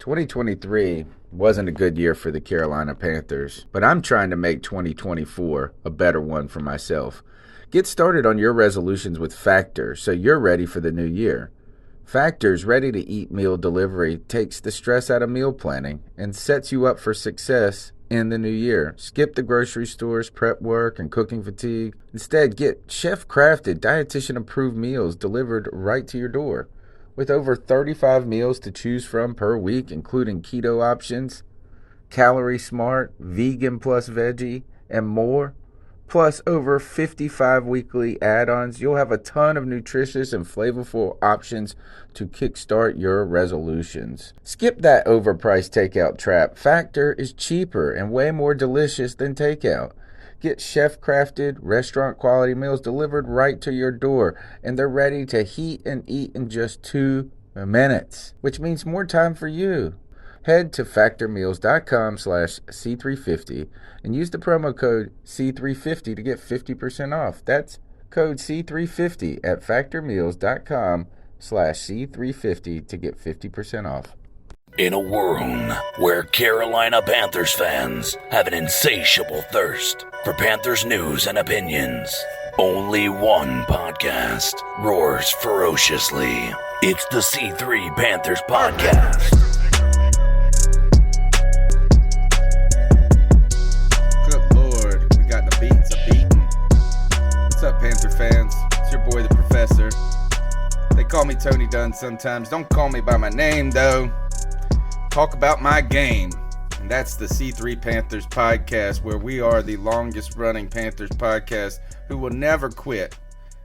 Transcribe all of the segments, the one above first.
2023 wasn't a good year for the Carolina Panthers, but I'm trying to make 2024 a better one for myself. Get started on your resolutions with Factor so you're ready for the new year. Factor's ready-to-eat meal delivery takes the stress out of meal planning and sets you up for success in the new year. Skip the grocery stores, prep work, and cooking fatigue. Instead, get chef-crafted, dietitian-approved meals delivered right to your door. With over 35 meals to choose from per week, including keto options, calorie smart, vegan plus veggie, and more, plus over 55 weekly add-ons, you'll have a ton of nutritious and flavorful options to kickstart your resolutions. Skip that overpriced takeout trap. Factor is cheaper and way more delicious than takeout. Get chef-crafted, restaurant-quality meals delivered right to your door, and they're ready to heat and eat in just 2 minutes, which means more time for you. Head to factormeals.com/C350 and use the promo code C350 to get 50% off. That's code C350 at factormeals.com/C350 to get 50% off. In a world where Carolina Panthers fans have an insatiable thirst for Panthers news and opinions, only one podcast roars ferociously. It's the C3 Panthers Podcast. Good Lord, we got the beats a-beating. What's up, Panther fans? It's your boy, the Professor. They call me Tony Dunn sometimes. Don't call me by my name, though. Talk about my game. And that's the C3 Panthers Podcast, where we are the longest running Panthers podcast who will never quit.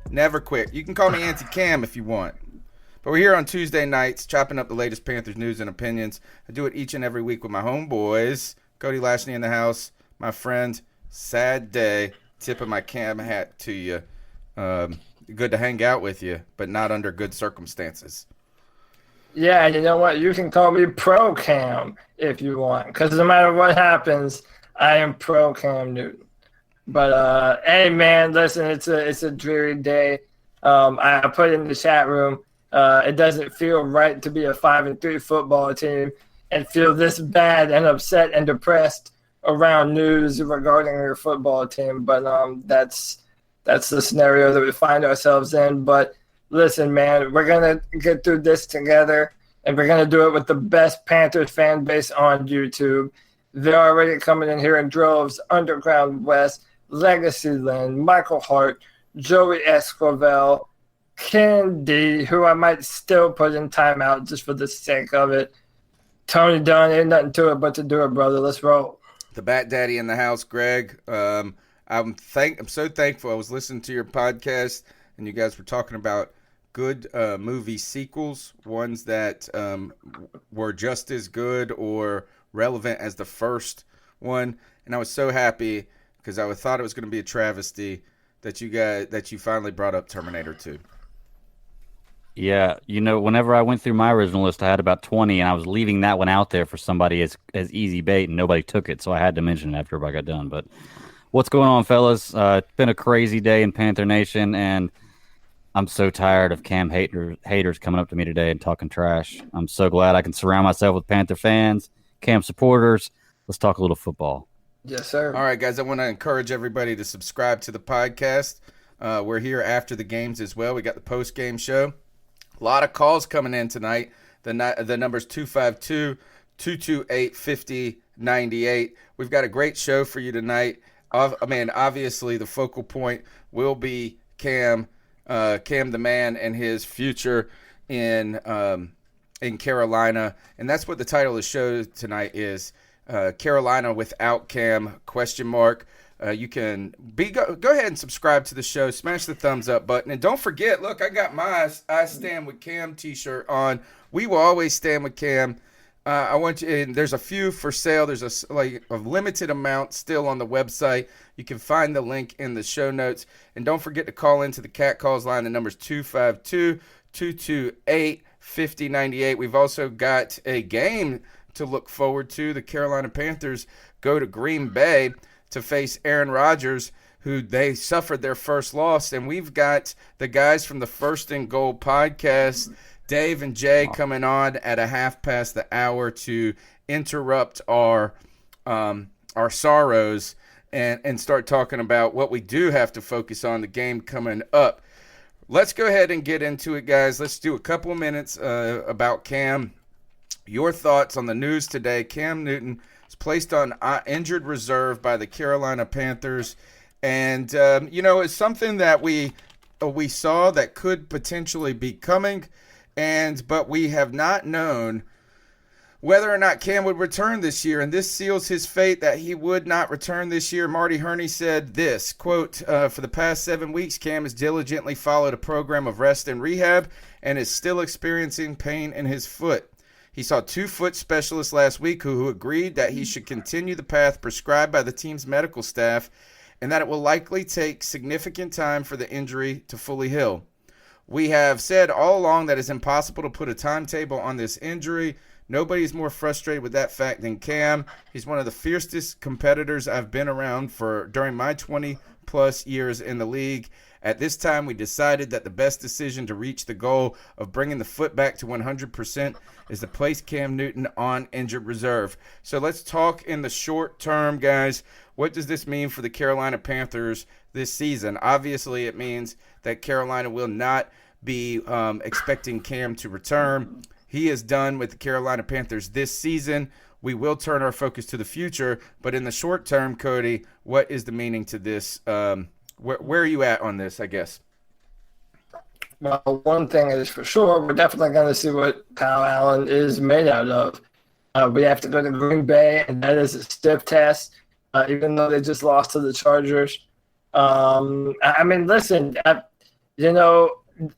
Never quit. You can call me Auntie Cam if you want. But we're here on Tuesday nights, chopping up the latest Panthers news and opinions. I do it each and every week with my homeboys. Cody Lashney in the house, my friend. Sad day. Tip of my Cam hat to you. Good to hang out with you, but not under good circumstances. Yeah, you know what? You can call me Pro Cam if you want, because no matter what happens, I am Pro Cam Newton. But hey, man, listen, it's a dreary day. I put in the chat room. It doesn't feel right to be a 5-3 football team and feel this bad and upset and depressed around news regarding your football team. But that's the scenario that we find ourselves in. But listen, man, we're going to get through this together, and we're going to do it with the best Panthers fan base on YouTube. They're already coming in here in droves. Underground West, Legacy Lynn, Michael Hart, Joey Esquivel, Ken D, who I might still put in timeout just for the sake of it. Tony Dunn, ain't nothing to it but to do it, brother. Let's roll. The Bat Daddy in the house, Greg. I'm so thankful. I was listening to your podcast, and you guys were talking about good movie sequels, ones that were just as good or relevant as the first one. And I was so happy because I thought it was going to be a travesty that you finally brought up Terminator 2. Yeah, whenever I went through my original list, I had about 20, and I was leaving that one out there for somebody as easy bait, and nobody took it, so I had to mention it after everybody got done. But what's going on, fellas? It's been a crazy day in Panther Nation, and I'm so tired of Cam haters coming up to me today and talking trash. I'm so glad I can surround myself with Panther fans, Cam supporters. Let's talk a little football. Yes, sir. All right, guys, I want to encourage everybody to subscribe to the podcast. We're here after the games as well. We got the post-game show. A lot of calls coming in tonight. The number's 252-228-5098. We've got a great show for you tonight. Obviously, the focal point will be Cam the man and his future in Carolina, and that's what the title of the show tonight is. Carolina without Cam ? You can go ahead and subscribe to the show, smash the thumbs up button, and don't forget, look, I got my I Stand With Cam t-shirt on. We will always stand with Cam. I want you, and there's a few for sale. There's a limited amount still on the website. You can find the link in the show notes. And don't forget to call into the Cat Calls line. The number's 252-228-5098. We've also got a game to look forward to. The Carolina Panthers go to Green Bay to face Aaron Rodgers, who they suffered their first loss. And we've got the guys from the First and Goal podcast Dave and Jay coming on at a half past the hour to interrupt our sorrows and start talking about what we do have to focus on, the game coming up. Let's go ahead and get into it, guys. Let's do a couple of minutes about Cam. Your thoughts on the news today. Cam Newton is placed on injured reserve by the Carolina Panthers. And, it's something that we saw that could potentially be coming, but we have not known whether or not Cam would return this year, and this seals his fate that he would not return this year. Marty Hurney said this, quote, for the past 7 weeks, Cam has diligently followed a program of rest and rehab and is still experiencing pain in his foot. He saw 2 foot specialists last week who agreed that he should continue the path prescribed by the team's medical staff and that it will likely take significant time for the injury to fully heal. We have said all along that it's impossible to put a timetable on this injury. Nobody's more frustrated with that fact than Cam. He's one of the fiercest competitors I've been around during my 20-plus years in the league. At this time, we decided that the best decision to reach the goal of bringing the foot back to 100% is to place Cam Newton on injured reserve. So let's talk in the short term, guys. What does this mean for the Carolina Panthers this season? Obviously, it means that Carolina will not be expecting Cam to return. He is done with the Carolina Panthers this season. We will turn our focus to the future, but in the short term, Cody, what is the meaning to this? Where are you at on this, I guess? Well, one thing is for sure, we're definitely going to see what Kyle Allen is made out of. We have to go to Green Bay, and that is a stiff test, even though they just lost to the Chargers. Listen,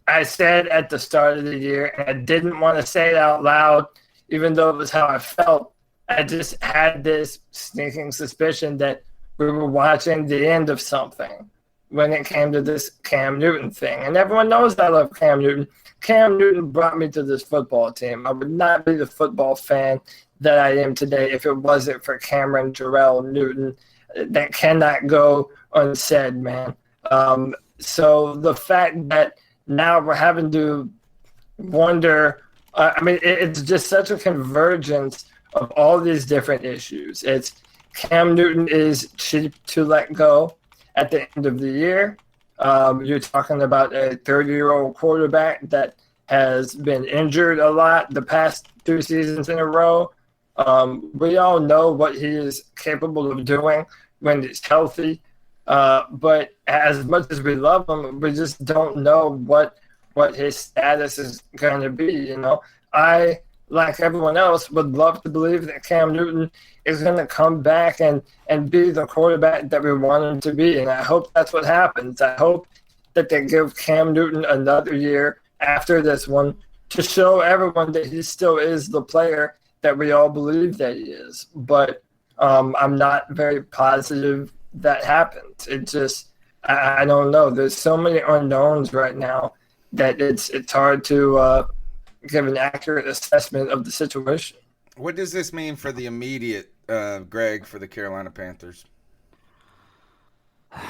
I said at the start of the year, and I didn't want to say it out loud, even though it was how I felt. I just had this sneaking suspicion that we were watching the end of something when it came to this Cam Newton thing. And everyone knows I love Cam Newton. Cam Newton brought me to this football team. I would not be the football fan that I am today if it wasn't for Cameron Jarrell Newton. That cannot go unsaid, man. So the fact that now we're having to wonder, it's just such a convergence of all these different issues. It's Cam Newton is cheap to let go at the end of the year. You're talking about a 30-year-old quarterback that has been injured a lot the past 2 seasons in a row. We all know what he is capable of doing when he's healthy. But as much as we love him, we just don't know what his status is going to be. I, like everyone else, would love to believe that Cam Newton is going to come back and be the quarterback that we want him to be. And I hope that's what happens. I hope that they give Cam Newton another year after this one to show everyone that he still is the player that we all believe that he is. But I'm not very positive that happens. It just, I don't know. There's so many unknowns right now that it's hard to give an accurate assessment of the situation. What does this mean for the immediate, Greg, for the Carolina Panthers?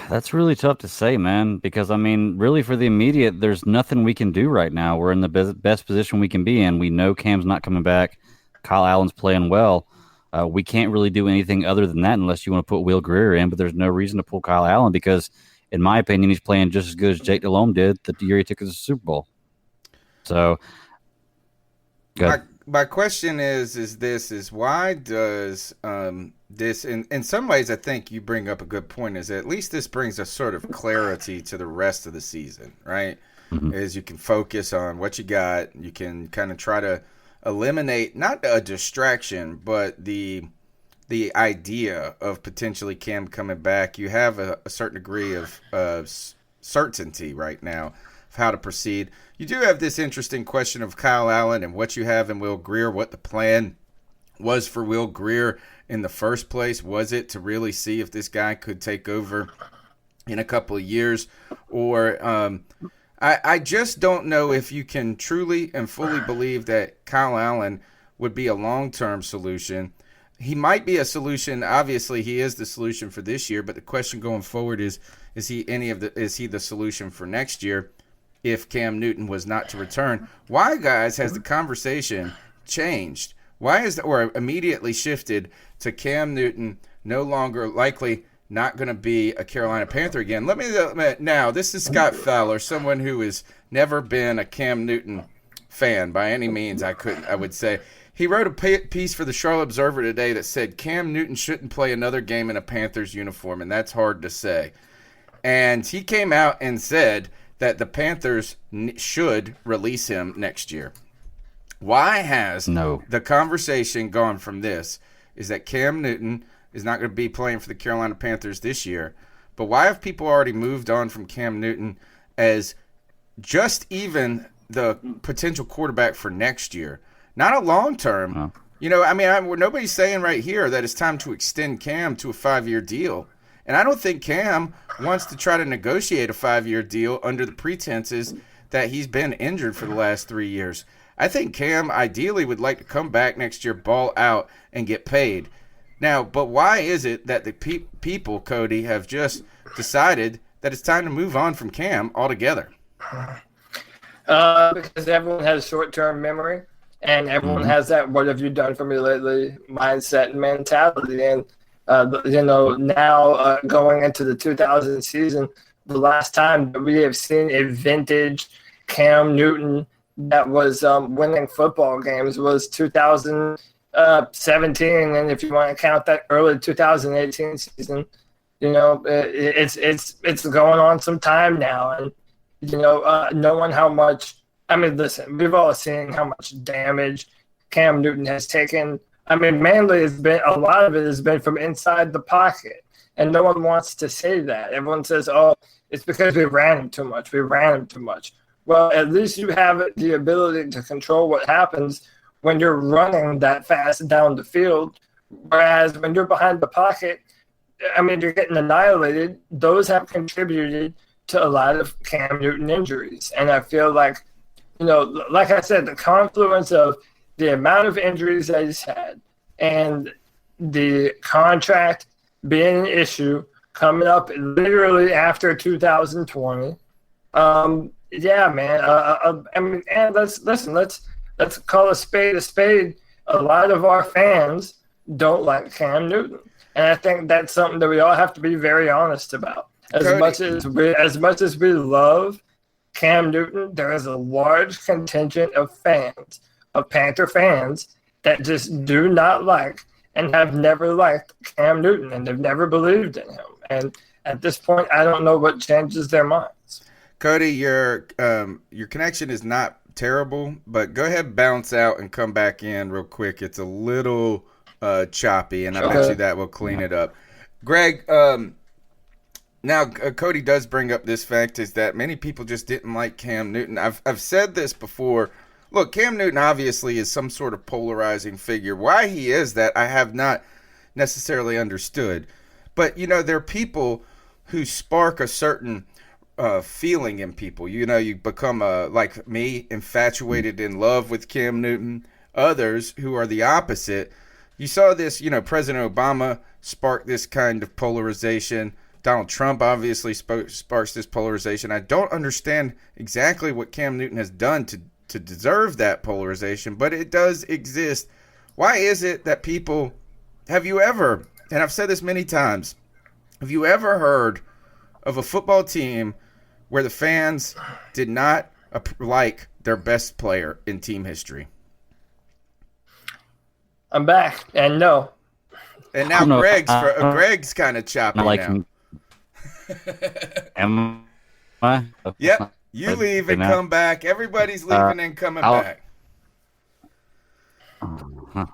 That's really tough to say, man, because, really for the immediate, there's nothing we can do right now. We're in the best position we can be in. We know Cam's not coming back. Kyle Allen's playing well. We can't really do anything other than that unless you want to put Will Grier in, but there's no reason to pull Kyle Allen because, in my opinion, he's playing just as good as Jake Delhomme did the year he took us to the Super Bowl. So, my question is why does this, in some ways, I think you bring up a good point, is at least this brings a sort of clarity to the rest of the season, right? Mm-hmm. Is you can focus on what you got. You can kind of try to eliminate not a distraction, but the idea of potentially Cam coming back. You have a certain degree of certainty right now of how to proceed. You do have this interesting question of Kyle Allen and what you have in Will Grier, what the plan was for Will Grier in the first place. Was it to really see if this guy could take over in a couple of years? Or I just don't know if you can truly and fully believe that Kyle Allen would be a long-term solution. He might be a solution. Obviously, he is the solution for this year, but the question going forward is he the solution for next year? if Cam Newton was not to return. Why, guys, has the conversation changed? Why is or immediately shifted to Cam Newton no longer likely not going to be a Carolina Panther again? Let me now, this is Scott Fowler, someone who has never been a Cam Newton fan by any means, I would say. He wrote a piece for the Charlotte Observer today that said Cam Newton shouldn't play another game in a Panthers uniform, and that's hard to say. And he came out and said that the Panthers should release him next year. Why has the conversation gone from this is that Cam Newton is not going to be playing for the Carolina Panthers this year, but why have people already moved on from Cam Newton as just even the potential quarterback for next year? Not a long term. You know, I mean, nobody's saying right here that it's time to extend Cam to a 5-year deal. And I don't think Cam wants to try to negotiate a 5-year deal under the pretenses that he's been injured for the last 3 years. I think Cam ideally would like to come back next year, ball out, and get paid. Now, but why is it that the people, Cody, have just decided that it's time to move on from Cam altogether? Because everyone has short-term memory. And everyone has that "what have you done for me lately" mindset and mentality. And, now going into the 2000 season, the last time that we have seen a vintage Cam Newton that was winning football games was 2017. And if you want to count that early 2018 season, it's going on some time now. And, knowing how much – I mean, listen, we've all seen how much damage Cam Newton has taken. I mean, mainly a lot of it has been from inside the pocket, and no one wants to say that. Everyone says, "Oh, it's because we ran him too much. We ran him too much." Well, at least you have the ability to control what happens when you're running that fast down the field. Whereas when you're behind the pocket, I mean, you're getting annihilated. Those have contributed to a lot of Cam Newton injuries, and I feel like, like I said, the confluence of the amount of injuries that he's had and the contract being an issue coming up literally after 2020. Yeah, man. I mean, and let's call a spade a spade. A lot of our fans don't like Cam Newton, and I think that's something that we all have to be very honest about. As much as we love Cam Newton, there is a large contingent of Panther fans, that just do not like and have never liked Cam Newton, and they've never believed in him. And at this point, I don't know what changes their minds. Cody, your connection is not terrible, but go ahead and bounce out and come back in real quick. It's a little choppy, and I bet you that will clean it up. Greg, now, Cody does bring up this fact, is that many people just didn't like Cam Newton. I've said this before. Look, Cam Newton obviously is some sort of polarizing figure. Why he is that, I have not necessarily understood. But, there are people who spark a certain feeling in people. You become, like me, infatuated in love with Cam Newton. Others who are the opposite. You saw this, President Obama sparked this kind of polarization. Donald Trump obviously sparks this polarization. I don't understand exactly what Cam Newton has done to deserve that polarization, but it does exist. Why is it that people, have you ever, and I've said this many times, have you ever heard of a football team where the fans did not like their best player in team history? I'm back, and no. And now Greg's kind of choppy now. Am I? Yep. You leave and come back. Everybody's leaving and coming back.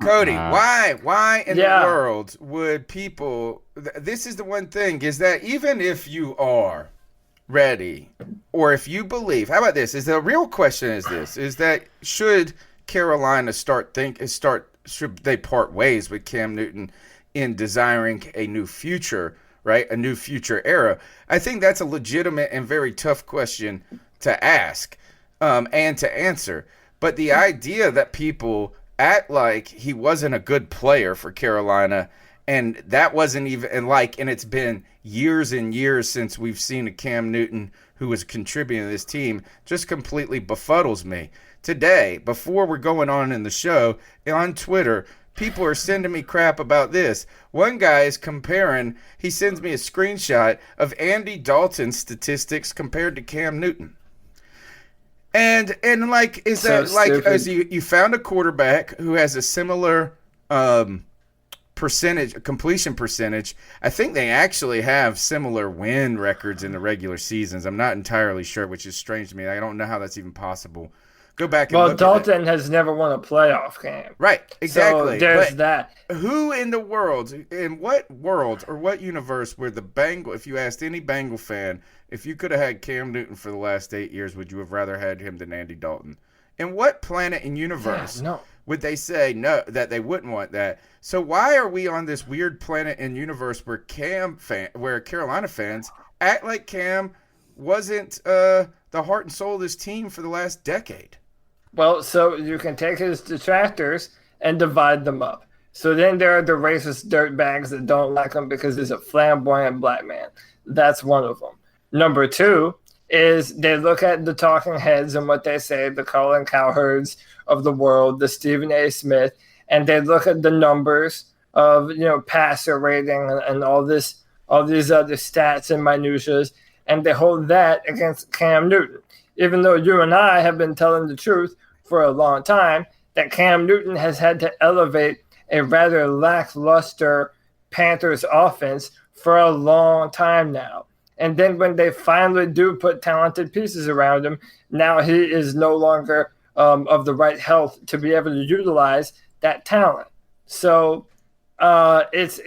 Cody, why in the world would people... This is the one thing, is that even if you are ready, or if you believe... How about this? The real question is this, is that should Carolina should they part ways with Cam Newton in desiring a new future, right? A new future era? I think that's a legitimate and very tough question to ask and to answer. But the idea that people act like he wasn't a good player for Carolina And that wasn't even, and it's been years and years since we've seen a Cam Newton who was contributing to this team, just completely befuddles me. Today, before we're going on in the show, on Twitter, people are sending me crap about this. One guy is comparing, he sends me a screenshot of Andy Dalton's statistics compared to Cam Newton. And like, is that so like, as you found a quarterback who has a similar completion percentage. I think they actually have similar win records in the regular seasons. I'm not entirely sure, which is strange to me. I don't know how that's even possible. Go back and look Dalton has never won a playoff game. Right, exactly. So there's that. Who in the world, in what world or what universe where the Bengal, if you asked any Bengal fan, if you could have had Cam Newton for the last 8 years, would you have rather had him than Andy Dalton? In what planet and universe would they say no, that they wouldn't want that? So why are we on this weird planet and universe where Carolina fans act like Cam wasn't the heart and soul of this team for the last decade? Well, so you can take his detractors and divide them up. So then there are the racist dirtbags that don't like him because he's a flamboyant black man. That's one of them. Number two is they look at the talking heads and what they say, the Colin Cowherds of the world, the Stephen A. Smith, and they look at the numbers of, passer rating and all these other stats and minutiae, and they hold that against Cam Newton. Even though you and I have been telling the truth for a long time that Cam Newton has had to elevate a rather lackluster Panthers offense for a long time now. And then when they finally do put talented pieces around him, now he is no longer of the right health to be able to utilize that talent. So it's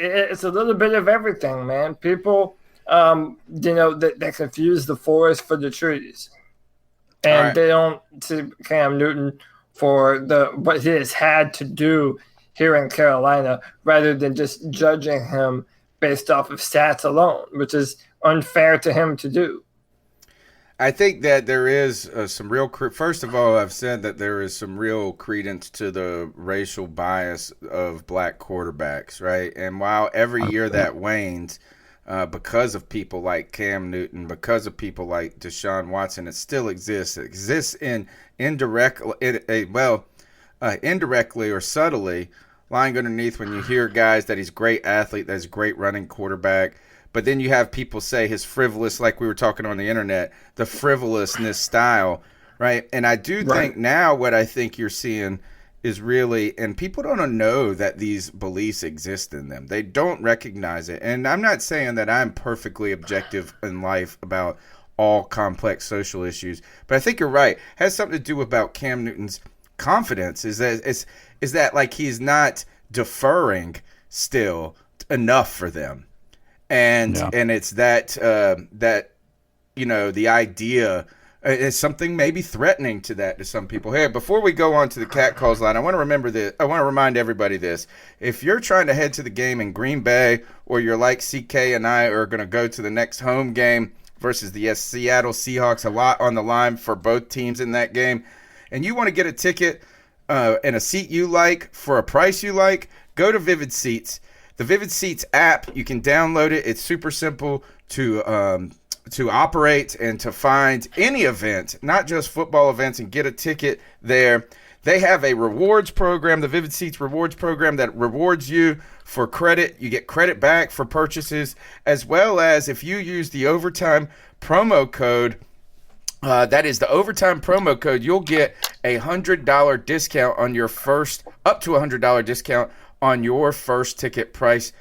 a little bit of everything, man. People, they confuse the forest for the trees. And They don't see Cam Newton for what he has had to do here in Carolina rather than just judging him based off of stats alone, which is unfair to him to do. I think that there is some real first of all, I've said that there is some real credence to the racial bias of black quarterbacks, right? And while every year that wanes, because of people like Cam Newton, because of people like Deshaun Watson, it still exists. It exists indirectly or subtly, lying underneath when you hear guys that he's a great athlete, that he's a great running quarterback. But then you have people say his frivolous, like we were talking on the internet, the frivolousness style, right? And I do think now what I think you're seeing is really, and people don't know that these beliefs exist in them. They don't recognize it. And I'm not saying that I'm perfectly objective in life about all complex social issues, but I think you're right. It has something to do about Cam Newton's confidence is that like he's not deferring still enough for them. And it's that the idea is something maybe threatening to some people. Hey, before we go on to the cat calls line, I want to remind everybody this. If you're trying to head to the game in Green Bay, or you're like CK and I are going to go to the next home game versus the Seattle Seahawks, a lot on the line for both teams in that game, and you want to get a ticket and a seat you like for a price you like, go to Vivid Seats. The Vivid Seats app, you can download it. It's super simple to operate and to find any event, not just football events, and get a ticket there. They have a rewards program, the Vivid Seats rewards program, that rewards you for credit. You get credit back for purchases, as well as if you use the overtime promo code. That is the overtime promo code. You'll get a $100 discount on your first, up to $100 discount on your first ticket price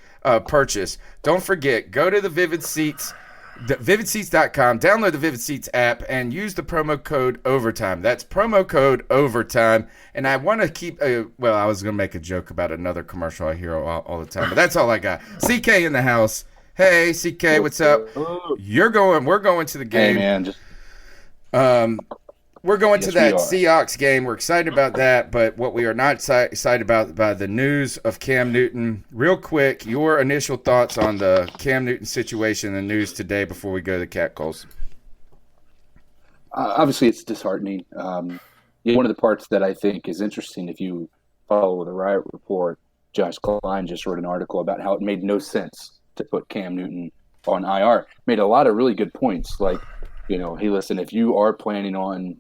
purchase. Don't forget, go to the Vivid Seats, vividseats.com, download the Vivid Seats app, and use the promo code OVERTIME. That's promo code OVERTIME. And I want to keep, I was going to make a joke about another commercial I hear all the time, but that's all I got. CK in the house. Hey, CK, what's up? We're going to the game. Hey, man, we're going to that Seahawks game. We're excited about that, but what we are not excited about by the news of Cam Newton. Real quick, your initial thoughts on the Cam Newton situation in the news today before we go to the cat calls. Obviously, it's disheartening. One of the parts that I think is interesting, if you follow the Riot Report, Josh Klein just wrote an article about how it made no sense to put Cam Newton on IR. Made a lot of really good points. Like, hey, listen, if you are planning on,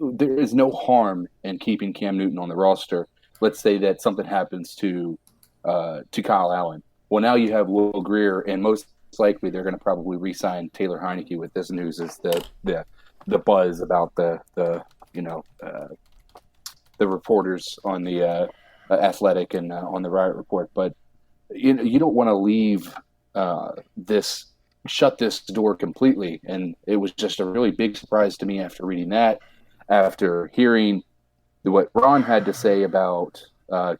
there is no harm in keeping Cam Newton on the roster. Let's say that something happens to Kyle Allen. Well, now you have Will Grier, and most likely they're going to probably re-sign Taylor Heineke with this news as the buzz about the reporters on the Athletic and on the Riot Report. But you don't want to leave shut this door completely. And it was just a really big surprise to me after reading that, after hearing what Ron had to say about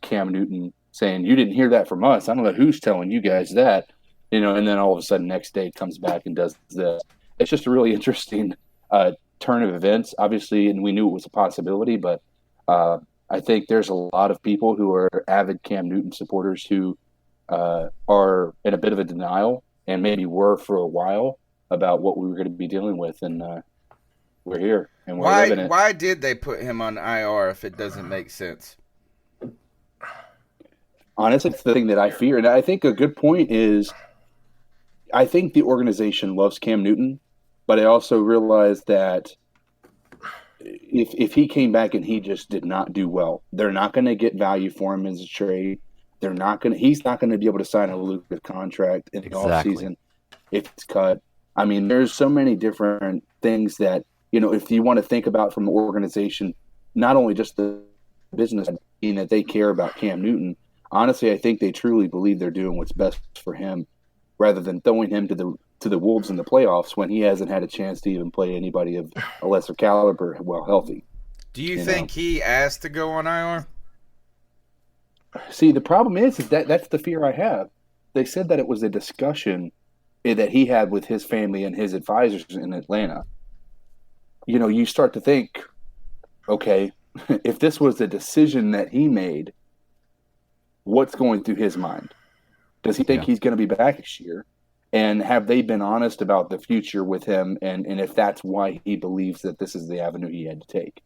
Cam Newton, saying, you didn't hear that from us. I don't know who's telling you guys that, and then all of a sudden next day comes back and does this. It's just a really interesting turn of events, obviously, and we knew it was a possibility, but I think there's a lot of people who are avid Cam Newton supporters who are in a bit of a denial, and maybe were for a while, about what we were going to be dealing with, and we're here, and we're living it. Why did they put him on IR if it doesn't make sense? Honestly, it's the thing that I fear. And I think a good point is, I think the organization loves Cam Newton, but I also realize that if he came back and he just did not do well, they're not going to get value for him as a trade. He's not going to be able to sign a lucrative contract in the offseason if it's cut. I mean, there's so many different things that, if you want to think about from the organization, not only just the business, being that they care about Cam Newton. Honestly, I think they truly believe they're doing what's best for him, rather than throwing him to the Wolves in the playoffs when he hasn't had a chance to even play anybody of a lesser caliber while healthy. Do you think he asked to go on IR? See, the problem is that that's the fear I have. They said that it was a discussion that he had with his family and his advisors in Atlanta. You start to think, okay, if this was a decision that he made, what's going through his mind? Does he think he's going to be back this year? And have they been honest about the future with him? And if that's why he believes that this is the avenue he had to take?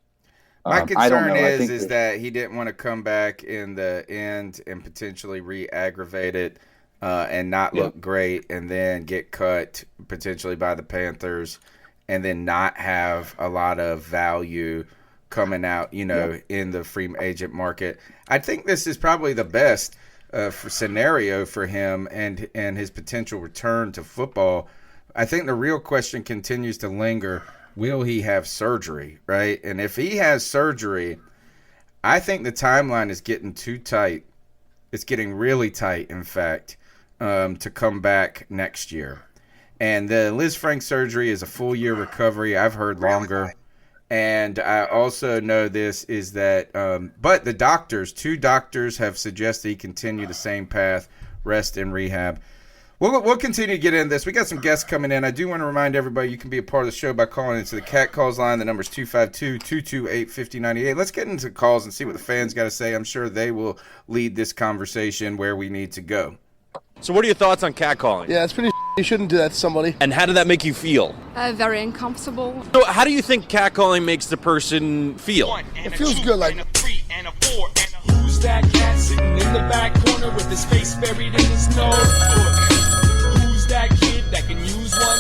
My concern is that he didn't want to come back in the end and potentially re-aggravate it and not look great, and then get cut potentially by the Panthers, and then not have a lot of value coming out, in the free agent market. I think this is probably the best scenario for him and his potential return to football. I think the real question continues to linger: will he have surgery, right? And if he has surgery, I think the timeline is getting too tight. It's getting really tight, in fact, to come back next year. And the Liz Frank surgery is a full-year recovery. I've heard longer. And I also know this is that, but the two doctors have suggested he continue the same path, rest and rehab. We'll continue to get into this. We got some guests coming in. I do want to remind everybody you can be a part of the show by calling into the Cat Calls line. The number is 252-228-5098. Let's get into calls and see what the fans got to say. I'm sure they will lead this conversation where we need to go. So what are your thoughts on catcalling? Yeah, it's pretty. You shouldn't do that to somebody. And how did that make you feel? Very uncomfortable. So how do you think catcalling makes the person feel? It feels good, like. Who's that cat sitting in the back corner with his face buried in his notebook? Who's that kid that can use one?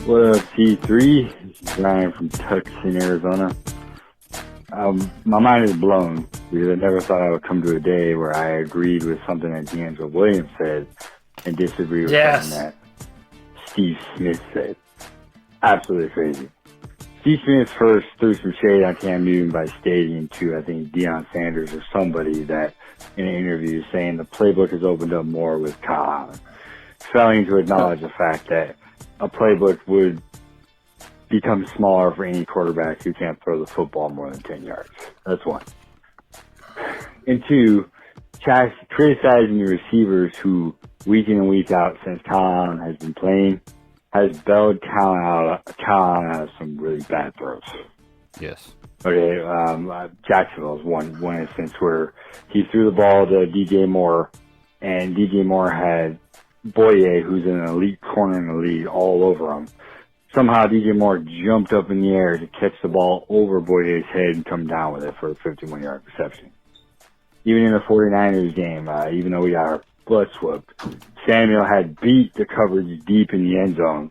What up, T3? This is Ryan from Tucson, Arizona. My mind is blown because I never thought I would come to a day where I agreed with something that D'Angelo Williams said and disagreed with something that Steve Smith said. Absolutely crazy. Steve Smith first threw some shade on Cam Newton by stating to, I think, Deion Sanders or somebody that in an interview saying the playbook has opened up more with Kyle Allen, failing to acknowledge the fact that a playbook would become smaller for any quarterback who can't throw the football more than 10 yards. That's one. And two, criticizing the receivers who, week in and week out since Kyle Allen has been playing, has bailed Kyle Allen out of some really bad throws. Yes. Okay, Jacksonville's one instance where he threw the ball to DJ Moore, and DJ Moore had Boye, who's an elite corner in the league, all over him. Somehow DJ Moore jumped up in the air to catch the ball over Boye's head and come down with it for a 51-yard reception. Even in the 49ers game, even though we got our butt whooped, Samuel had beat the coverage deep in the end zone,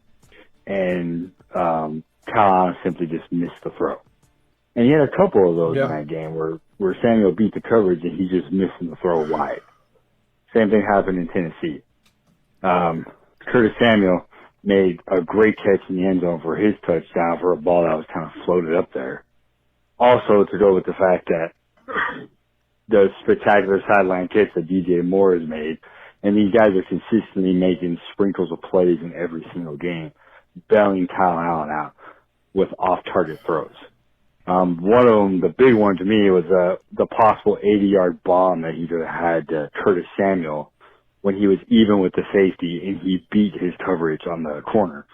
and Kyle simply just missed the throw. And he had a couple of those in that game where Samuel beat the coverage and he just missed the throw wide. Same thing happened in Tennessee. Curtis Samuel made a great catch in the end zone for his touchdown for a ball that was kind of floated up there. Also, to go with the fact that the spectacular sideline catch that DJ Moore has made, and these guys are consistently making sprinkles of plays in every single game, bailing Kyle Allen out with off-target throws. One of them, the big one to me, was the possible 80-yard bomb that he could have had to Curtis Samuel when he was even with the safety and he beat his coverage on the corner.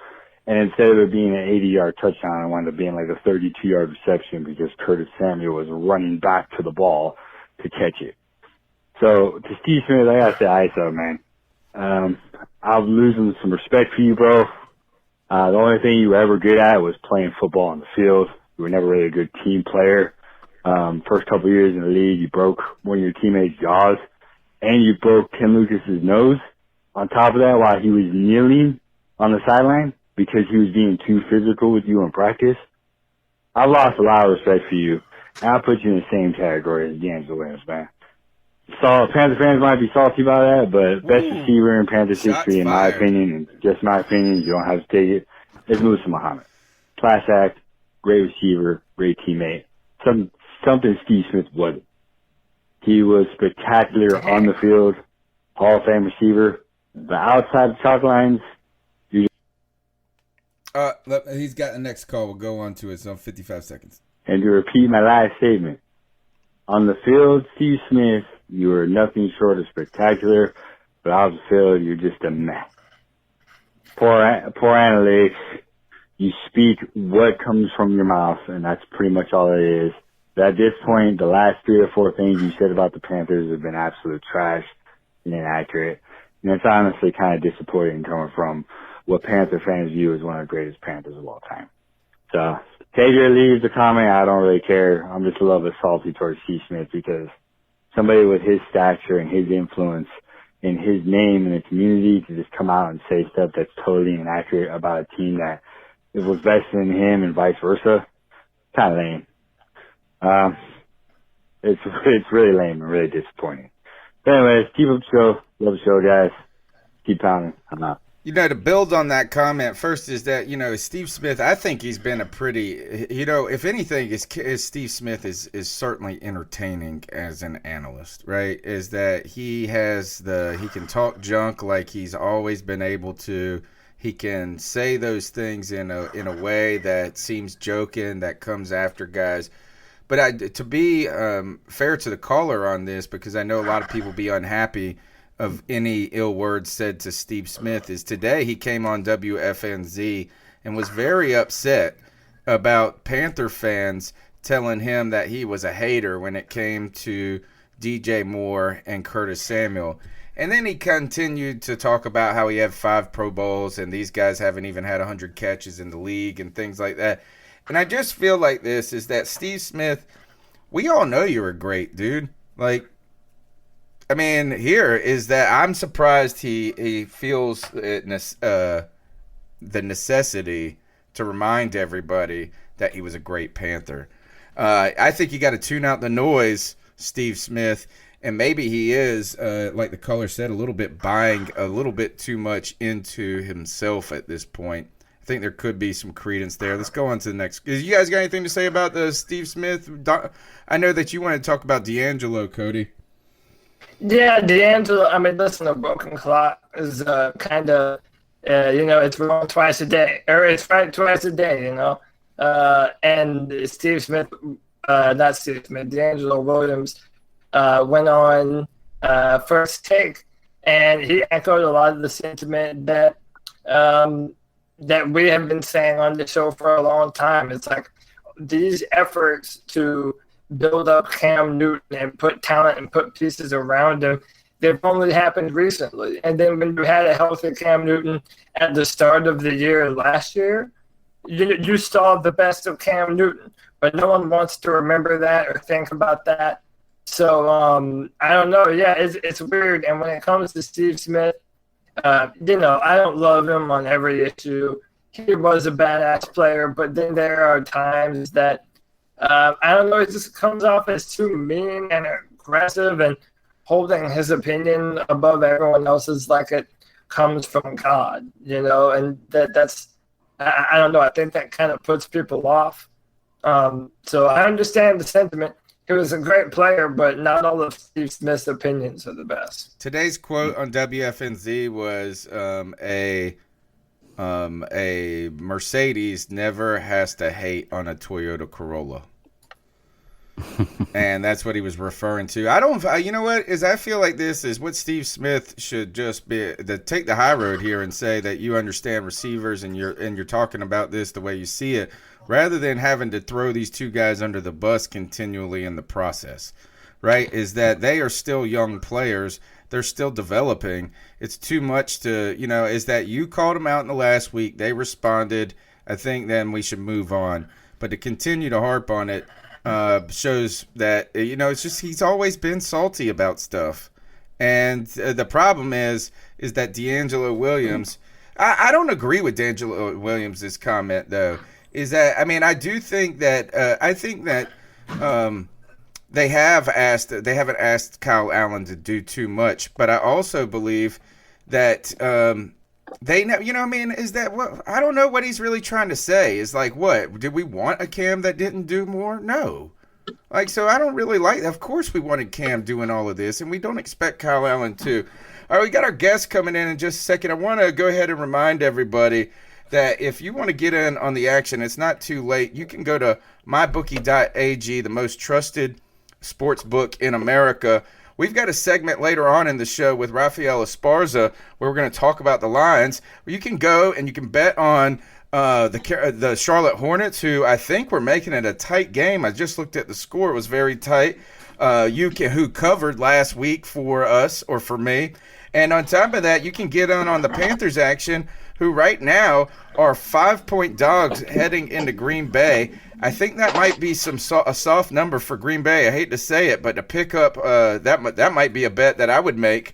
And instead of it being an 80-yard touchdown, it wound up being like a 32-yard reception because Curtis Samuel was running back to the ball to catch it. So to Steve Smith, I gotta say ISO, man. I'm losing some respect for you, bro. The only thing you were ever good at was playing football on the field. You were never really a good team player. First couple of years in the league, you broke one of your teammates' jaws, and you broke Tim Lucas's nose. On top of that, while he was kneeling on the sideline because he was being too physical with you in practice, I lost a lot of respect for you, and I put you in the same category as D'Angelo Williams, man. So Panther fans might be salty about that, but best receiver in Panthers history, in my opinion, and just my opinion, you don't have to take it, is Musa Muhammad. Class act, great receiver, great teammate. Something Steve Smith wasn't. He was spectacular on the field, Hall of Fame receiver. But outside the chalk lines, he's got the next call. We'll go on to it. So 55 seconds. And to repeat my last statement, on the field, Steve Smith, you were nothing short of spectacular, but off the field, you're just a mess. Poor analytics. You speak what comes from your mouth, and that's pretty much all it is. But at this point, the last 3 or 4 things you said about the Panthers have been absolute trash and inaccurate. And it's honestly kind of disappointing coming from what Panther fans view as one of the greatest Panthers of all time. So, take it or leave the comment. I don't really care. I'm just a little bit salty towards Steve Smith because somebody with his stature and his influence and his name in the community to just come out and say stuff that's totally inaccurate about a team that it was vested in him and vice versa, kind of lame. It's really lame and really disappointing. But anyways, keep up the show. Love the show, guys. Keep pounding. I'm out. To build on that comment, first is that, Steve Smith, I think he's been a pretty, if anything, is Steve Smith is certainly entertaining as an analyst, right? Is that he can talk junk like he's always been able to. He can say those things in a way that seems joking, that comes after guys. But to be fair to the caller on this, because I know a lot of people be unhappy of any ill words said to Steve Smith, is today he came on WFNZ and was very upset about Panther fans telling him that he was a hater when it came to DJ Moore and Curtis Samuel. And then he continued to talk about how he had 5 Pro Bowls and these guys haven't even had 100 catches in the league and things like that. And I just feel like this is that Steve Smith, we all know you're a great dude. Here is that I'm surprised he feels the necessity to remind everybody that he was a great Panther. I think you got to tune out the noise, Steve Smith, and maybe he is, like the caller said, a little bit buying a little bit too much into himself at this point. I think there could be some credence there. Let's go on to the next. You guys got anything to say about the Steve Smith? I know that you want to talk about D'Angelo, Cody. Yeah, D'Angelo, listen, a broken clock is kind of, it's wrong twice a day. Or it's right twice a day, And Steve Smith, not Steve Smith, D'Angelo Williams went on First Take, and he echoed a lot of the sentiment that we have been saying on the show for a long time. It's like these efforts to build up Cam Newton and put talent and put pieces around him, they've only happened recently. And then when you had a healthy Cam Newton at the start of the year last year, you saw the best of Cam Newton, but no one wants to remember that or think about that. So I don't know. Yeah, it's weird. And when it comes to Steve Smith, I don't love him on every issue. He was a badass player, but then there are times that I don't know. It just comes off as too mean and aggressive and holding his opinion above everyone else's, like it comes from God, and that's. I don't know. I think that kind of puts people off. So I understand the sentiment. He was a great player, but not all of Steve Smith's opinions are the best. Today's quote on WFNZ was a Mercedes never has to hate on a Toyota Corolla. And that's what he was referring to. You know what? I feel like this is what Steve Smith should just be take the high road here and say that you understand receivers and you're talking about this the way you see it, rather than having to throw these two guys under the bus continually in the process. Right? Is that they are still young players. They're still developing. It's too much to, is that you called them out in the last week. They responded. I think then we should move on. But to continue to harp on it, shows that, it's just he's always been salty about stuff. And the problem is that D'Angelo Williams, I don't agree with D'Angelo Williams' comment, though, is that, I do think that, they haven't asked Kyle Allen to do too much, but I also believe that, they know, is that what I don't know what he's really trying to say. Is like, what did we want a Cam that didn't do more? No, so I don't really like that. Of course, we wanted Cam doing all of this, and we don't expect Kyle Allen to. All right, we got our guest coming in just a second. I want to go ahead and remind everybody that if you want to get in on the action, it's not too late. You can go to MyBookie.ag, the most trusted sports book in America. We've got a segment later on in the show with Raphael Esparza where we're going to talk about the Lions, where you can go and you can bet on the Charlotte Hornets, who I think were making it a tight game. I just looked at the score. It was very tight. Who covered last week for us or for me. And on top of that, you can get on the Panthers action, who right now are 5-point dogs heading into Green Bay. I think that might be a soft number for Green Bay. I hate to say it, but to pick up that might be a bet that I would make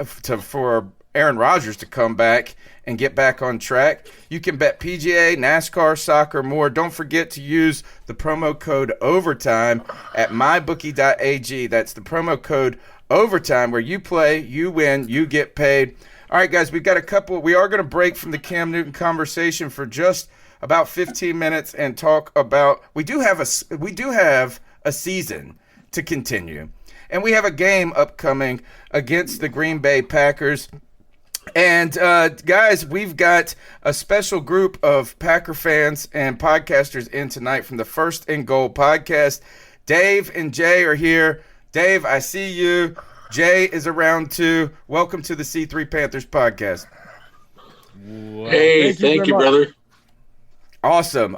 for Aaron Rodgers to come back and get back on track. You can bet PGA, NASCAR, soccer, more. Don't forget to use the promo code OVERTIME at MyBookie.ag. That's the promo code OVERTIME, where you play, you win, you get paid. All right, guys, we've got a couple. We are going to break from the Cam Newton conversation for just about 15 minutes and talk about. We do have a season to continue, and we have a game upcoming against the Green Bay Packers. And guys, we've got a special group of Packer fans and podcasters in tonight from the First and Goal podcast. Dave and Jay are here. Dave, I see you. Jay is around too. Welcome to the C3 Panthers podcast. Wow. Hey, thank you, brother. Awesome.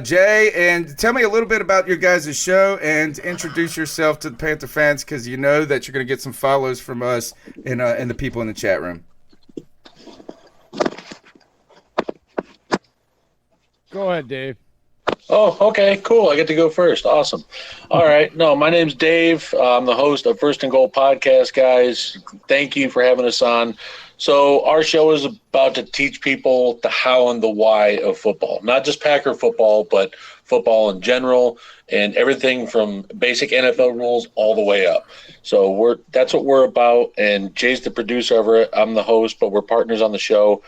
Jay, and tell me a little bit about your guys' show and introduce yourself to the Panther fans, because you know that you're going to get some follows from us and the people in the chat room. Go ahead, Dave. Oh, okay, cool. I get to go first. Awesome. All right. No, my name's Dave. I'm the host of First and Goal podcast, guys. Thank you for having us on. So our show is about to teach people the how and the why of football, not just Packer football, but football in general, and everything from basic NFL rules all the way up. So that's what we're about. And Jay's the producer of it. I'm the host, but we're partners on the show.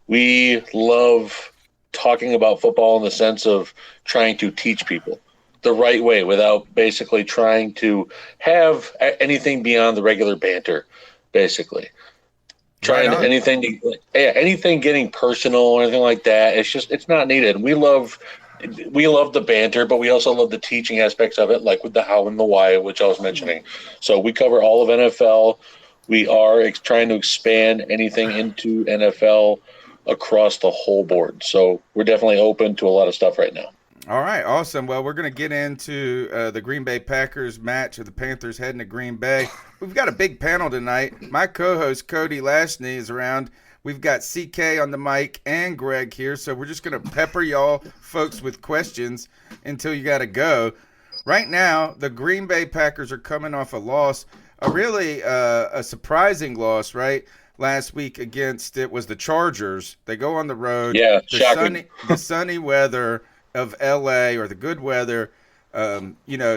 We love talking about football in the sense of trying to teach people the right way without basically trying to have anything beyond the regular banter, basically. Anything getting personal or anything like that. It's not needed. We love the banter, but we also love the teaching aspects of it, like with the how and the why, which I was mentioning. So we cover all of NFL. We are trying to expand anything into NFL across the whole board. So we're definitely open to a lot of stuff right now. All right, awesome. Well, we're going to get into the Green Bay Packers match of the Panthers heading to Green Bay. We've got a big panel tonight. My co-host Cody Lashney is around. We've got CK on the mic and Greg here, so we're just going to pepper y'all folks with questions until you got to go. Right now, the Green Bay Packers are coming off a loss, a really a surprising loss, right? Last week against it was the Chargers. They go on the road. Yeah, shocking. The sunny weather of LA, or the good weather,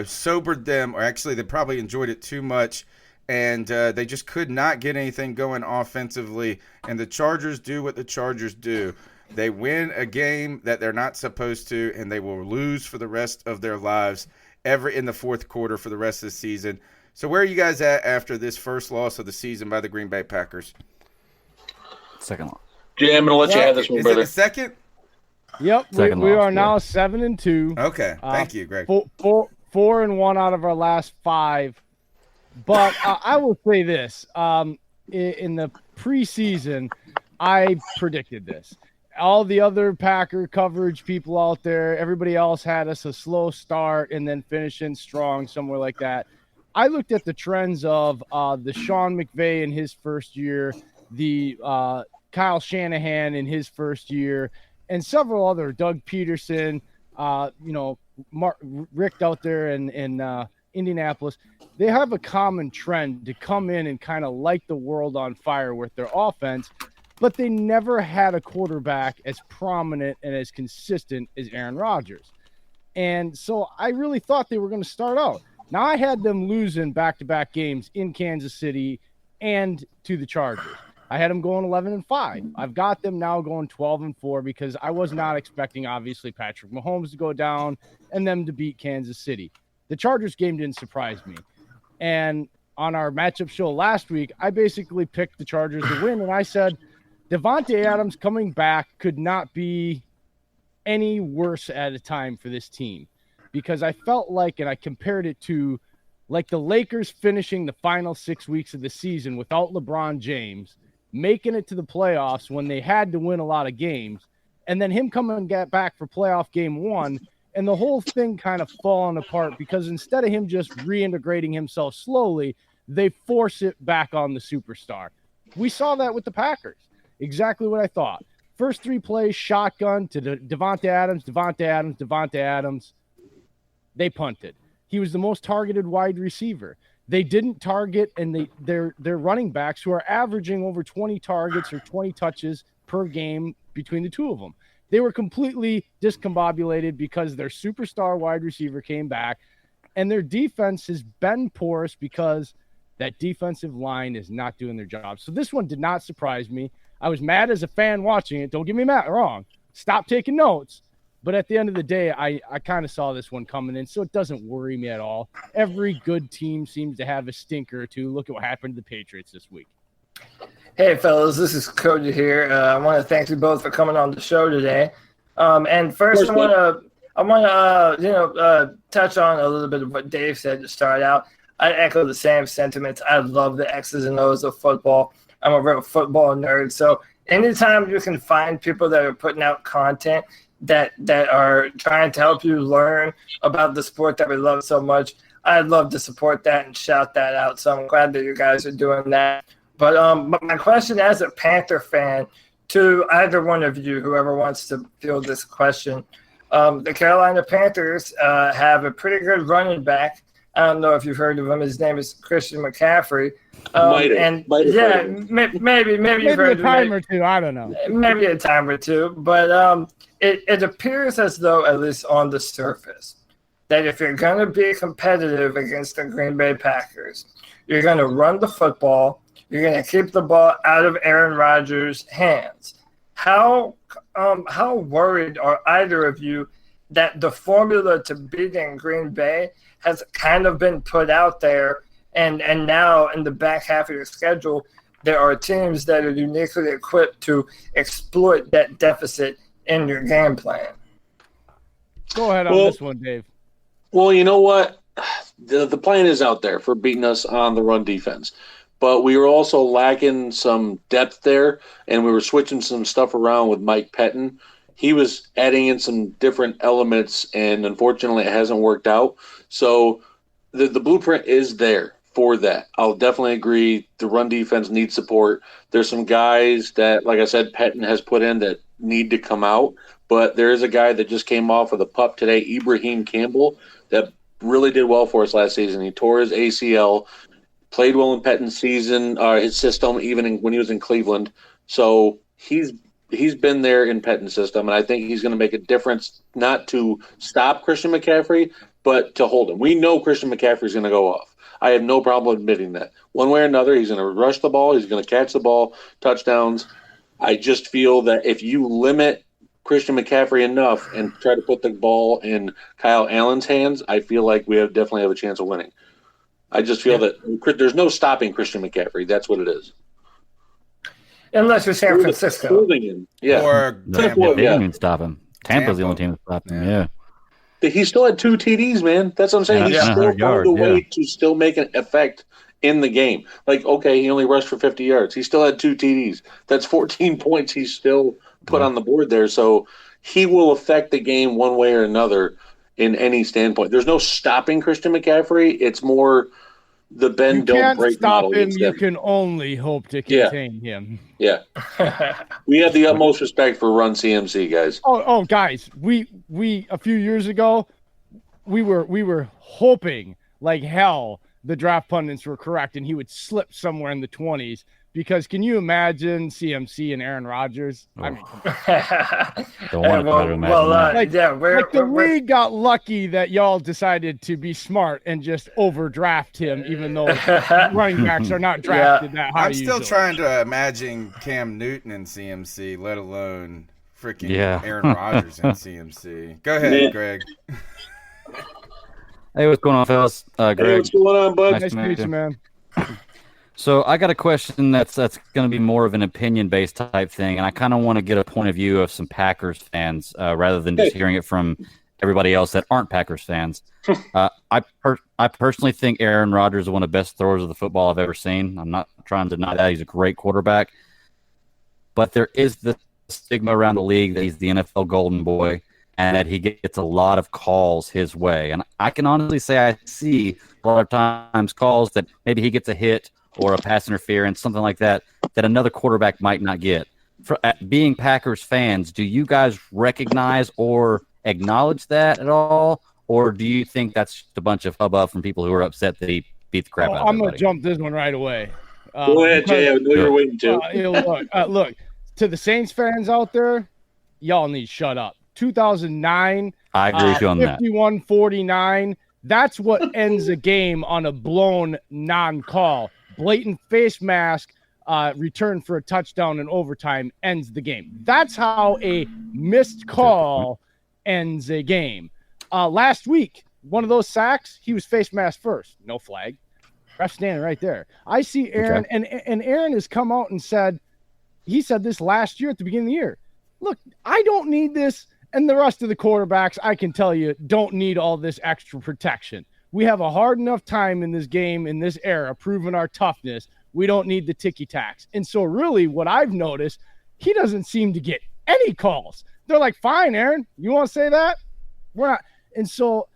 sobered them, or actually they probably enjoyed it too much, and they just could not get anything going offensively. And the Chargers do what the Chargers do. They win a game that they're not supposed to, and they will lose for the rest of their lives in the fourth quarter for the rest of the season. So where are you guys at after this first loss of the season by the Green Bay Packers? Second loss. Jay, I'm going to let you have this one, brother. Is it the second? Yep, we are now 7-2. Okay, thank you, Greg. 4-1 out of our last 5. But I will say this: in the preseason, I predicted this. All the other Packer coverage people out there, everybody else had us a slow start and then finishing strong, somewhere like that. I looked at the trends of the Sean McVay in his first year, the Kyle Shanahan in his first year, and several other, Doug Peterson, Rick out there in Indianapolis. They have a common trend to come in and kind of light the world on fire with their offense, but they never had a quarterback as prominent and as consistent as Aaron Rodgers. And so I really thought they were going to start out. Now, I had them losing back-to-back games in Kansas City and to the Chargers. I had them going 11-5. I've got them now going 12-4 because I was not expecting, obviously, Patrick Mahomes to go down and them to beat Kansas City. The Chargers game didn't surprise me. And on our matchup show last week, I basically picked the Chargers to win, and I said Devontae Adams coming back could not be any worse at a time for this team, because I felt like, and I compared it to like the Lakers finishing the final 6 weeks of the season without LeBron James, making it to the playoffs when they had to win a lot of games, and then him coming and get back for playoff game 1, and the whole thing kind of falling apart because instead of him just reintegrating himself slowly, they force it back on the superstar. We saw that with the Packers. Exactly what I thought. First 3 plays, shotgun to Devontae Adams. They punted. He was the most targeted wide receiver. They didn't target, and their running backs, who are averaging over 20 targets or 20 touches per game between the two of them. They were completely discombobulated because their superstar wide receiver came back, and their defense has been porous because that defensive line is not doing their job. So this one did not surprise me. I was mad as a fan watching it. Don't get me wrong. Stop taking notes. But at the end of the day, I kind of saw this one coming in, so it doesn't worry me at all. Every good team seems to have a stinker or two. Look at what happened to the Patriots this week. Hey, fellas, this is Cody here. I want to thank you both for coming on the show today. And first, I want to touch on a little bit of what Dave said to start out. I echo the same sentiments. I love the X's and O's of football. I'm a real football nerd. So anytime you can find people that are putting out content that are trying to help you learn about the sport that we love so much, I'd love to support that and shout that out. So I'm glad that you guys are doing that. But my question as a Panther fan to either one of you, whoever wants to field this question, the Carolina Panthers have a pretty good running back. I don't know if you've heard of him. His name is Christian McCaffrey. Maybe you've heard a time or two. I don't know. Maybe a time or two. But it appears as though, at least on the surface, that if you're going to be competitive against the Green Bay Packers, you're going to run the football. You're going to keep the ball out of Aaron Rodgers' hands. How worried are either of you that the formula to beating Green Bay has kind of been put out there, and now in the back half of your schedule, there are teams that are uniquely equipped to exploit that deficit in your game plan? Go ahead on this one, Dave. Well, you know what? The plan is out there for beating us on the run defense. But we were also lacking some depth there, and we were switching some stuff around with Mike Pettin. he was adding in some different elements, and unfortunately it hasn't worked out. So the blueprint is there for that. I'll definitely agree. The run defense needs support. There's some guys that, like I said, Pettin has put in that need to come out, but there is a guy that just came off of the pup today, Ibrahim Campbell, that really did well for us last season. He tore his ACL, played well in Pettin's season, his system, even when he was in Cleveland. So he's been there in Pettin's system, and I think he's going to make a difference, not to stop Christian McCaffrey, but to hold him. We know Christian McCaffrey is going to go off. I have no problem admitting that. One way or another, he's going to rush the ball. He's going to catch the ball, touchdowns. I just feel that if you limit Christian McCaffrey enough and try to put the ball in Kyle Allen's hands, I feel like we definitely have a chance of winning. I just feel that there's no stopping Christian McCaffrey. That's what it is. Unless you're San Francisco. Yeah. Or They didn't even stop him. Tampa's the only team that stopped him. Yeah. He still had 2 TDs, man. That's what I'm saying. He still found a way to still make an effect in the game. Like, okay, he only rushed for 50 yards. He still had 2 TDs. That's 14 points he still put on the board there. So he will affect the game one way or another in any standpoint. There's no stopping Christian McCaffrey. It's more the bend, don't break model. You can't stop him. You can only hope to contain him. Yeah. We have the utmost respect for Run CMC, guys. Oh, guys, we a few years ago, we were hoping like hell the draft pundits were correct and he would slip somewhere in the 20s. Because can you imagine CMC and Aaron Rodgers? I mean, the league got lucky that y'all decided to be smart and just overdraft him, even though running backs are not drafted that high. I'm still trying to imagine Cam Newton in CMC, let alone freaking Aaron Rodgers in CMC. Go ahead, Greg. Hey, what's going on, fellas? Greg. Hey, what's going on, bud? Nice to meet you, man. So I got a question that's going to be more of an opinion-based type thing, and I kind of want to get a point of view of some Packers fans rather than just hearing it from everybody else that aren't Packers fans. I personally think Aaron Rodgers is one of the best throwers of the football I've ever seen. I'm not trying to deny that. He's a great quarterback. But there is the stigma around the league that he's the NFL golden boy and that he gets a lot of calls his way. And I can honestly say I see a lot of times calls that maybe he gets a hit or a pass interference, something like that, that another quarterback might not get. Being Packers fans, do you guys recognize or acknowledge that at all? Or do you think that's just a bunch of hubbub from people who are upset that he beat the crap out of I'm going everybody? to jump this one right away. Go ahead, Jay. I know you're waiting to. Look, to the Saints fans out there, y'all need to shut up. 2009, I agree with you on that. 51-49, that's what ends a game on a blown non-call. Blatant face mask, return for a touchdown in overtime ends the game. That's how a missed call ends a game. Last week, one of those sacks, he was face mask first. No flag. Ref standing right there. I see Aaron, and Aaron has come out and said, he said this last year at the beginning of the year. Look, I don't need this, and the rest of the quarterbacks, I can tell you, don't need all this extra protection. We have a hard enough time in this game, in this era, proving our toughness. We don't need the ticky-tacks. And so really what I've noticed, he doesn't seem to get any calls. They're like, fine, Aaron, you want to say that? We're not. And so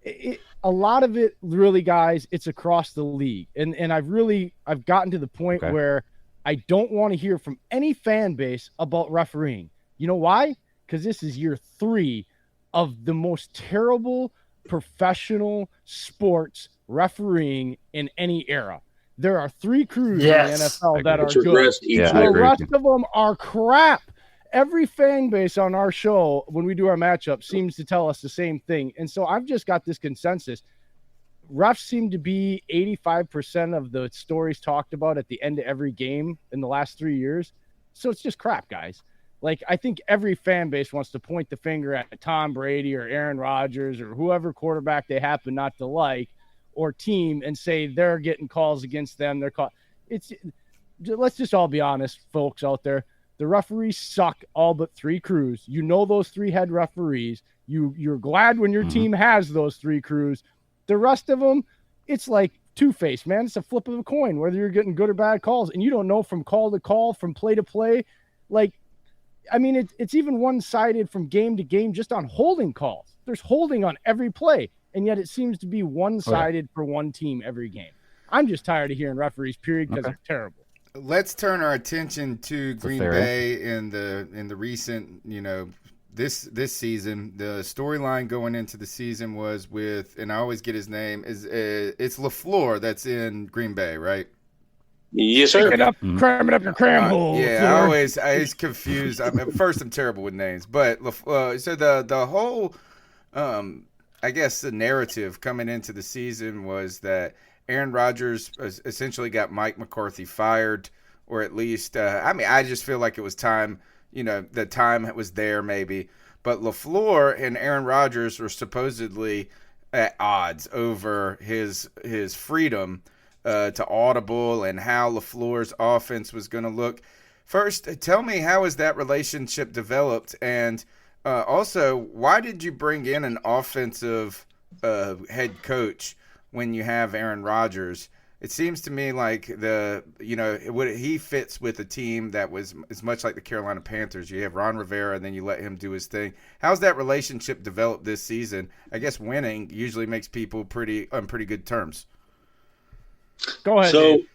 a lot of it really, guys, it's across the league. And I've gotten to the point where I don't want to hear from any fan base about refereeing. You know why? Because this is year 3 of the most terrible professional sports refereeing in any era. There are 3 crews in the NFL that are good. The rest of them are crap. Every fan base on our show, when we do our matchup, seems to tell us the same thing. And so I've just got this consensus. Refs seem to be 85% of the stories talked about at the end of every game in the last 3 years. So it's just crap, guys. Like, I think every fan base wants to point the finger at Tom Brady or Aaron Rodgers or whoever quarterback they happen not to like or team and say they're getting calls against them. Let's just all be honest, folks out there. The referees suck all but 3 crews. You know those 3 head referees. You're glad when your team has those 3 crews. The rest of them, it's like two-faced, man. It's a flip of a coin, whether you're getting good or bad calls. And you don't know from call to call, from play to play. Like, I mean, it's even one-sided from game to game just on holding calls. There's holding on every play, and yet it seems to be one-sided for one team every game. I'm just tired of hearing referees, period, because they're terrible. Let's turn our attention to Green Bay in the recent, this season. The storyline going into the season was with, and I always get his name, it's LaFleur that's in Green Bay, right? Yes, sir. Cram it up your cram hole. Yeah, I always confused. First, I'm terrible with names, but so the whole, I guess the narrative coming into the season was that Aaron Rodgers essentially got Mike McCarthy fired, or at least, I just feel like it was time. The time was there maybe, but LaFleur and Aaron Rodgers were supposedly at odds over his freedom to audible and how LaFleur's offense was going to look. First, tell me, how has that relationship developed? And also, why did you bring in an offensive head coach when you have Aaron Rodgers? It seems to me like he fits with a team that is much like the Carolina Panthers. You have Ron Rivera, and then you let him do his thing. How's that relationship developed this season? I guess winning usually makes people on pretty good terms. Go ahead. So, Dave.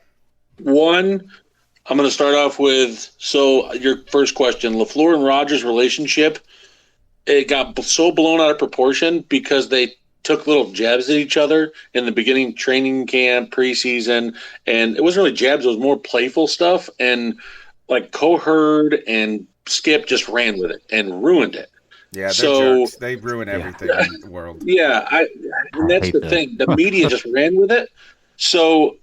one, I'm going to start off with, your first question, LaFleur and Rodgers' relationship, it got so blown out of proportion because they took little jabs at each other in the beginning, training camp, preseason, and it wasn't really jabs, it was more playful stuff, and like Coherd and Skip just ran with it and ruined it. Yeah, they're jerks. They ruin everything in the world. Yeah, and that's the thing. The media just ran with it. So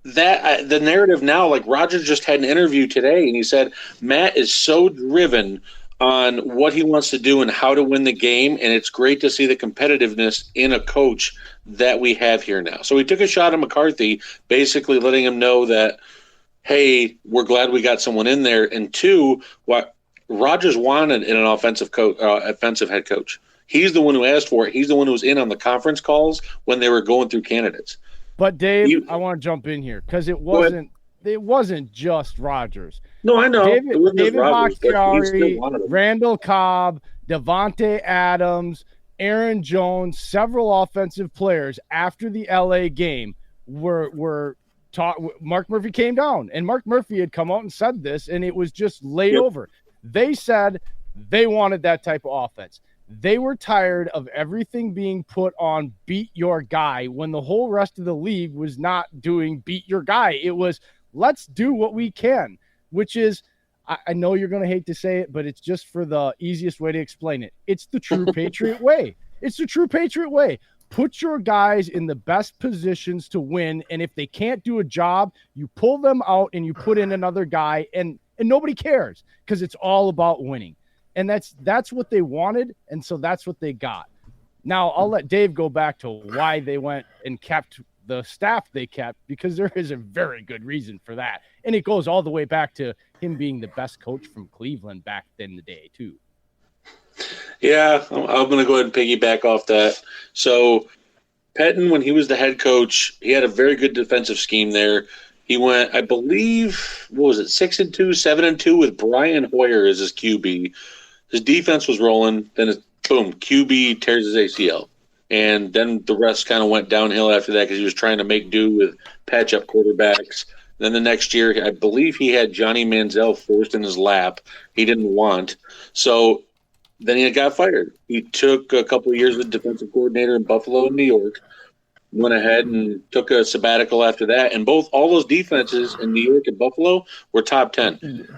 that the narrative now, like Rodgers just had an interview today, and he said Matt is so driven on what he wants to do and how to win the game, and it's great to see the competitiveness in a coach that we have here now. So he took a shot at McCarthy, basically letting him know that, hey, we're glad we got someone in there. And two, what Rodgers wanted in an offensive head coach. He's the one who asked for it. He's the one who was in on the conference calls when they were going through candidates. But Dave, I want to jump in here because it wasn't just Rodgers. No, I know. David Bakhtiari, Randall Cobb, Devontae Adams, Aaron Jones, several offensive players after the LA game were taught. Mark Murphy came down, and Mark Murphy had come out and said this, and it was just laid over. They said they wanted that type of offense. They were tired of everything being put on beat your guy when the whole rest of the league was not doing beat your guy. It was, let's do what we can, which is, I know you're going to hate to say it, but it's just for the easiest way to explain it. It's the true Patriot way. It's the true Patriot way. Put your guys in the best positions to win, and if they can't do a job, you pull them out and you put in another guy, and nobody cares because it's all about winning. And that's what they wanted, and so that's what they got. Now, I'll let Dave go back to why they went and kept the staff they kept, because there is a very good reason for that. And it goes all the way back to him being the best coach from Cleveland back in the day, too. Yeah, I'm going to go ahead and piggyback off that. So, Pettin, when he was the head coach, he had a very good defensive scheme there. He went, I believe, 6-2, 7-2 with Brian Hoyer as his QB. His defense was rolling. Then, boom, QB tears his ACL. And then the rest kind of went downhill after that because he was trying to make do with patch-up quarterbacks. Then the next year, I believe he had Johnny Manziel forced in his lap. He didn't want. So then he got fired. He took a couple of years as defensive coordinator in Buffalo and New York. Went ahead and took a sabbatical after that. And all those defenses in New York and Buffalo were top 10.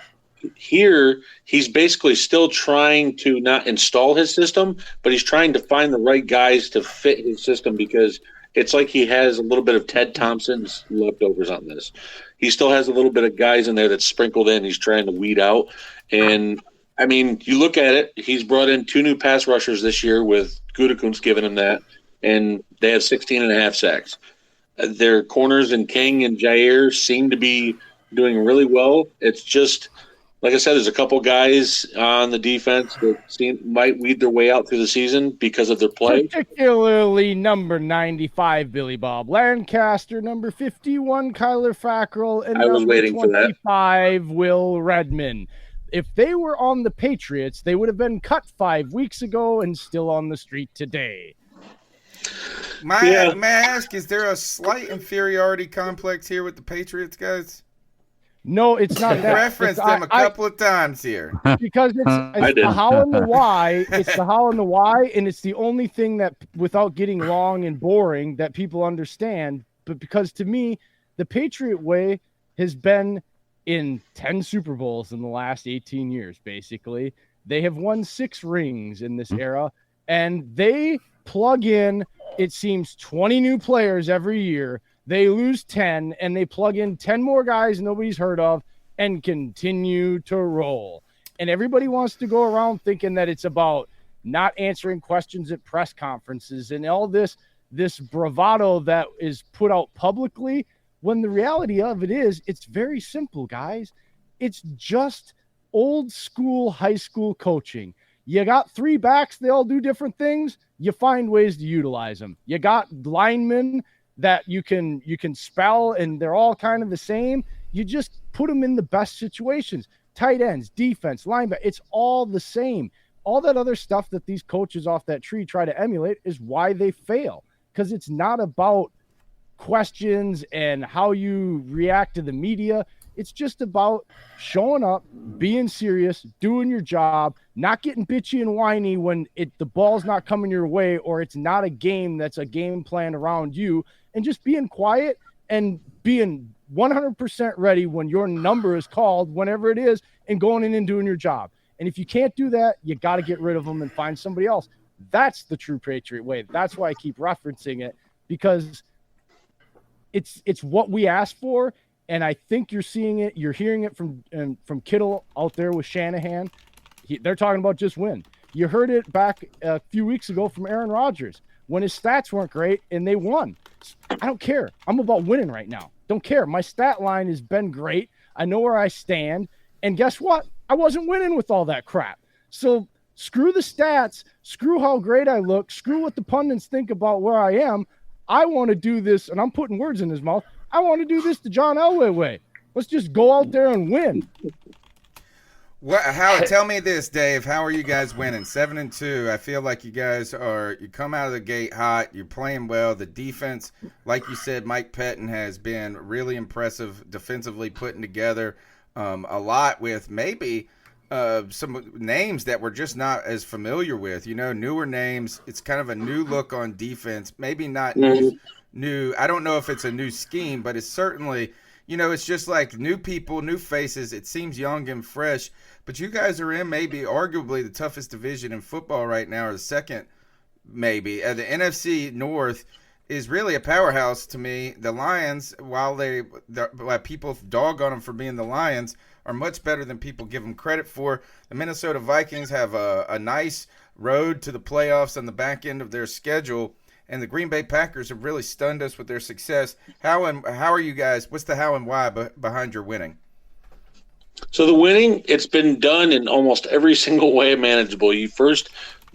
Here, he's basically still trying to not install his system, but he's trying to find the right guys to fit his system because it's like he has a little bit of Ted Thompson's leftovers on this. He still has a little bit of guys in there that's sprinkled in. He's trying to weed out. And, I mean, you look at it, he's brought in 2 new pass rushers this year with Gutekunst giving him that, and they have 16.5 sacks. Their corners in King and Jair seem to be doing really well. It's just – like I said, there's a couple guys on the defense that might weed their way out through the season because of their play. Particularly number 95, Billy Bob Lancaster, number 51, Kyler Fackrell, and number 25, Will Redmond. if they were on the Patriots, they would have been cut 5 weeks ago and still on the street today. May I ask, is there a slight inferiority complex here with the Patriots, guys? No, it's not that. Referenced them a couple of times here. Because it's the how and the why. It's the how and the why, and it's the only thing that, without getting long and boring, that people understand. But because to me, the Patriot way has been in 10 Super Bowls in the last 18 years, basically. They have won 6 rings in this era, and they plug in, it seems, 20 new players every year. They lose 10, and they plug in 10 more guys nobody's heard of and continue to roll. And everybody wants to go around thinking that it's about not answering questions at press conferences and all this bravado that is put out publicly, when the reality of it is, it's very simple, guys. It's just old school high school coaching. You got 3 backs, they all do different things. You find ways to utilize them. You got linemen that you can spell, and they're all kind of the same. You just put them in the best situations. Tight ends, defense, linebacker, it's all the same. All that other stuff that these coaches off that tree try to emulate is why they fail, because it's not about questions and how you react to the media. It's just about showing up, being serious, doing your job, not getting bitchy and whiny when the ball's not coming your way, or it's not a game that's a game plan around you, and just being quiet and being 100% ready when your number is called, whenever it is, and going in and doing your job. And if you can't do that, you got to get rid of them and find somebody else. That's the true Patriot way. That's why I keep referencing it, because it's what we asked for. And I think you're seeing it. You're hearing it from Kittle out there with Shanahan. They're talking about just win. You heard it back a few weeks ago from Aaron Rodgers when his stats weren't great and they won. I don't care. I'm about winning right now. Don't care. My stat line has been great. I know where I stand. And guess what? I wasn't winning with all that crap. So screw the stats. Screw how great I look. Screw what the pundits think about where I am. I want to do this, and I'm putting words in his mouth. I want to do this the John Elway way. Let's just go out there and win. Tell me this, Dave. How are you guys winning? 7-2. I feel like you guys you come out of the gate hot. You're playing well. The defense, like you said, Mike Pettin has been really impressive defensively, putting together a lot with maybe some names that we're just not as familiar with. Newer names. It's kind of a new look on defense. Maybe not new. I don't know if it's a new scheme, but it's certainly, it's just like new people, new faces. It seems young and fresh, but you guys are in maybe arguably the toughest division in football right now, or the second maybe. The NFC North is really a powerhouse to me. The Lions, while people dog on them for being the Lions, are much better than people give them credit for. The Minnesota Vikings have a nice road to the playoffs on the back end of their schedule. And the Green Bay Packers have really stunned us with their success. How are you guys? What's the how and why behind your winning? So the winning, it's been done in almost every single way manageable. The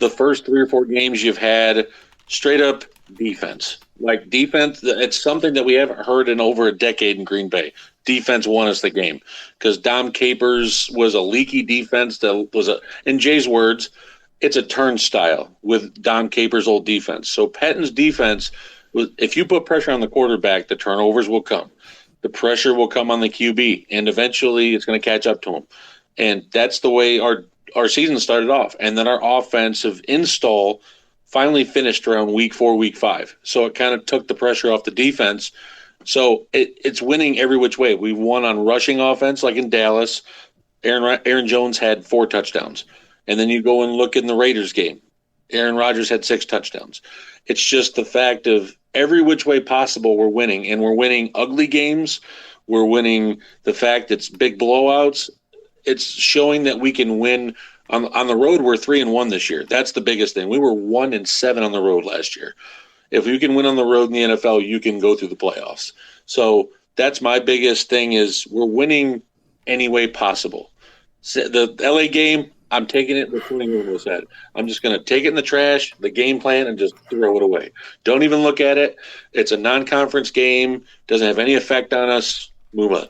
first 3 or 4 games you've had straight up defense. Like defense, it's something that we haven't heard in over a decade in Green Bay. Defense won us the game because Dom Capers was a leaky defense that was in Jay's words, it's a turnstile with Don Capers' old defense. So Pettin's defense, if you put pressure on the quarterback, the turnovers will come. The pressure will come on the QB, and eventually it's going to catch up to him. And that's the way our season started off. And then our offensive install finally finished around week 4, week 5. So it kind of took the pressure off the defense. So it's winning every which way. We won on rushing offense, like in Dallas. Aaron Jones had 4 touchdowns. And then you go and look in the Raiders game. Aaron Rodgers had 6 touchdowns. It's just the fact of every which way possible we're winning. And we're winning ugly games. We're winning the fact it's big blowouts. It's showing that we can win. On the road, we're 3-1 this year. That's the biggest thing. We were 1-7 on the road last year. If you can win on the road in the NFL, you can go through the playoffs. So that's my biggest thing is we're winning any way possible. The LA game, I'm taking it with putting over his head. I'm just going to take it in the trash, the game plan, and just throw it away. Don't even look at it. It's a non-conference game. Doesn't have any effect on us. Move on.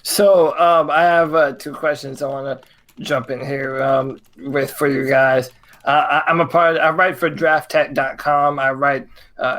So I have 2 questions I want to jump in here with for you guys. I write for DraftTech.com. I write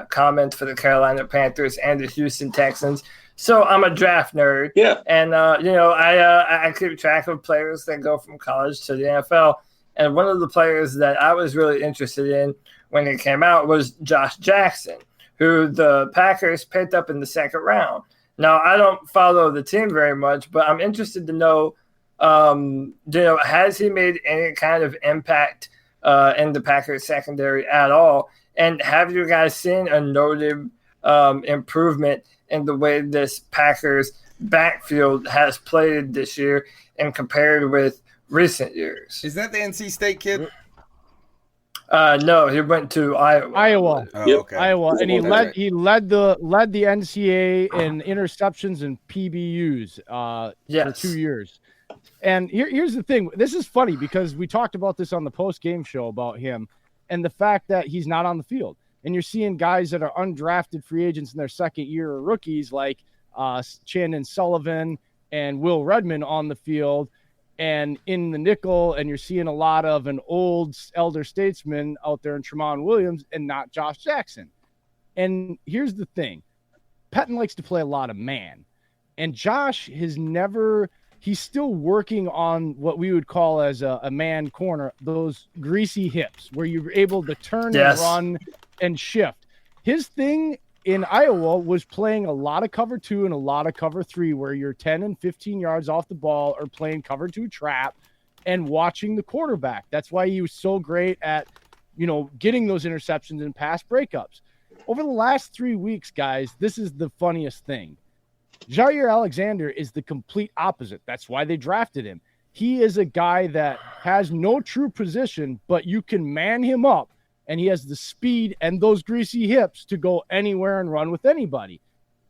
comments for the Carolina Panthers and the Houston Texans. So I'm a draft nerd. Yeah. And I keep track of players that go from college to the NFL. And one of the players that I was really interested in when it came out was Josh Jackson, who the Packers picked up in the 2nd round. Now, I don't follow the team very much, but I'm interested to know, has he made any kind of impact in the Packers secondary at all? And have you guys seen a noted improvement in the way this Packers backfield has played this year and compared with recent years? Is that the NC State kid? No, he went to Iowa. Oh, okay. Iowa, and he That's led the NCAA in interceptions and PBUs for 2 years. And here's the thing. This is funny because we talked about this on the post-game show about him and the fact that he's not on the field. And you're seeing guys that are undrafted free agents in their 2nd year or rookies like Chandon Sullivan and Will Redmond on the field and in the nickel, and you're seeing a lot of an old elder statesman out there in Tramon Williams and not Josh Jackson. And here's the thing. Pettine likes to play a lot of man. And Josh he's still working on what we would call as a man corner, those greasy hips where you're able to turn and run and shift. His thing in Iowa was playing a lot of cover 2 and a lot of cover 3 where you're 10 and 15 yards off the ball or playing cover 2 trap and watching the quarterback. That's why he was so great at, getting those interceptions and pass breakups. Over the last 3 weeks, guys, this is the funniest thing. Jair Alexander is the complete opposite. That's why they drafted him. He is a guy that has no true position, but you can man him up, and he has the speed and those greasy hips to go anywhere and run with anybody.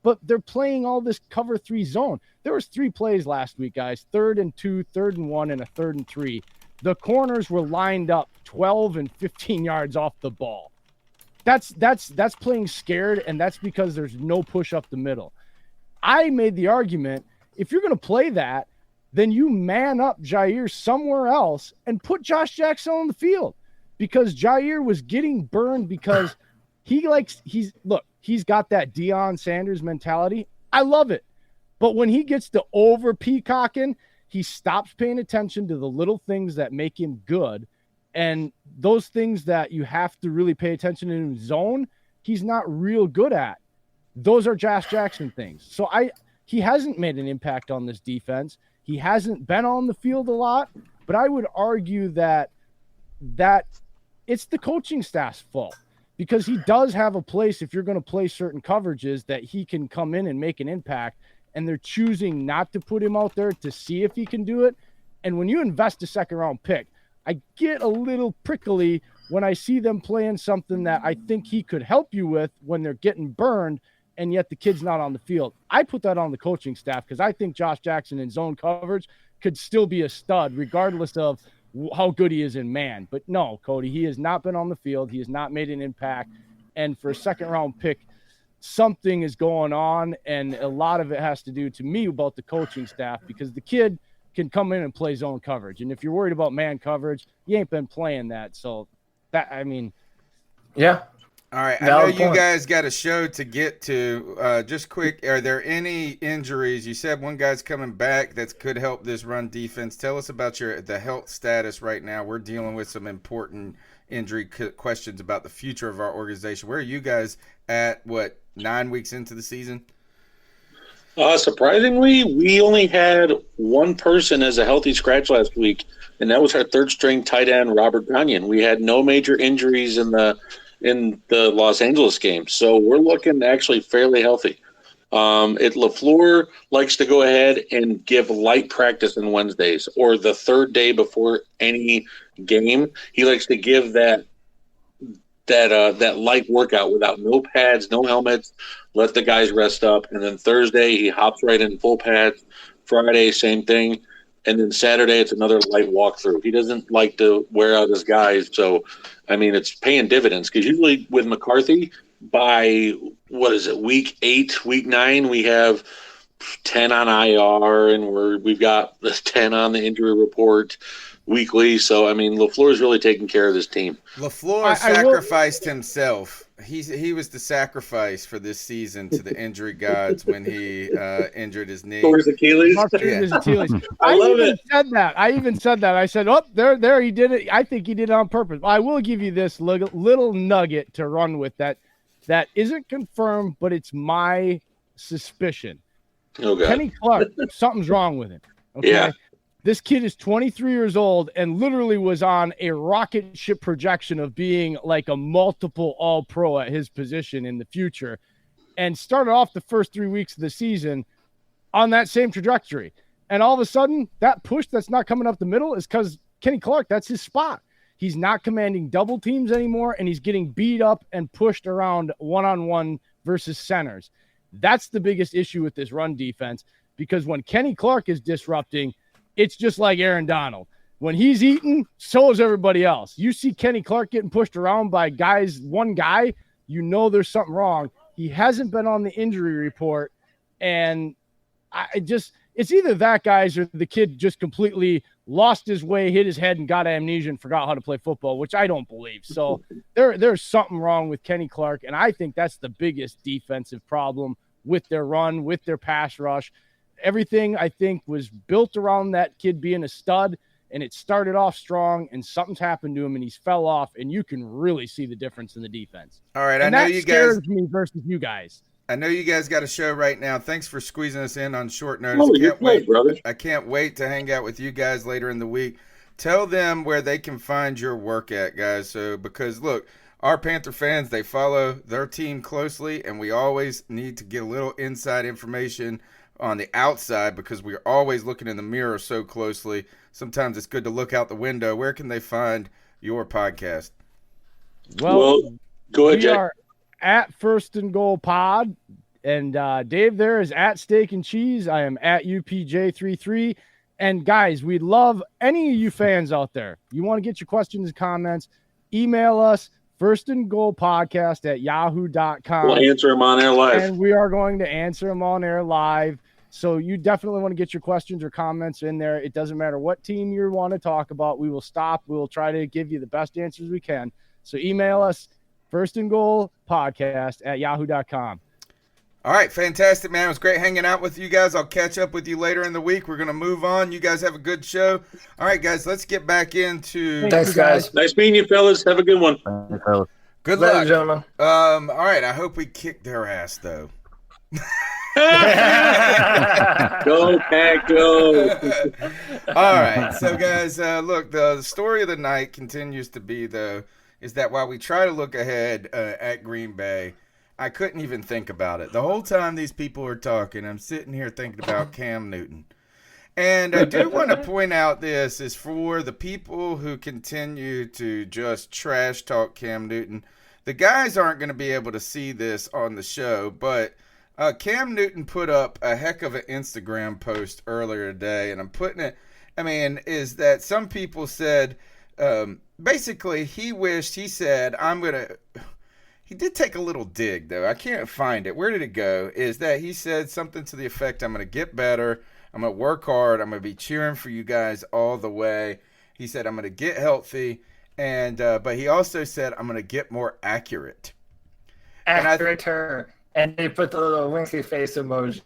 But they're playing all this cover 3 zone. There was 3 plays last week, guys, 3rd and 2, 3rd and 1, and a 3rd and 3. The corners were lined up 12 and 15 yards off the ball. That's playing scared, and that's because there's no push up the middle. I made the argument, if you're going to play that, then you man up Jair somewhere else and put Josh Jackson on the field, because Jair was getting burned because he's got that Deion Sanders mentality. I love it. But when he gets to over peacocking, he stops paying attention to the little things that make him good. And those things that you have to really pay attention to in zone, he's not real good at. Those are Josh Jackson things. So he hasn't made an impact on this defense. He hasn't been on the field a lot, but I would argue that it's the coaching staff's fault, because he does have a place if you're going to play certain coverages that he can come in and make an impact, and they're choosing not to put him out there to see if he can do it. And when you invest a 2nd round pick, I get a little prickly when I see them playing something that I think he could help you with when they're getting burned, and yet the kid's not on the field. I put that on the coaching staff because I think Josh Jackson in zone coverage could still be a stud regardless of how good he is in man. But no, Cody, he has not been on the field. He has not made an impact. And for a 2nd round pick, something is going on, and a lot of it has to do, to me, about the coaching staff, because the kid can come in and play zone coverage. And if you're worried about man coverage, you ain't been playing that. So yeah. All right, I know you guys got a show to get to. Just quick, are there any injuries? You said one guy's coming back that could help this run defense. Tell us about the health status right now. We're dealing with some important injury questions about the future of our organization. Where are you guys at, 9 weeks into the season? Surprisingly, we only had one person as a healthy scratch last week, and that was our 3rd-string tight end, Robert Gagnon. We had no major injuries in the Los Angeles game. So we're looking actually fairly healthy. LaFleur likes to go ahead and give light practice on Wednesdays, or the 3rd day before any game. He likes to give that light workout without no pads, no helmets, let the guys rest up. And then Thursday he hops right in full pads. Friday, same thing. And then Saturday, it's another light walkthrough. He doesn't like to wear out his guys. So, it's paying dividends, because usually with McCarthy, by, week 8, week 9, we have 10 on IR, and we've got the 10 on the injury report weekly. So, I mean, LaFleur's really taking care of this team. LaFleur sacrificed himself. He was the sacrifice for this season to the injury gods when he injured his knee. Or his Achilles. His Achilles. I love it. I even said that. I said, oh, there, he did it. I think he did it on purpose. I will give you this little nugget to run with that isn't confirmed, but it's my suspicion. Oh, God. Kenny Clark, something's wrong with him. Okay. Yeah. This kid is 23 years old and literally was on a rocket ship projection of being like a multiple all-pro at his position in the future, and started off the first 3 weeks of the season on that same trajectory. And all of a sudden, that push that's not coming up the middle is because Kenny Clark, that's his spot. He's not commanding double teams anymore, and he's getting beat up and pushed around one-on-one versus centers. That's the biggest issue with this run defense, because when Kenny Clark is disrupting, it's just like Aaron Donald. When he's eating, so is everybody else. You see Kenny Clark getting pushed around by one guy, you know there's something wrong. He hasn't been on the injury report, and it's either that guys or the kid just completely lost his way, hit his head, and got amnesia and forgot how to play football, which I don't believe. So there's something wrong with Kenny Clark, and I think that's the biggest defensive problem with their run, with their pass rush. Everything, I think, was built around that kid being a stud, and it started off strong, and something's happened to him, and he's fell off, and you can really see the difference in the defense. All right, and I know you guys scares me versus you guys. I know you guys got a show right now. Thanks for squeezing us in on short notice. I can't wait to hang out with you guys later in the week. Tell them where they can find your work at, guys. So, because look, our Panther fans, they follow their team closely, and we always need to get a little inside information on the outside because we're always looking in the mirror so closely. Sometimes it's good to look out the window. Where can they find your podcast? Well, go ahead, we Jay. are at First and Goal Pod, and Dave there is at Steak and Cheese. I am at UPJ33. And guys, we'd love any of you fans out there. You want to get your questions and comments, email us firstandgoalpodcast@yahoo.com. We'll answer them on air live. And we are going to answer them on air live. So you definitely want to get your questions or comments in there. It doesn't matter what team you want to talk about. We will stop. We will try to give you the best answers we can. So email us firstandgoalpodcast@yahoo.com. All right, fantastic, man. It was great hanging out with you guys. I'll catch up with you later in the week. We're going to move on. You guys have a good show. All right, guys, let's get back into... Thanks, guys. Nice meeting you, fellas. Have a good one. Good Later, luck. gentlemen. All right, I hope we kick their ass, though. Go, Pack, go. All right, so guys, look, the story of the night continues to be, though, is that while we try to look ahead at Green Bay, I couldn't even think about it. The whole time these people are talking, I'm sitting here thinking about Cam Newton. And I do want to point out this is for the people who continue to just trash talk Cam Newton. The guys aren't going to be able to see this on the show, but Cam Newton put up a heck of an Instagram post earlier today, and I'm putting it, is that some people said, basically he said, he did take a little dig, though. I can't find it. Where did it go? Is that he said something to the effect, I'm going to get better. I'm going to work hard. I'm going to be cheering for you guys all the way. He said, I'm going to get healthy. And but he also said, I'm going to get more accurate. And he put the little winky face emoji.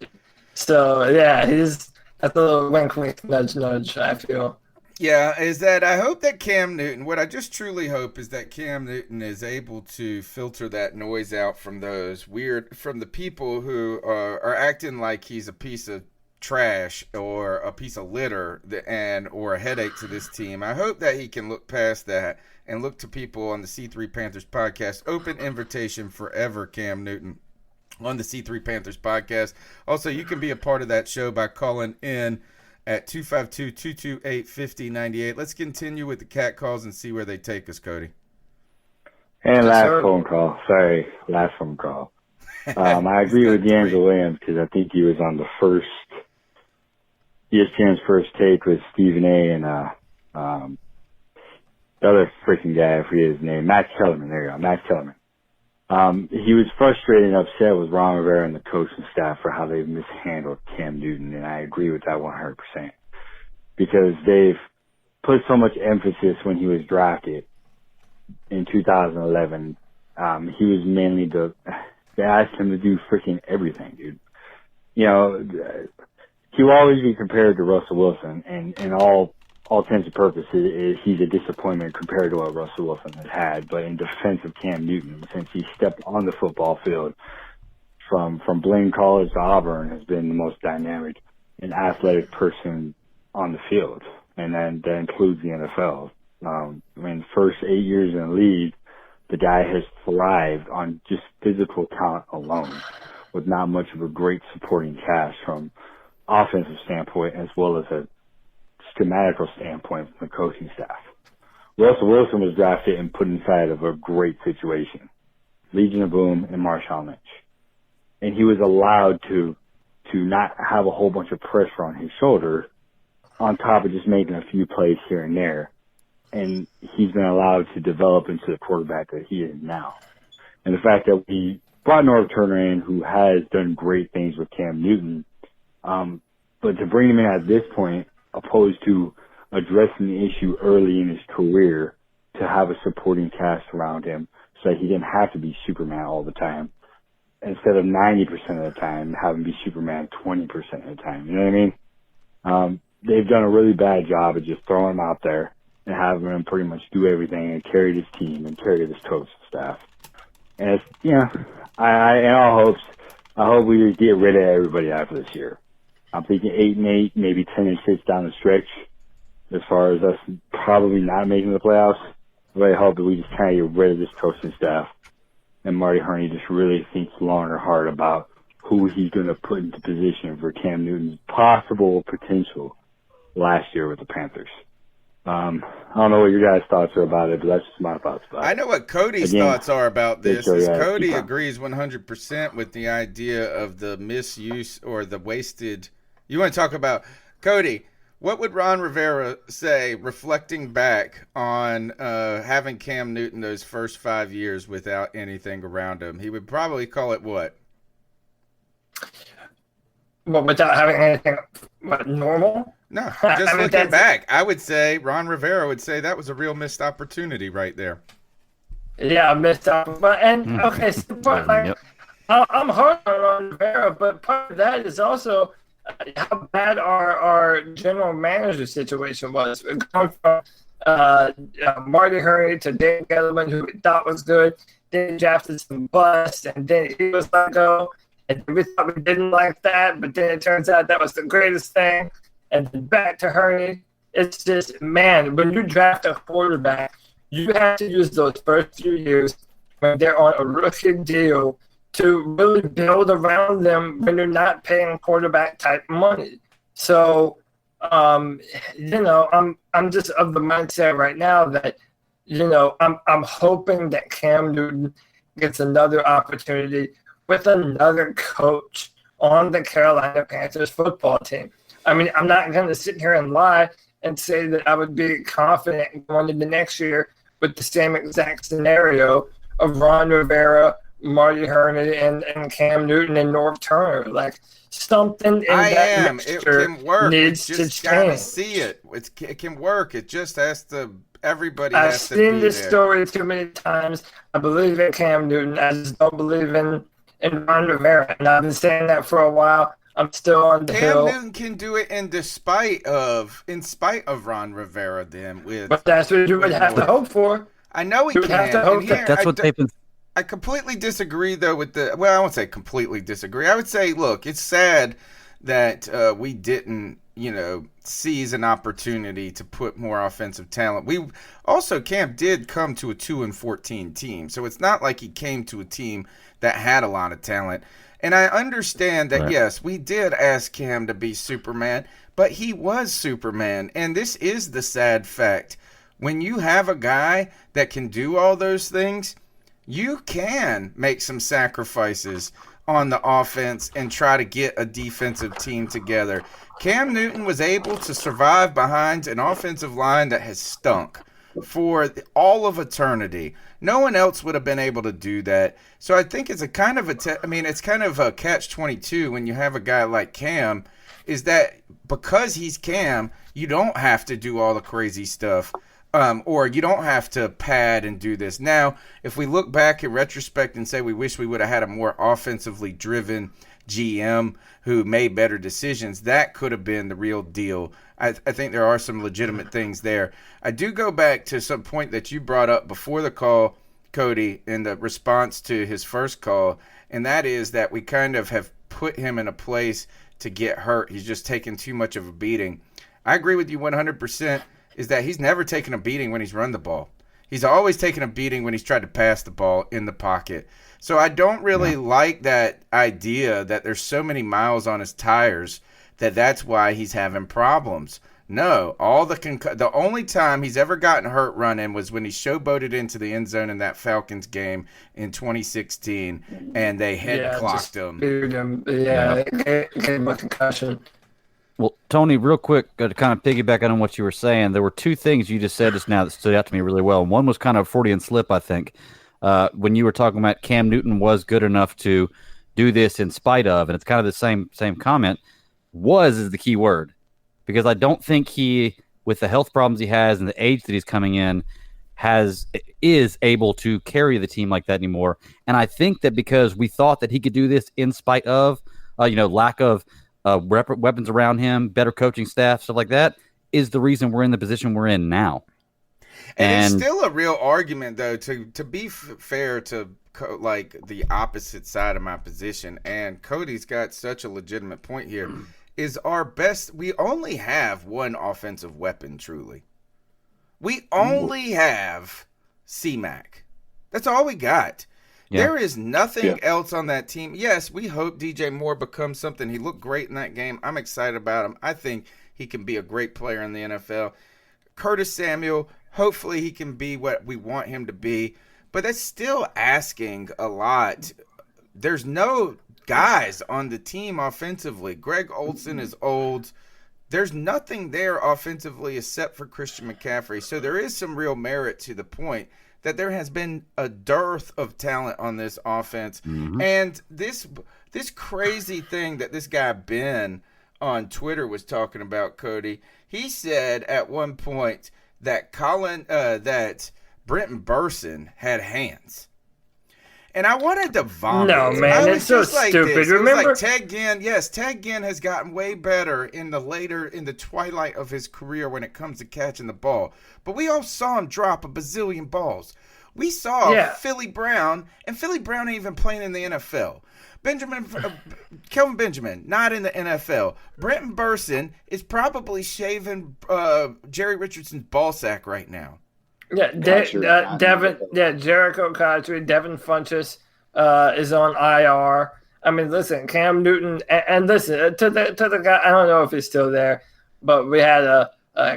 So, yeah, that's a little wink, nudge, I feel. Yeah, is that I hope that Cam Newton, what I just truly hope is that Cam Newton is able to filter that noise out from from the people who are acting like he's a piece of trash or a piece of litter or a headache to this team. I hope that he can look past that and look to people on the C3 Panthers podcast. Open invitation forever, Cam Newton, on the C3 Panthers podcast. Also, you can be a part of that show by calling in at 252-228-5098. Let's continue with the cat calls and see where they take us, Cody. And last phone call. Sorry, last phone call. I agree with D'Angelo Williams because I think he was on the first, ESPN's first take with Stephen A. and the other freaking guy, I forget his name, Max Kellerman. There you go, Max Kellerman. He was frustrated and upset with Ron Rivera and the coaching staff for how they've mishandled Cam Newton, and I agree with that 100%. Because they've put so much emphasis when he was drafted in 2011. He was mainly they asked him to do freaking everything, dude. You know, he will always be compared to Russell Wilson, and in all intents and purposes, he's a disappointment compared to what Russell Wilson has had. But in defense of Cam Newton, since he stepped on the football field from Blaine College to Auburn, has been the most dynamic and athletic person on the field, and then that includes the NFL. First 8 years in the league, the guy has thrived on just physical talent alone, with not much of a great supporting cast from offensive standpoint as well as a schematical standpoint from the coaching staff. Russell Wilson was drafted and put inside of a great situation. Legion of Boom and Marshawn Lynch. And he was allowed to not have a whole bunch of pressure on his shoulder on top of just making a few plays here and there. And he's been allowed to develop into the quarterback that he is now. And the fact that we brought Norv Turner in, who has done great things with Cam Newton, but to bring him in at this point, opposed to addressing the issue early in his career, to have a supporting cast around him so that he didn't have to be Superman all the time, instead of 90% of the time, have him be Superman 20% of the time. You know what I mean? They've done a really bad job of just throwing him out there and having him pretty much do everything and carry this team and carry this coaching staff. And it's, you know, in all hopes, I hope we just get rid of everybody after this year. I'm thinking 8-8, maybe 10-6 down the stretch, as far as us probably not making the playoffs. But I hope that we just kind of get rid of this coaching staff, and Marty Herney just really thinks long or hard about who he's going to put into position for Cam Newton's possible potential last year with the Panthers. I don't know what your guys' thoughts are about it, but that's just my thoughts about it. I know what Cody's thoughts are about this. Cody agrees 100% with the idea of the misuse or the wasted. You want to talk about, Cody, what would Ron Rivera say reflecting back on having Cam Newton those first 5 years without anything around him? He would probably call it what? Well, without having anything normal? No, just looking back, I would say Ron Rivera would say that was a real missed opportunity right there. Yeah, missed opportunity. And okay, so I'm hard on Ron Rivera, but part of that is also how bad our general manager situation was. It comes from Marty Herney to Dave Gettleman, who we thought was good. Then drafted some bust, and then he was let go. And we thought we didn't like that, but then it turns out that was the greatest thing. And then back to Herney. It's just, man, when you draft a quarterback, you have to use those first few years when they're on a rookie deal to really build around them when you're not paying quarterback type money. So, I'm just of the mindset right now that, I'm hoping that Cam Newton gets another opportunity with another coach on the Carolina Panthers football team. I mean, I'm not going to sit here and lie and say that I would be confident going into next year with the same exact scenario of Ron Rivera, Marty Herney, and Cam Newton and Norv Turner. Like, something in that mixture needs to change. Just gotta see it. It can work. It just has to. Everybody I've has to be seen this there. story too many times. I believe in Cam Newton. I just don't believe in Ron Rivera, and I've been saying that for a while. I'm still on the hill. Cam Newton can do it in spite of Ron Rivera. But that's what you would have to hope for. I know he can. Have to hope that's what they've been. I completely disagree, though, with I won't say completely disagree. I would say, look, it's sad that we didn't, seize an opportunity to put more offensive talent. Cam did come to a 2-14 team, so it's not like he came to a team that had a lot of talent. And I understand that, yes, we did ask Cam to be Superman, but he was Superman. And this is the sad fact. When you have a guy that can do all those things, you can make some sacrifices on the offense and try to get a defensive team together. Cam Newton was able to survive behind an offensive line that has stunk for all of eternity. No one else would have been able to do that. So I think it's a kind of it's kind of a catch-22 when you have a guy like Cam, is that because he's Cam, you don't have to do all the crazy stuff. Or you don't have to pad and do this. Now, if we look back in retrospect and say we wish we would have had a more offensively driven GM who made better decisions, that could have been the real deal. I think there are some legitimate things there. I do go back to some point that you brought up before the call, Cody, in the response to his first call, and that is that we kind of have put him in a place to get hurt. He's just taken too much of a beating. I agree with you 100%. Is that he's never taken a beating when he's run the ball. He's always taken a beating when he's tried to pass the ball in the pocket. So I don't really like that idea that there's so many miles on his tires that's why he's having problems. No, the only time he's ever gotten hurt running was when he showboated into the end zone in that Falcons game in 2016, and they clocked him. Gave him a concussion. Well, Tony, real quick, to kind of piggyback on what you were saying, there were two things you just said just now that stood out to me really well. One was kind of Freudian slip, I think, when you were talking about Cam Newton was good enough to do this in spite of, and it's kind of the same comment. Was is the key word, because I don't think he, with the health problems he has and the age that he's coming in, is able to carry the team like that anymore. And I think that because we thought that he could do this in spite of, lack of weapons around him, better coaching staff, stuff like that, is the reason we're in the position we're in now. And it's still a real argument, though, to be fair to like the opposite side of my position. And Cody's got such a legitimate point here. Is our best? We only have one offensive weapon, truly. We only have C-Mac. That's all we got. Yeah. There is nothing else on that team. Yes, we hope DJ Moore becomes something. He looked great in that game. I'm excited about him. I think he can be a great player in the NFL. Curtis Samuel, hopefully he can be what we want him to be. But that's still asking a lot. There's no guys on the team offensively. Greg Olsen is old. There's nothing there offensively except for Christian McCaffrey. So there is some real merit to the point that there has been a dearth of talent on this offense. Mm-hmm. And this crazy thing that this guy Ben on Twitter was talking about, Cody, he said at one point that that Brenton Burson had hands. And I wanted to vomit. No, man, it's so stupid. This. Remember, it was like Ted Ginn. Yes, Ted Ginn has gotten way better in the twilight of his career when it comes to catching the ball. But we all saw him drop a bazillion balls. We saw Philly Brown, and Philly Brown ain't even playing in the NFL. Kelvin Benjamin, not in the NFL. Brenton Burson is probably shaving Jerry Richardson's ball sack right now. Yeah, Jericho Cotchery, Devin Funchess is on IR. I mean, listen, Cam Newton, and listen to the guy. I don't know if he's still there, but we had a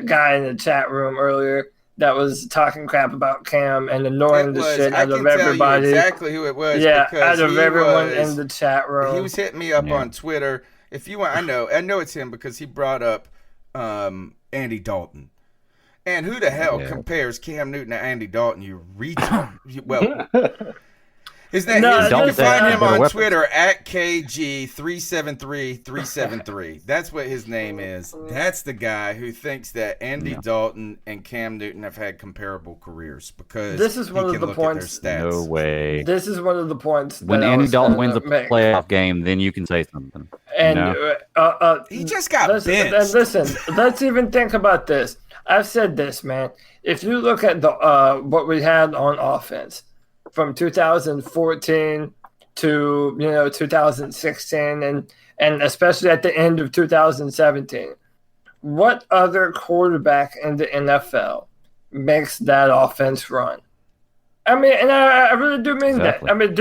guy in the chat room earlier that was talking crap about Cam and annoying the shit out of everybody. Exactly who it was. Yeah, out of everyone in the chat room. He was hitting me up on Twitter. If you want, I know it's him because he brought up Andy Dalton. And who the hell compares Cam Newton to Andy Dalton? You retard. Well, his name. You can find him on Twitter at KG373373. That's what his name is. That's the guy who thinks that Andy Dalton and Cam Newton have had comparable careers because this is one of the points. No way. This is one of the points. When Andy Dalton wins a playoff game, then you can say something. And he just got benched. And listen, let's even think about this. I've said this, man. If you look at the what we had on offense from 2014 to 2016 and especially at the end of 2017, what other quarterback in the NFL makes that offense run? I mean, and I really do mean that. I mean,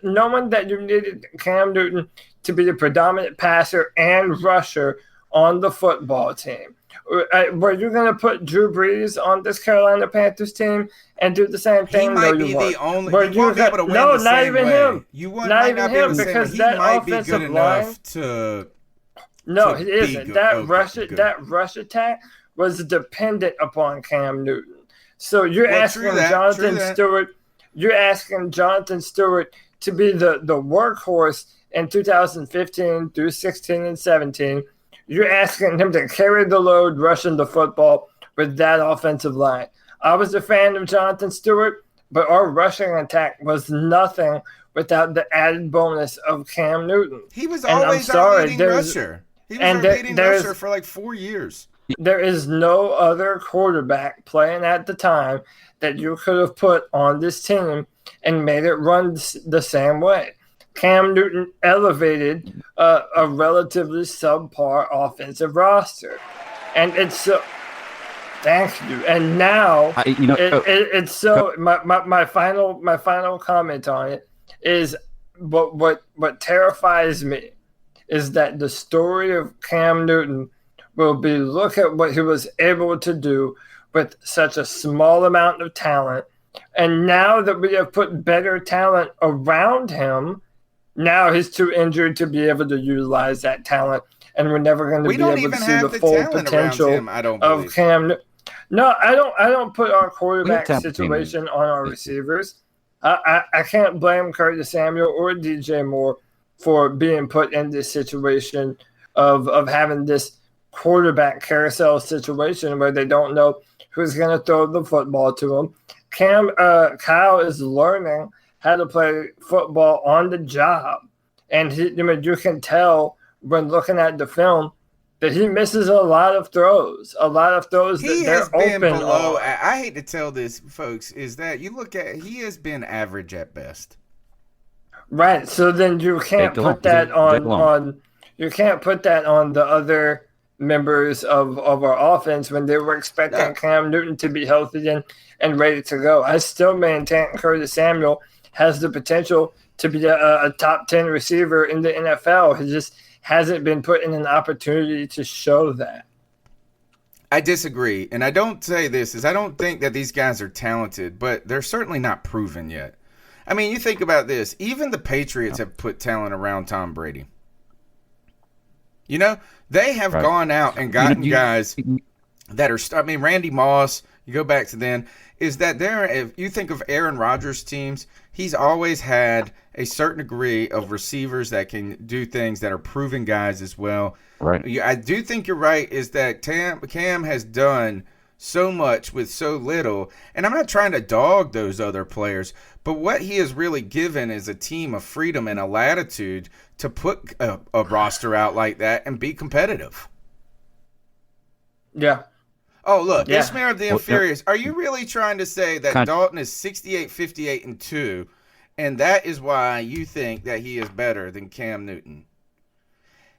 knowing that you needed Cam Newton to be the predominant passer and rusher on the football team. Were you going to put Drew Brees on this Carolina Panthers team and do the same thing? He might be the only. He won't be able to win the same way. Him. You might not be able to because he that might be offensive good line. Enough to. No, it isn't. That rush attack was dependent upon Cam Newton. So you're Well, asking true that, Jonathan true that. Stewart. You're asking Jonathan Stewart to be the workhorse in 2015 through 16 and 17. You're asking him to carry the load rushing the football with that offensive line. I was a fan of Jonathan Stewart, but our rushing attack was nothing without the added bonus of Cam Newton. He was And always our leading rusher. He was our leading rusher for like 4 years. There is no other quarterback playing at the time that you could have put on this team and made it run the same way. Cam Newton elevated a relatively subpar offensive roster, and it's so. Thank you. And now it's so. My final comment on it is what terrifies me is that the story of Cam Newton will be look at what he was able to do with such a small amount of talent, and now that we have put better talent around him. Now he's too injured to be able to utilize that talent, and we're never going to be able to see the full potential of Cam. No, I don't put our quarterback situation on our receivers. I can't blame Curtis Samuel or DJ Moore for being put in this situation of having this quarterback carousel situation where they don't know who's going to throw the football to them. Kyle is learning how to play football on the job. And you can tell when looking at the film that he misses a lot of throws that they're open below. on. I hate to tell this, folks, is that you look at he has been average at best. Right. So then you can't put that on you can't put that on the other members of our offense when they were expecting Cam Newton to be healthy and ready to go. I still maintain Curtis Samuel has the potential to be a top 10 receiver in the NFL. He just hasn't been put in an opportunity to show that. I disagree. And I don't say this as I don't think that these guys are talented, but they're certainly not proven yet. I mean, you think about this. Even the Patriots have put talent around Tom Brady. You know, they have gone out and gotten guys that are, Randy Moss, you go back to then, is that if you think of Aaron Rodgers' teams, he's always had a certain degree of receivers that can do things that are proven guys as well. Right. I do think you're right, is that Cam has done so much with so little, and I'm not trying to dog those other players, but what he has really given is a team of freedom and a latitude to put a roster out like that and be competitive. Yeah. Oh, look, Ishmael of the Inferiors. Are you really trying to say that Dalton is 68, 58, and 2, and that is why you think that he is better than Cam Newton?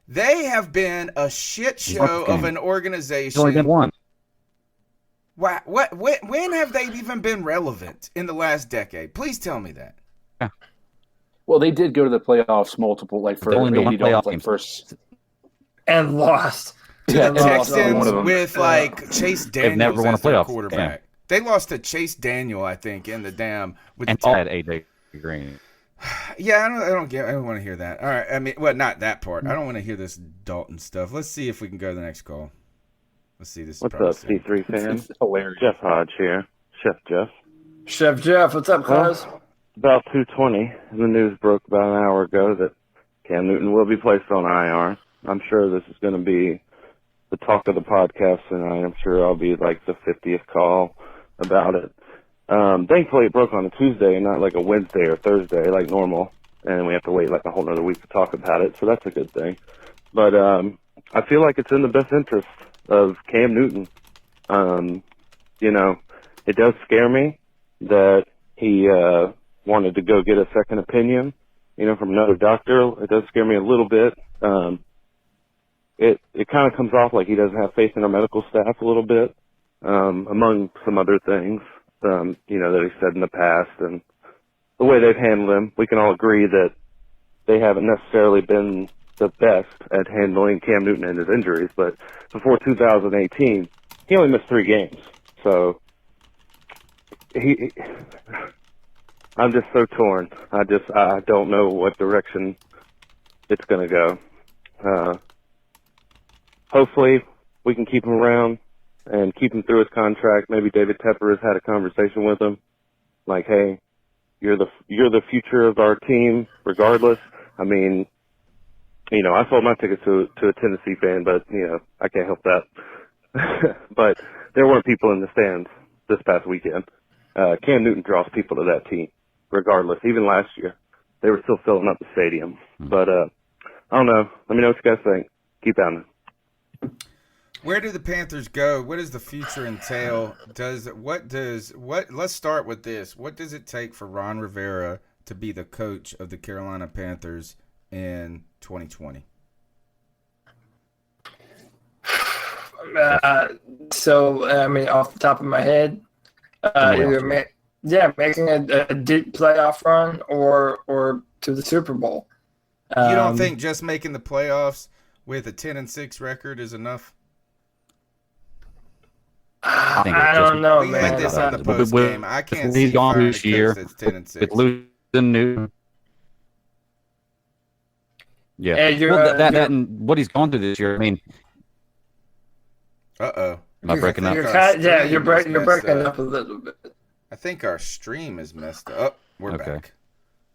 They have been a shit show of an organization. He's only been one. When have they even been relevant in the last decade? Please tell me that. Yeah. Well, they did go to the playoffs multiple, like for Randy Dalton, like first and lost. To the Texans with Chase Daniels as their quarterback. Yeah. They lost to Chase Daniel, I think, in the Dam with and had AJ Green. Yeah, I don't want to hear that. All right, not that part. I don't want to hear this Dalton stuff. Let's see if we can go to the next call. Let's see this. What's up, C3 fan? It's hilarious. Jeff Hodge here, Chef Jeff. Chef Jeff, what's up, cuz? About 2:20, the news broke about an hour ago that Cam Newton will be placed on IR. I'm sure this is going to be the talk of the podcast tonight. I'm sure I'll be like the 50th call about it. Thankfully, it broke on a Tuesday and not like a Wednesday or Thursday like normal, and we have to wait like a whole nother week to talk about it, so that's a good thing. But I feel like it's in the best interest of Cam Newton. It does scare me that he wanted to go get a second opinion, from another doctor. It does scare me a little bit. It kind of comes off like he doesn't have faith in our medical staff a little bit, among some other things, that he said in the past and the way they've handled him. We can all agree that they haven't necessarily been the best at handling Cam Newton and his injuries, but before 2018, he only missed 3 games. So I'm just so torn. I don't know what direction it's going to go. Hopefully we can keep him around. and keep him through his contract. Maybe David Tepper has had a conversation with him, like, hey, you're the future of our team, regardless. I mean, you know, I sold my tickets to a Tennessee fan, but you know, I can't help that. But there weren't people in the stands this past weekend. Cam Newton draws people to that team, regardless. Even last year, they were still filling up the stadium. But I don't know. Let me know what you guys think. Keep pounding. Where do the Panthers go? What does the future entail? Let's start with this. What does it take for Ron Rivera to be the coach of the Carolina Panthers in 2020? Off the top of my head, making a deep playoff run or to the Super Bowl. You don't think just making the playoffs with a 10-6 record is enough? I don't know, we man. had this on the post game. I can't see he's gone firing this a year coach that's 10-6. with losing Newton. Yeah, Hey, that and what he's gone through this year. I mean, Uh-oh. Am I breaking up? You're breaking up a little bit. I think our stream is messed up. We're back.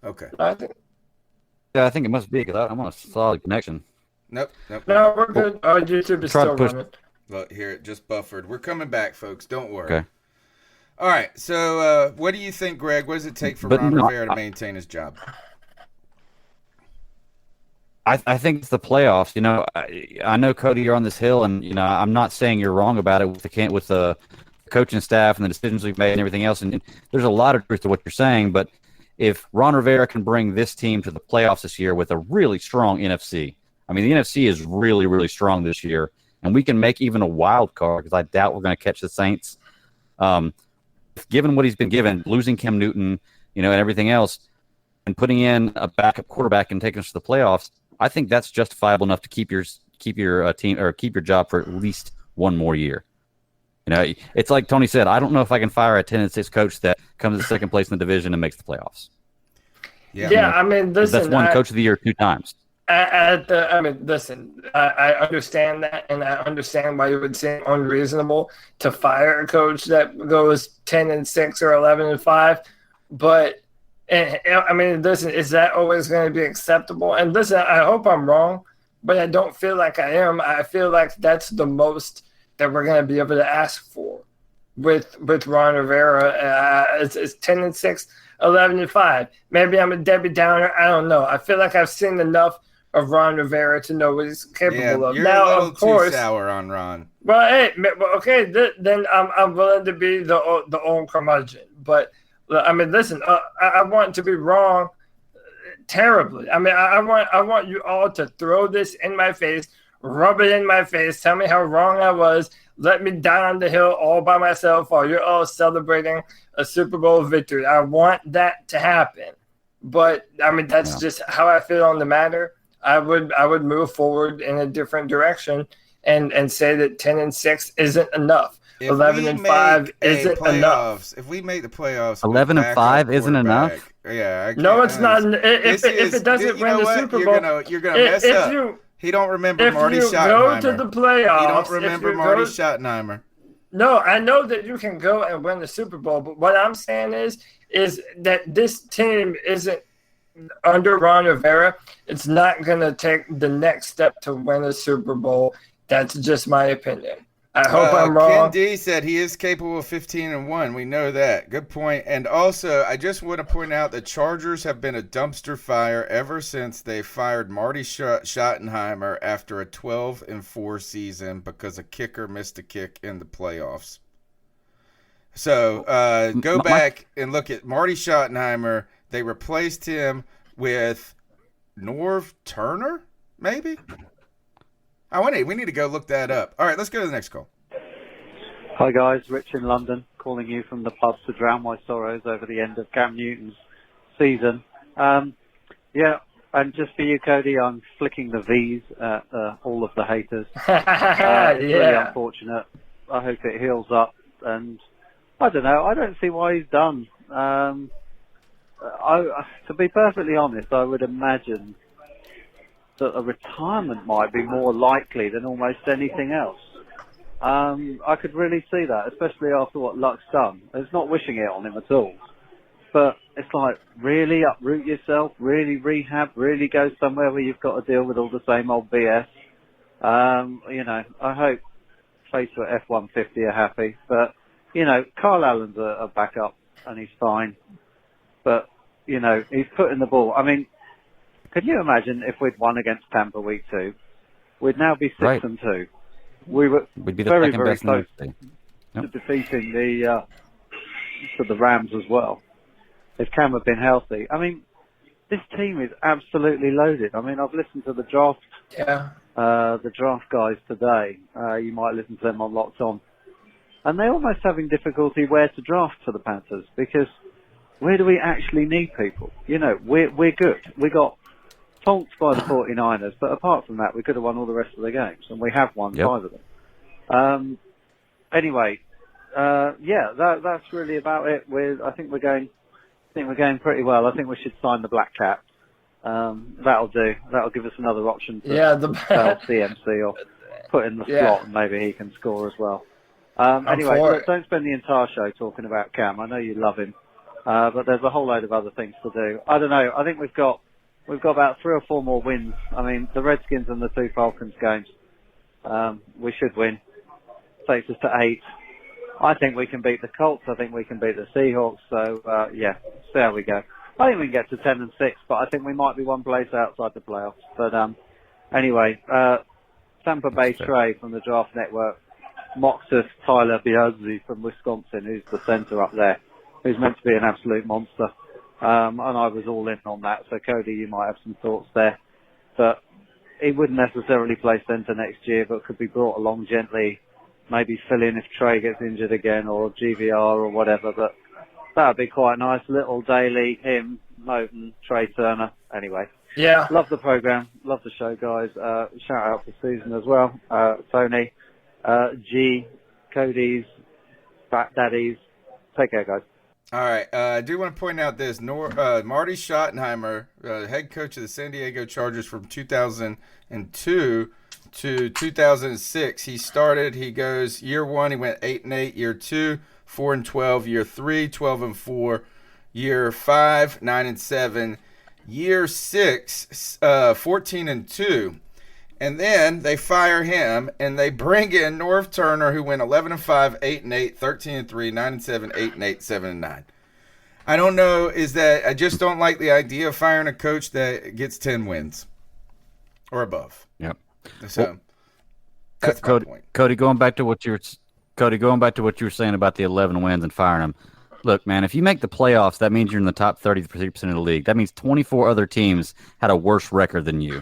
Okay. I think it must be because I'm on a solid connection. Nope. No, we're good. YouTube is still running. Look, here, it just buffered. We're coming back, folks. Don't worry. Okay. All right. So, what do you think, Greg? What does it take for Ron Rivera to maintain his job? I think it's the playoffs. You know, I know, Cody, you're on this hill, and you know, I'm not saying you're wrong about it with the coaching staff and the decisions we've made and everything else. And there's a lot of truth to what you're saying. But if Ron Rivera can bring this team to the playoffs this year with a really strong NFC, I mean, the NFC is really, really strong this year, and we can make even a wild card because I doubt we're going to catch the Saints. Given what he's been given, losing Cam Newton, you know, and everything else, and putting in a backup quarterback and taking us to the playoffs, I think that's justifiable enough to keep your team or keep your job for at least one more year. You know, it's like Tony said. I don't know if I can fire a 10-6 coach that comes in second place in the division and makes the playoffs. Yeah. I mean, listen, that's won Coach of the Year 2 times. Listen, I understand that, and I understand why it would seem unreasonable to fire a coach that goes 10-6 or 11-5, but. I mean, listen, is that always going to be acceptable? And listen, I hope I'm wrong, but I don't feel like I am. I feel like that's the most that we're going to be able to ask for with Ron Rivera. It's 10-6, 11-5. Maybe I'm a Debbie Downer. I don't know. I feel like I've seen enough of Ron Rivera to know what he's capable of. You're now, a little of course, too sour on Ron. Well, hey, okay, then I'm willing to be the old curmudgeon, but. I mean, listen, I want to be wrong terribly. I mean, I want you all to throw this in my face, rub it in my face, tell me how wrong I was, let me down the hill all by myself while you're all celebrating a Super Bowl victory. I want that to happen. But, I mean, that's just how I feel on the matter. I would move forward in a different direction and say that 10-6 isn't enough. 11-5 isn't enough. If we make the playoffs, 11-5 isn't enough. Yeah, no, it's not. If it doesn't win the Super Bowl, you're gonna mess up. He don't remember Marty Schottenheimer. If you go to the playoffs, he don't remember Marty Schottenheimer. No, I know that you can go and win the Super Bowl, but what I'm saying is that this team isn't under Ron Rivera. It's not gonna take the next step to win a Super Bowl. That's just my opinion. I hope I'm wrong. Ken D said he is capable of 15-1. We know that. Good point. And also, I just want to point out the Chargers have been a dumpster fire ever since they fired Marty Schottenheimer after a 12-4 season because a kicker missed a kick in the playoffs. So go back and look at Marty Schottenheimer. They replaced him with Norv Turner, maybe? We need to go look that up. All right, let's go to the next call. Hi, guys. Rich in London, calling you from the pub to drown my sorrows over the end of Cam Newton's season. And just for you, Cody, I'm flicking the V's at all of the haters. It's really unfortunate. I hope it heals up. And I don't know. I don't see why he's done. To be perfectly honest, I would imagine that a retirement might be more likely than almost anything else. I could really see that, especially after what Luck's done. It's not wishing it on him at all. But it's like, really uproot yourself, really rehab, really go somewhere where you've got to deal with all the same old BS. I hope Facebook F-150 are happy. But, Carl Allen's a backup and he's fine. But, he's putting the ball. I mean, can you imagine if we'd won against Tampa week 2? We'd now be 6-2. We'd be the very, second very best in the close league. to defeating the Rams as well. If Cam had been healthy. I mean, this team is absolutely loaded. I mean, I've listened to the draft guys today. You might listen to them on Locked On. And they're almost having difficulty where to draft for the Panthers because where do we actually need people? We're good. We got tonked by the 49ers, but apart from that, we could have won all the rest of the games, and we have won 5 of them. That's really about it. I think we're going pretty well. I think we should sign the Black Cat. That'll do. That'll give us another option to sell CMC or put in the slot, and maybe he can score as well. Anyway, don't spend the entire show talking about Cam. I know you love him, but there's a whole load of other things to do. I don't know. I think we've got about 3 or 4 more wins. I mean, the Redskins and the 2 Falcons games, we should win. Takes us to 8. I think we can beat the Colts. I think we can beat the Seahawks. So, see how we go. I think we can get to 10-6, but I think we might be one place outside the playoffs. But anyway, Tampa Bay Trey from the Draft Network mocked us Tyler Biazzi from Wisconsin, who's the center up there, who's meant to be an absolute monster. And I was all in on that. So, Cody, you might have some thoughts there. But he wouldn't necessarily play center next year, but could be brought along gently. Maybe fill in if Trey gets injured again or GVR or whatever. But that would be quite nice. Little Daly, him, Moten, Trey Turner. Anyway. Yeah. Love the program. Love the show, guys. Shout out to Susan as well. Tony, G, Cody's, Fat Daddies. Take care, guys. All right. I do want to point out this. Marty Schottenheimer, head coach of the San Diego Chargers from 2002 to 2006. He goes year 1, he went 8-8. Year 2, 4-12. Year 3, 12-4. Year 5, 9-7. Year 6, 14-2. And then they fire him and they bring in Norv Turner, who went 11-5, 8-8, 13-3, 9-7, 8-8, 7-9. I don't know. I just don't like the idea of firing a coach that gets 10 wins or above. Yep. So that's my point. Cody, going back to what you were saying about the 11 wins and firing them. Look, man, if you make the playoffs, that means you're in the top 30% of the league. That means 24 other teams had a worse record than you.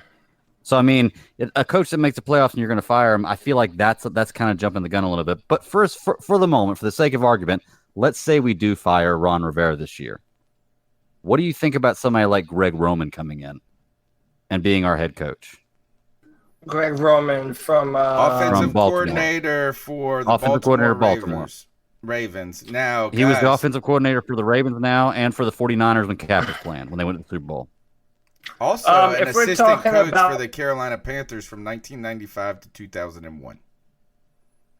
So, I mean, a coach that makes the playoffs and you're going to fire him, I feel like that's kind of jumping the gun a little bit. But first, for the moment, for the sake of argument, let's say we do fire Ron Rivera this year. What do you think about somebody like Greg Roman coming in and being our head coach? Greg Roman from offensive Baltimore. Coordinator for the offensive coordinator Baltimore Ravens. Now, he was the offensive coordinator for the Ravens now and for the 49ers when Cap was playing, when they went to the Super Bowl. Also, an assistant coach for the Carolina Panthers from 1995 to 2001.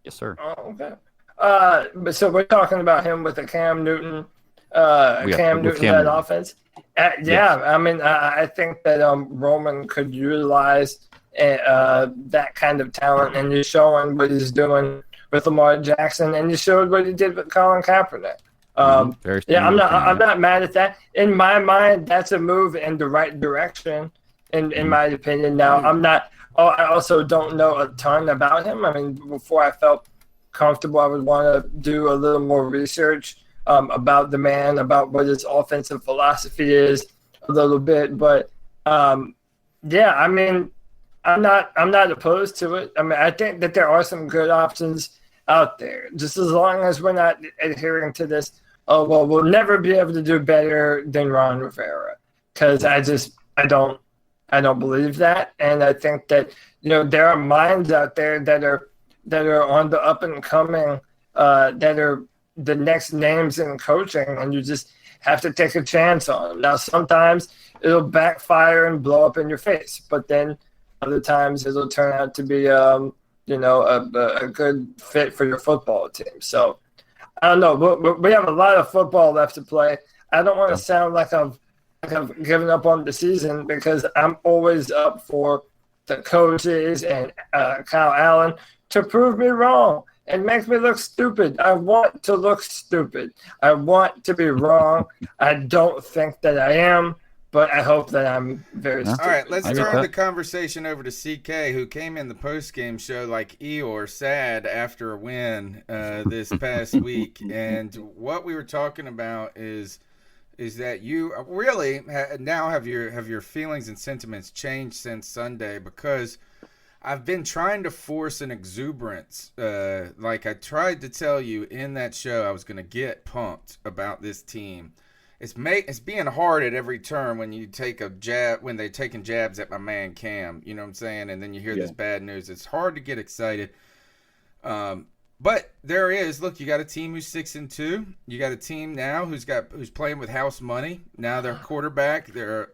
Yes, sir. Oh, okay. So we're talking about him with the Cam Newton, led offense. Yes. I mean, I think that Roman could utilize that kind of talent, and you're showing what he's doing with Lamar Jackson, and you showed what he did with Colin Kaepernick. I'm not mad at that. In my mind, that's a move in the right direction, in my opinion. Now, I also don't know a ton about him. I mean, before I felt comfortable, I would want to do a little more research about the man, about what his offensive philosophy is a little bit. But, I mean, I'm not opposed to it. I mean, I think that there are some good options out there, just as long as we're not adhering to this. Oh, well, we'll never be able to do better than Ron Rivera, because I don't believe that, and I think that there are minds out there that are on the up and coming, that are the next names in coaching, and you just have to take a chance on them. Now, sometimes it'll backfire and blow up in your face, but then other times it'll turn out to be a good fit for your football team. So I don't know. We have a lot of football left to play. I don't want to sound like I've given up on the season, because I'm always up for the coaches and Kyle Allen to prove me wrong and make me look stupid. I want to look stupid. I want to be wrong. I don't think that I am, but I hope that I'm very stupid. All right, let's turn the conversation over to CK, who came in the post-game show like Eeyore, sad after a win this past week. And what we were talking about is that you really now have your feelings and sentiments changed since Sunday, because I've been trying to force an exuberance. Like I tried to tell you in that show, I was going to get pumped about this team. It's being hard at every turn when you take a jab, when they're taking jabs at my man Cam, you know what I'm saying? And then you hear this bad news. It's hard to get excited. But there is, look, you got a team who's 6-2. You got a team now who's playing with house money. Now their quarterback, their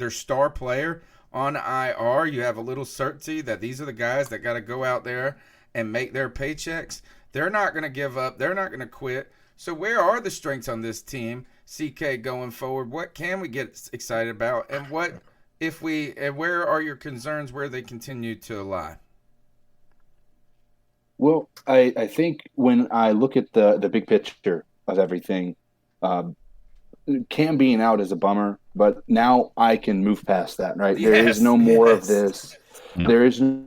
star player on IR. You have a little certainty that these are the guys that got to go out there and make their paychecks. They're not going to give up. They're not going to quit. So where are the strengths on this team, CK, going forward? What can we get excited about? And where are your concerns where they continue to lie? Well, I think when I look at the big picture of everything, Cam being out is a bummer, but now I can move past that, right? There is no more of this. No. There is no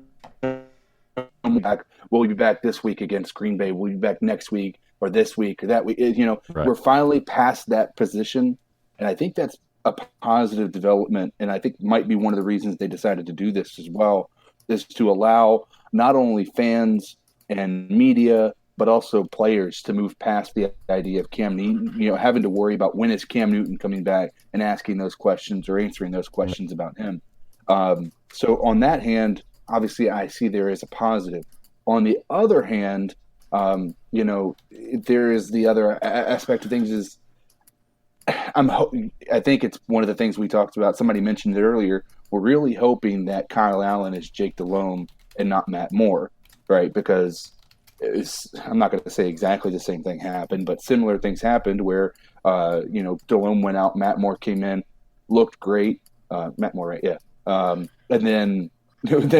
back. We'll be back this week against Green Bay. We'll be back next week or this week or that week. We're finally past that position, and I think that's a positive development, and I think might be one of the reasons they decided to do this as well, is to allow not only fans and media, but also players to move past the idea of Cam Newton, having to worry about when is Cam Newton coming back and asking those questions or answering those questions about him. So on that hand, obviously I see there is a positive. On the other hand, there is the other aspect of things is I think it's one of the things we talked about. Somebody mentioned it earlier. We're really hoping that Kyle Allen is Jake Delhomme and not Matt Moore, right? Because I'm not going to say exactly the same thing happened, but similar things happened where, Delhomme went out, Matt Moore came in, looked great. Matt Moore, right? Yeah. And then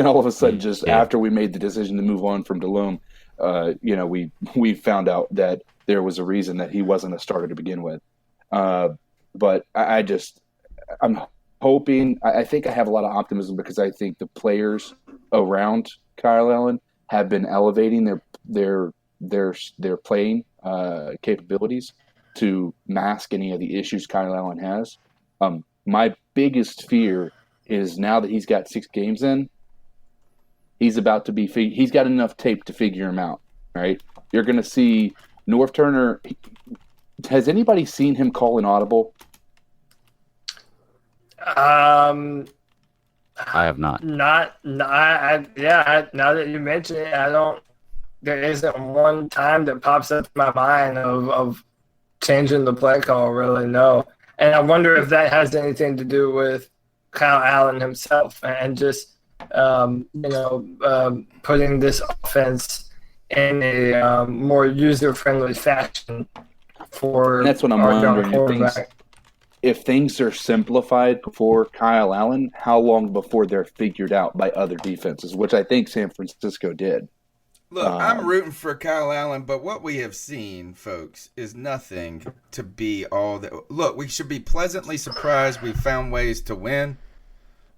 all of a sudden, after we made the decision to move on from Delhomme, we found out that there was a reason that he wasn't a starter to begin with. But I'm hoping, I think I have a lot of optimism because I think the players around Kyle Allen have been elevating their playing capabilities to mask any of the issues Kyle Allen has. My biggest fear is now that he's got 6 games in, he's about to be he's got enough tape to figure him out, right? You're going to see North Turner. Has anybody seen him call an audible? I have not. Now that you mention it, there isn't one time that pops up in my mind of changing the play call, really, no. And I wonder if that has anything to do with Kyle Allen himself and just, putting this offense in a more user-friendly fashion for and that's what I'm wondering. If things are simplified for Kyle Allen, how long before they're figured out by other defenses, which I think San Francisco did. Look, I'm rooting for Kyle Allen, but what we have seen, folks, is nothing to be all that. Look, we should be pleasantly surprised we found ways to win,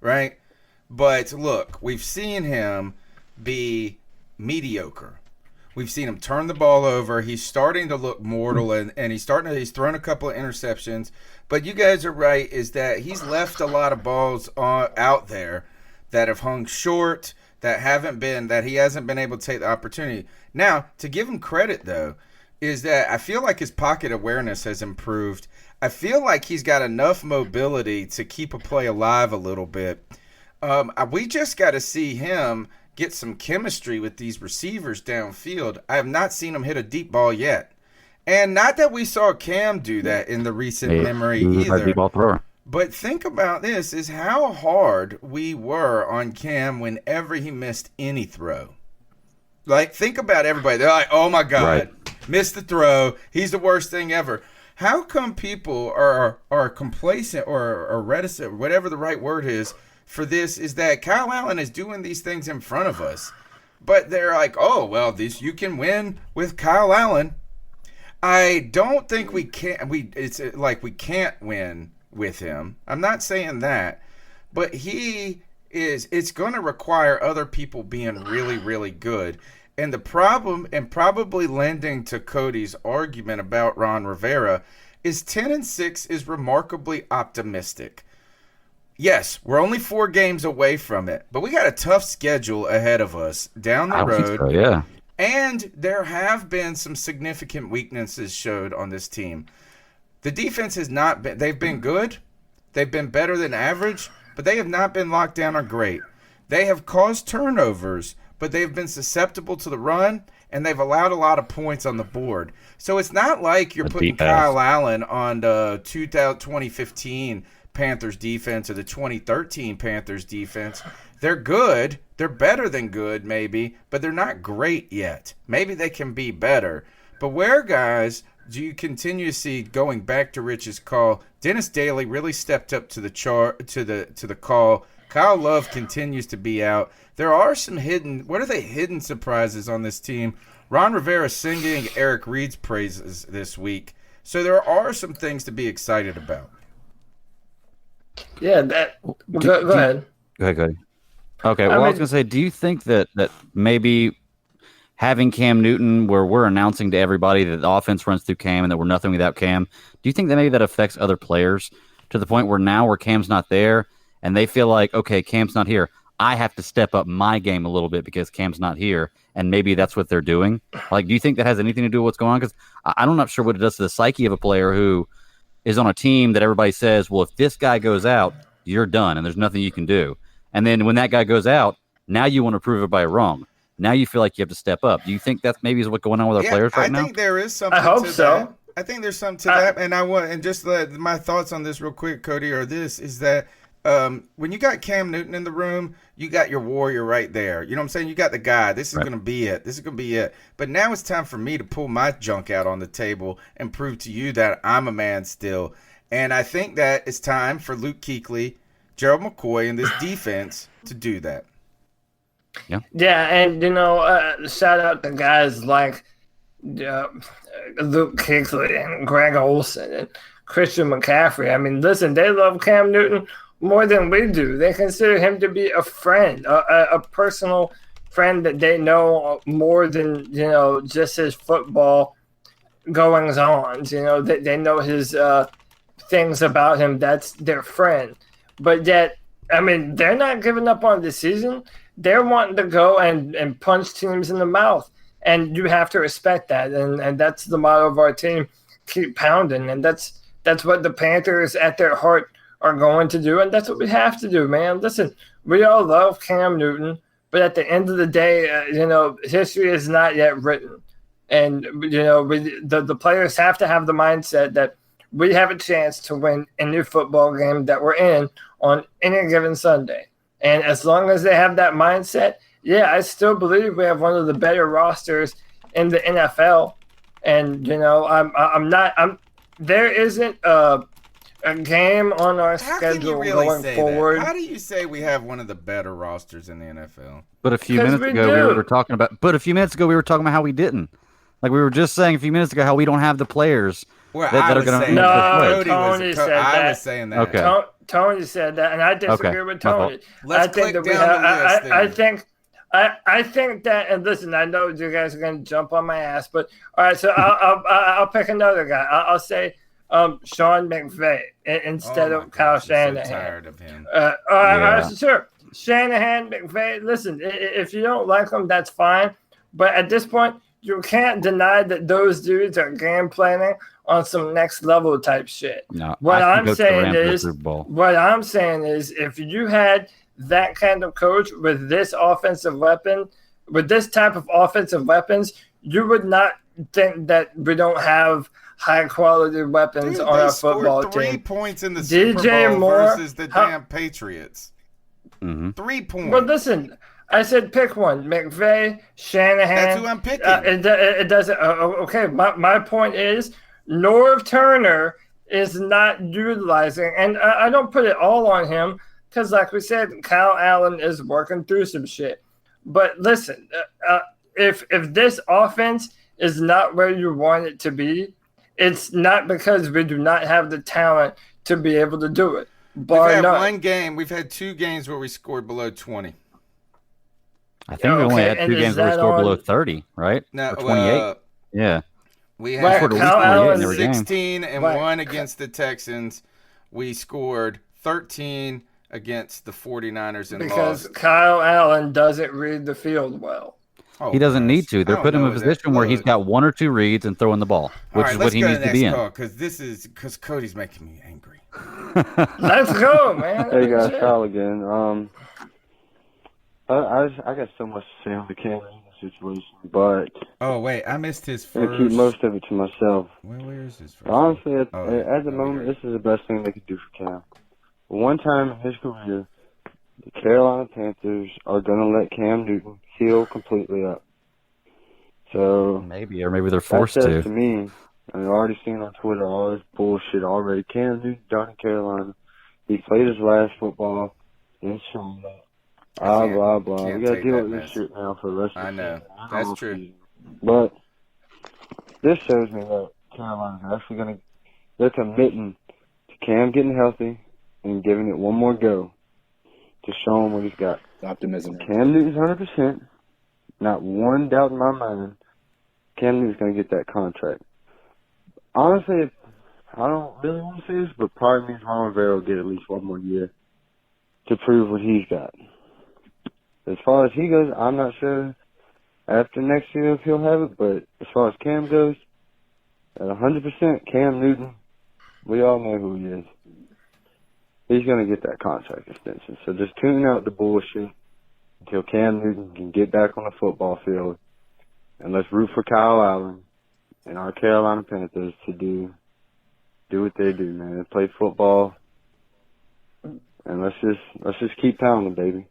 right? But look, we've seen him be mediocre. We've seen him turn the ball over. He's starting to look mortal, and he's thrown a couple of interceptions. But you guys are right, is that he's left a lot of balls out there that have hung short, that he hasn't been able to take the opportunity. Now, to give him credit, though, is that I feel like his pocket awareness has improved. I feel like he's got enough mobility to keep a play alive a little bit. We just got to see him get some chemistry with these receivers downfield. I have not seen him hit a deep ball yet. And not that we saw Cam do that in the recent memory either. Deep ball thrower. But think about this, is how hard we were on Cam whenever he missed any throw. Like, think about everybody. They're like, oh, my God, missed the throw. He's the worst thing ever. How come people are complacent or reticent, whatever the right word is, for this is that Kyle Allen is doing these things in front of us. But they're like, oh, well, you can win with Kyle Allen. I don't think we can. It's like we can't win with him. I'm not saying that, but it's going to require other people being really, really good. And the problem, and probably lending to Cody's argument about Ron Rivera, is 10-6 is remarkably optimistic. Yes, we're only 4 games away from it, but we got a tough schedule ahead of us down the road. Think so, yeah. And there have been some significant weaknesses showed on this team. The defense has not been, they've been good. They've been better than average, but they have not been locked down or great. They have caused turnovers, but they've been susceptible to the run, and they've allowed a lot of points on the board. So it's not like you're putting Kyle Allen on the 2015 Panthers defense or the 2013 Panthers defense. They're good. They're better than good, maybe, but they're not great yet. Maybe they can be better. But where, guys, do you continue to see, going back to Rich's call, Dennis Daly really stepped up to the call. Kyle Love continues to be out. There are some hidden surprises on this team. Ron Rivera singing Eric Reed's praises this week. So there are some things to be excited about. Yeah, go ahead. Go ahead. Okay, well, I was going to say, do you think that maybe having Cam Newton, where we're announcing to everybody that the offense runs through Cam and that we're nothing without Cam, do you think that maybe that affects other players to the point where now where Cam's not there and they feel like, okay, Cam's not here, I have to step up my game a little bit because Cam's not here, and maybe that's what they're doing? Like, do you think that has anything to do with what's going on? Because I'm not sure what it does to the psyche of a player who is on a team that everybody says, well, if this guy goes out, you're done and there's nothing you can do. And then when that guy goes out, now you want to prove everybody wrong. Now you feel like you have to step up. Do you think that maybe is what's going on with our players right now? I think there is something. I hope to so. That. I think there's something to that, and just my thoughts on this real quick, Cody, is that when you got Cam Newton in the room, you got your warrior right there. You know what I'm saying? You got the guy. This is going to be it. This is going to be it. But now it's time for me to pull my junk out on the table and prove to you that I'm a man still. And I think that it's time for Luke Kuechly, Gerald McCoy, and this defense to do that. Yeah, and shout out to guys like Luke Kuechly and Greg Olsen and Christian McCaffrey. I mean, listen, they love Cam Newton more than we do. They consider him to be a friend, a personal friend that they know more than just his football goings on. They know his things about him. That's their friend. But yet, I mean, they're not giving up on the season. They're wanting to go and punch teams in the mouth. And you have to respect that. And that's the motto of our team, keep pounding. And that's what the Panthers at their heart are going to do. And that's what we have to do, man. Listen, we all love Cam Newton. But at the end of the day, history is not yet written. And, the players have to have the mindset that we have a chance to win any football game that we're in on any given Sunday. And as long as they have that mindset, yeah, I still believe we have one of the better rosters in the NFL. And, there isn't a game on our schedule going forward. How do you say we have one of the better rosters in the NFL? But a few minutes ago, we were talking about how we didn't. Like, we were just saying a few minutes ago how we don't have the players. Well, that are going to Tony said that. I was saying that. Okay. Tony said that, and I disagree with Tony. Let's click down the list. I think that, and listen, I know you guys are going to jump on my ass, but all right, so I'll pick another guy. I'll say Sean McVay instead of Kyle Shanahan. I'm so tired of him. All right, sure. Shanahan, McVay. Listen, if you don't like them, that's fine. But at this point, you can't deny that those dudes are game planning on some next level type shit. No, what I'm saying is, if you had that kind of coach with this offensive weapon, with this type of offensive weapons, you would not think that we don't have high quality weapons on our football scored 3 team. points in the DJ Super Bowl Moore, versus the damn Patriots. 3 points. But listen, I said pick one. McVay, Shanahan. That's who I'm picking. It doesn't. Okay, my point is Norv Turner is not utilizing, and I don't put it all on him because, like we said, Kyle Allen is working through some shit. But listen, if this offense is not where you want it to be, it's not because we do not have the talent to be able to do it. We've had one game. We've had 2 games where we scored below 20. I think we only had 2 games where we scored below 30, right? No, or 28. Yeah. We had scored at least 16 and 1 against the Texans. We scored 13 against the 49ers and because lost. Kyle Allen doesn't read the field well. He doesn't need to. They're putting him in a position where he's got 1 or 2 reads and throwing the ball, which is what he needs to be in. Because Cody's making me angry. Let's go, man. Hey guys, Kyle again. I got so much to say on the Cam situation, but oh wait, I missed his first. I keep most of it to myself. Where is his first? Honestly, at the moment, this is the best thing they could do for Cam. One time in his career, the Carolina Panthers are going to let Cam Newton heal completely up. So maybe they're forced to. To me, I've already seen on Twitter all this bullshit already. Cam Newton done in Carolina. He played his last football in Charlotte. Blah, blah. We got to deal with this shit now for the rest of the season. I know. That's true. But this shows me that Carolina's actually they're committing to Cam getting healthy and giving it one more go to show him what he's got. Optimism. Cam Newton's 100%. Not one doubt in my mind. Cam Newton's going to get that contract. Honestly, I don't really want to say this, but probably means Ron Rivera will get at least one more year to prove what he's got. As far as he goes, I'm not sure after next year if he'll have it, but as far as Cam goes, at 100%, Cam Newton, we all know who he is. He's going to get that contract extension. So just tune out the bullshit until Cam Newton can get back on the football field, and let's root for Kyle Allen and our Carolina Panthers to do what they do, man. Play football, and let's just keep pounding, baby.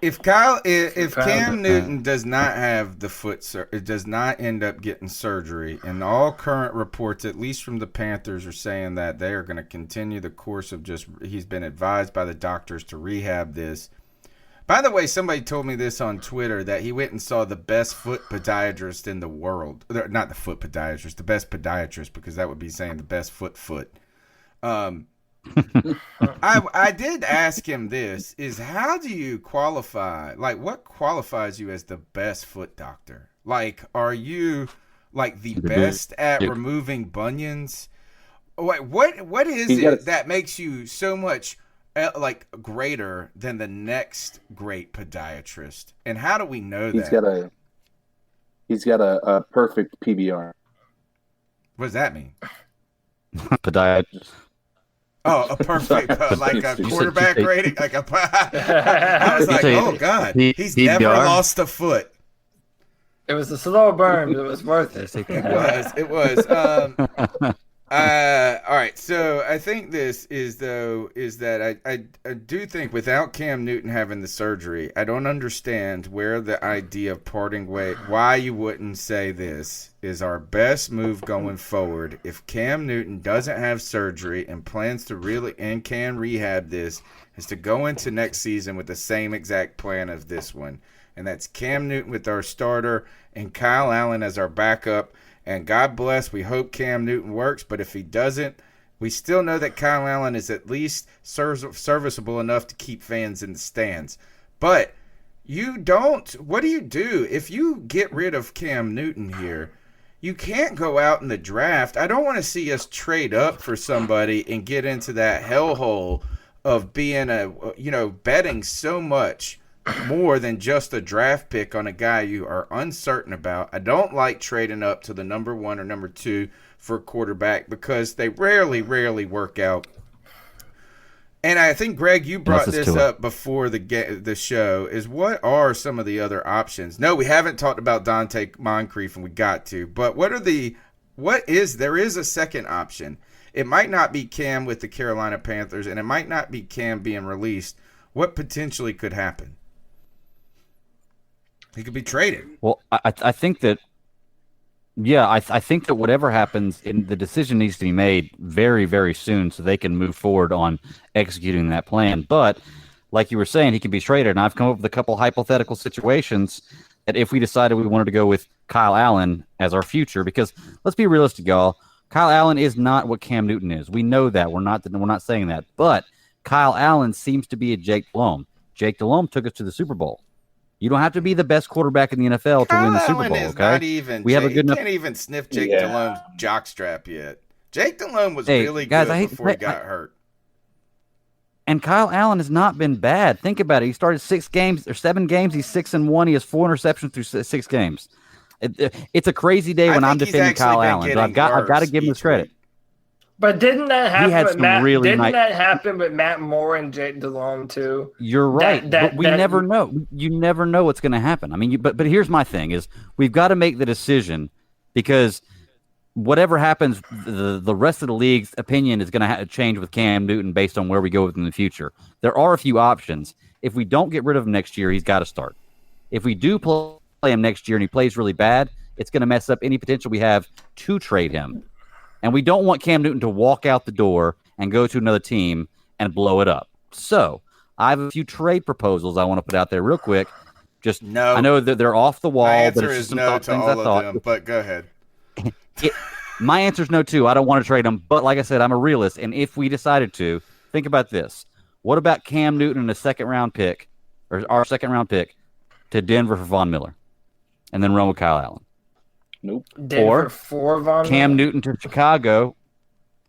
If Cam Newton does not have the does not end up getting surgery, and all current reports, at least from the Panthers, are saying that they are going to continue the course of he's been advised by the doctors to rehab this. By the way, somebody told me this on Twitter, that he went and saw the best foot podiatrist in the world. Not the foot podiatrist, the best podiatrist, because that would be saying the best foot. I did ask him this, is how do you qualify, like what qualifies you as the best foot doctor? Like, are you like the best at removing bunions? What is it that makes you so much like greater than the next great podiatrist? And how do we know that? He's got a perfect PBR. What does that mean? Podiatrist. Oh, a perfect, like a quarterback rating, like a. I was like, oh god, he's never lost a foot. It was a slow burn, but it was worth it. It was. All right, so I think this is that I do think without Cam Newton having the surgery, I don't understand where the idea of parting ways, why you wouldn't say this is our best move going forward. If Cam Newton doesn't have surgery and plans to really and can rehab this, is to go into next season with the same exact plan as this one. And that's Cam Newton with our starter and Kyle Allen as our backup. And God bless, we hope Cam Newton works, but if he doesn't, we still know that Kyle Allen is at least serviceable enough to keep fans in the stands. But what do you do if you get rid of Cam Newton here? You can't go out in the draft. I don't want to see us trade up for somebody and get into that hellhole of being betting so much more than just a draft pick on a guy you are uncertain about. I don't like trading up to the number 1 or number 2 for a quarterback because they rarely work out. And I think, Greg, you brought this up before the show, is what are some of the other options? No, we haven't talked about Dante Moncrief, and we got to. But what are the there is a second option. It might not be Cam with the Carolina Panthers, and it might not be Cam being released. What potentially could happen? He could be traded. Well, I think that, I think that whatever happens, the decision needs to be made very, very soon so they can move forward on executing that plan. But like you were saying, he can be traded, and I've come up with a couple hypothetical situations that if we decided we wanted to go with Kyle Allen as our future, because let's be realistic, y'all, Kyle Allen is not what Cam Newton is. We know that. We're not saying that. But Kyle Allen seems to be a Jake Delhomme. Jake Delhomme took us to the Super Bowl. You don't have to be the best quarterback in the NFL to win the Super Bowl, okay? We have a good enough. Can't even sniff Jake Delhomme's jockstrap yet. Jake Delhomme was really good before he got hurt. And Kyle Allen has not been bad. Think about it. He started 7 games. He's 6-1. He has 4 interceptions through 6 games. It's a crazy day when I'm defending Kyle Allen. But I've got to give him his credit. But didn't that happen with Matt? That happen with Matt Moore and Jake Delhomme too? You're right, but we never know. You never know what's going to happen. I mean, but here's my thing: is we've got to make the decision because whatever happens, the rest of the league's opinion is going to change with Cam Newton based on where we go in the future. There are a few options. If we don't get rid of him next year, he's got to start. If we do play him next year and he plays really bad, it's going to mess up any potential we have to trade him. And we don't want Cam Newton to walk out the door and go to another team and blow it up. So I have a few trade proposals I want to put out there real quick. No. I know that they're off the wall. My answer is no to all of them, but go ahead. My answer is no, too. I don't want to trade him. But like I said, I'm a realist. And if we decided to, think about this. What about Cam Newton and a second-round pick, or our second-round pick, to Denver for Von Miller, and then run with Kyle Allen? Nope. Denver for Von Cam Newton to Chicago.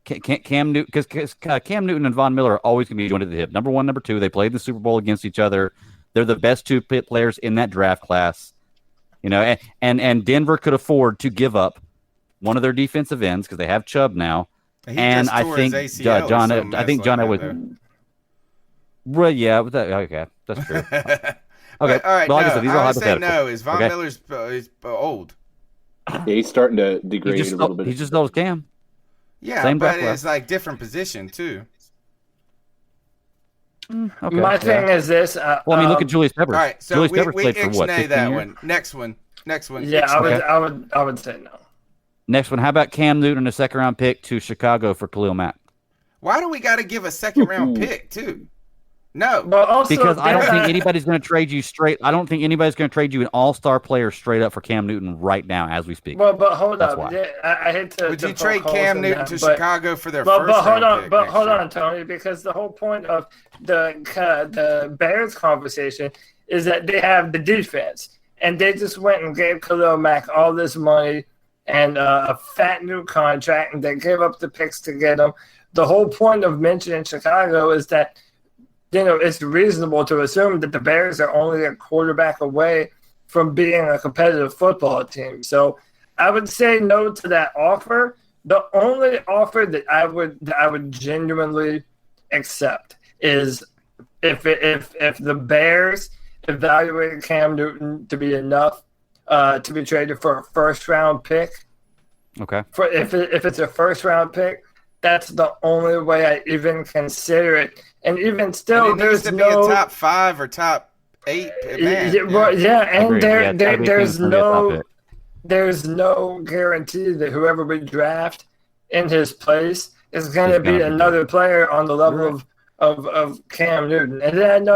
Cam Newton, because Cam Newton and Von Miller are always going to be joined at the hip. Number 1, number 2. They played in the Super Bowl against each other. They're the best 2 players in that draft class. You know, and Denver could afford to give up one of their defensive ends because they have Chubb now. And I think John would. Well, yeah, okay, that's true. Okay, all right. Well, like I said, these are hypothetical. No, is Von Miller's old? Yeah, he's starting to degrade a little bit. He's just old as Cam. Yeah, same but it's like different position too. Okay, my thing is this. Well, I mean, look at Julius Peppers. All right, so Julius we played for what? that years? one. Next one. Yeah, I would say no. Next one. How about Cam Newton, a second-round pick to Chicago for Khalil Mack? Why do we got to give a second-round pick too? No, but also because I don't think anybody's going to trade you straight. I don't think anybody's going to trade you an all-star player straight up for Cam Newton right now as we speak. Well, but hold up. I hate to. Would you trade Cam Newton to Chicago for their first round pick? But hold on, Tony, because the whole point of the Bears conversation is that they have the defense, and they just went and gave Khalil Mack all this money and a fat new contract, and they gave up the picks to get him. The whole point of mentioning Chicago is that, you know, it's reasonable to assume that the Bears are only a quarterback away from being a competitive football team. So I would say no to that offer. The only offer that I would genuinely accept is if the Bears evaluated Cam Newton to be enough to be traded for a first-round pick. Okay. If it's a first-round pick, that's the only way I even consider it. And even still, there's to no be a top 5 or top 8 man. There's no guarantee that whoever we draft in his place is going to be another player on the level of Cam Newton. And then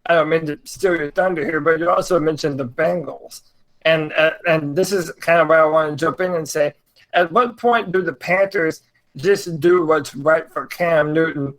I don't mean to steal your thunder here, but you also mentioned the Bengals, and this is kind of where I want to jump in and say, at what point do the Panthers just do what's right for Cam Newton,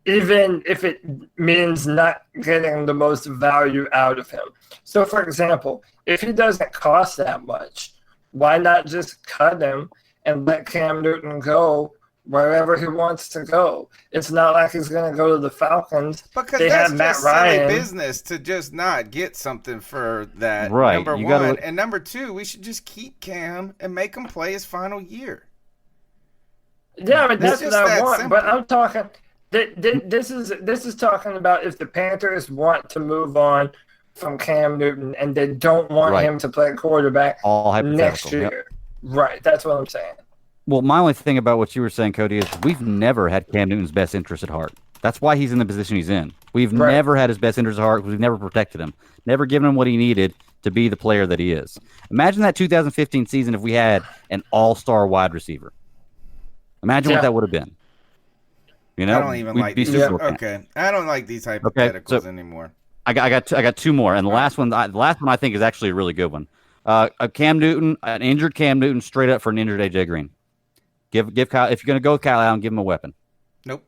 even if it means not getting the most value out of him? So, for example, if he doesn't cost that much, why not just cut him and let Cam Newton go wherever he wants to go? It's not like he's going to go to the Falcons. Because that's just silly business to just not get something for that, right. Number one. And number two, we should just keep Cam and make him play his final year. Yeah, but that's what I want. Simple. But I'm talking. This is talking about if the Panthers want to move on from Cam Newton and they don't want him to play quarterback next year. Yep. Right. That's what I'm saying. Well, my only thing about what you were saying, Cody, is we've never had Cam Newton's best interest at heart. That's why he's in the position he's in. We've never had his best interest at heart because we've never protected him, never given him what he needed to be the player that he is. Imagine that 2015 season if we had an all-star wide receiver. Imagine what that would have been. You know, I don't even like these. Okay, I don't like these hypotheticals anymore. I got two more, and the last one I think is actually a really good one. A Cam Newton, an injured Cam Newton, straight up for an injured AJ Green. Give Kyle, if you're gonna go with Kyle Allen, give him a weapon. Nope.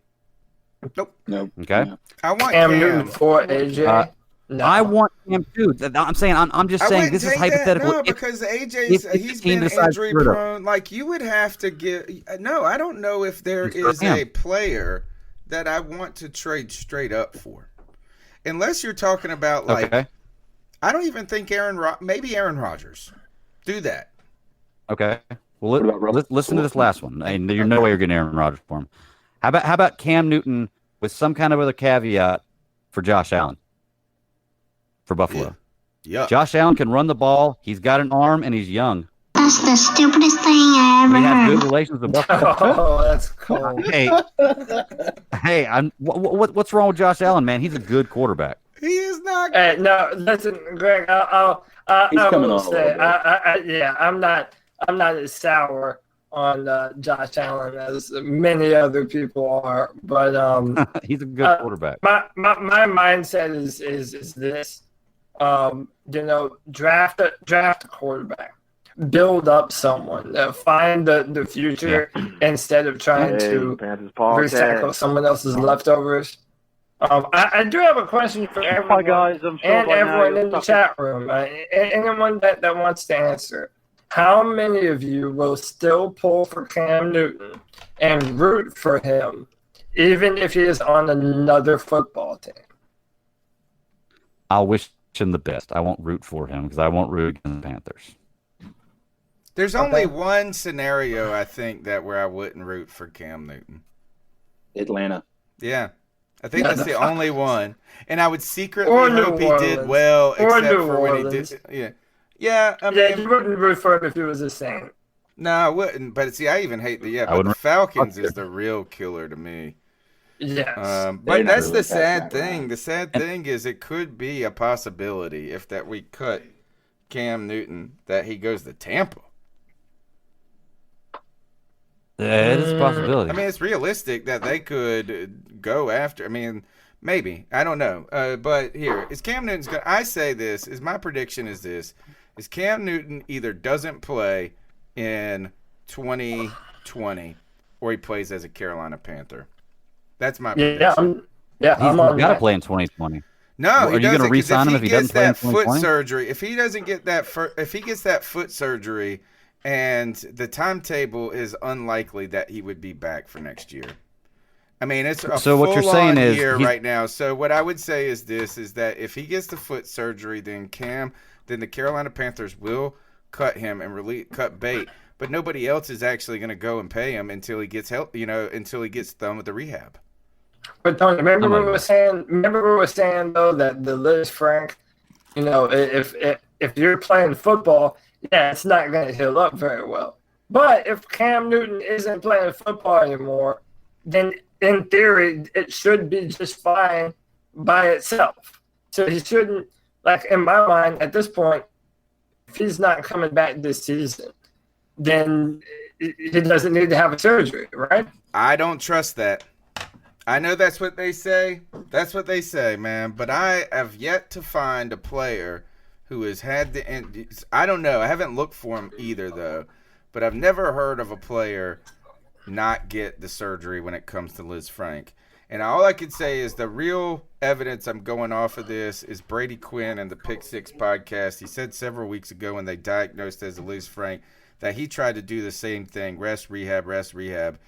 Okay. No. I want Cam Newton for AJ. No. I want him too. I'm saying I'm just saying this is hypothetical. No, because he's been injury prone. Like you would have to give. No, I don't know if there is a player that I want to trade straight up for, unless you're talking about like. I don't even think maybe Aaron Rodgers. Do that. Okay. Well, listen to this last one. You're no way you're getting Aaron Rodgers for him. How about Cam Newton with some kind of other caveat for Josh Allen? For Buffalo. Yeah. Josh Allen can run the ball. He's got an arm and he's young. That's the stupidest thing I ever heard. We have heard. good relations with Buffalo. Oh, that's cool. Hey, what's wrong with Josh Allen, man? He's a good quarterback. He is not. Hey, no, listen, Greg. I will say, I'm not as sour on Josh Allen as many other people are, but he's a good quarterback. My mindset is this. Draft a quarterback, build up someone, find the future instead of trying to recycle someone else's leftovers. I do have a question for everyone, everyone in the chat room, anyone that wants to answer. How many of you will still pull for Cam Newton and root for him, even if he is on another football team? I'll wish him the best. I won't root for him because I won't root against the Panthers. There's only one scenario, I think, where I wouldn't root for Cam Newton. Atlanta. Yeah. I think that's the only one. And I would secretly hope he did well, except for when he did. Yeah. Yeah, I mean, you wouldn't root for him if he was the same. No, I wouldn't. But see, I even hate the Falcons is the real killer to me. Yes. But that's the sad thing. The sad thing is it could be a possibility if that we cut Cam Newton that he goes to Tampa. It is a possibility. I mean, it's realistic that they could go after. I mean, maybe. I don't know. But here, is Cam Newton's going to... I say this, my prediction is this. Is Cam Newton either doesn't play in 2020 or he plays as a Carolina Panther. That's my prediction. He's got to play in 2020. No, are you going to re-sign him if he doesn't play in 2020? Foot surgery, if he doesn't get that, if he gets that foot surgery, and the timetable is unlikely that he would be back for next year. I mean, it's a full-on year right now. So what I would say is this: is that if he gets the foot surgery, then the Carolina Panthers will cut him and cut bait. But nobody else is actually going to go and pay him until he gets help. Until he gets done with the rehab. But Tony, remember we were saying though that the Liz Frank, if you're playing football, it's not going to heal up very well. But if Cam Newton isn't playing football anymore, then in theory it should be just fine by itself. So he shouldn't, like in my mind at this point, if he's not coming back this season, then he doesn't need to have a surgery, right? I don't trust that. I know that's what they say. That's what they say, man. But I have yet to find a player who has had I don't know. I haven't looked for him either, though. But I've never heard of a player not get the surgery when it comes to Liz Frank. And all I could say is the real evidence I'm going off of this is Brady Quinn and the Pick Six podcast. He said several weeks ago when they diagnosed as Liz Frank that he tried to do the same thing, rest, rehab.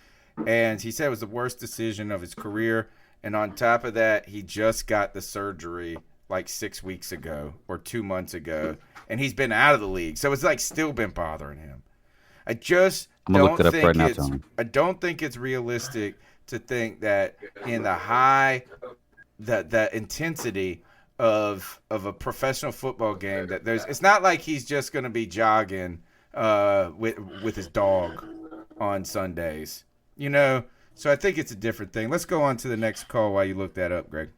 And he said it was the worst decision of his career. And on top of that, he just got the surgery like 6 weeks ago or 2 months ago. And he's been out of the league. So it's like still been bothering him. I just don't think it's realistic to think that in the high, the intensity of a professional football game that it's not like he's just going to be jogging with his dog. on Sundays. You know, so I think it's a different thing. Let's go on to the next call while you look that up, Greg.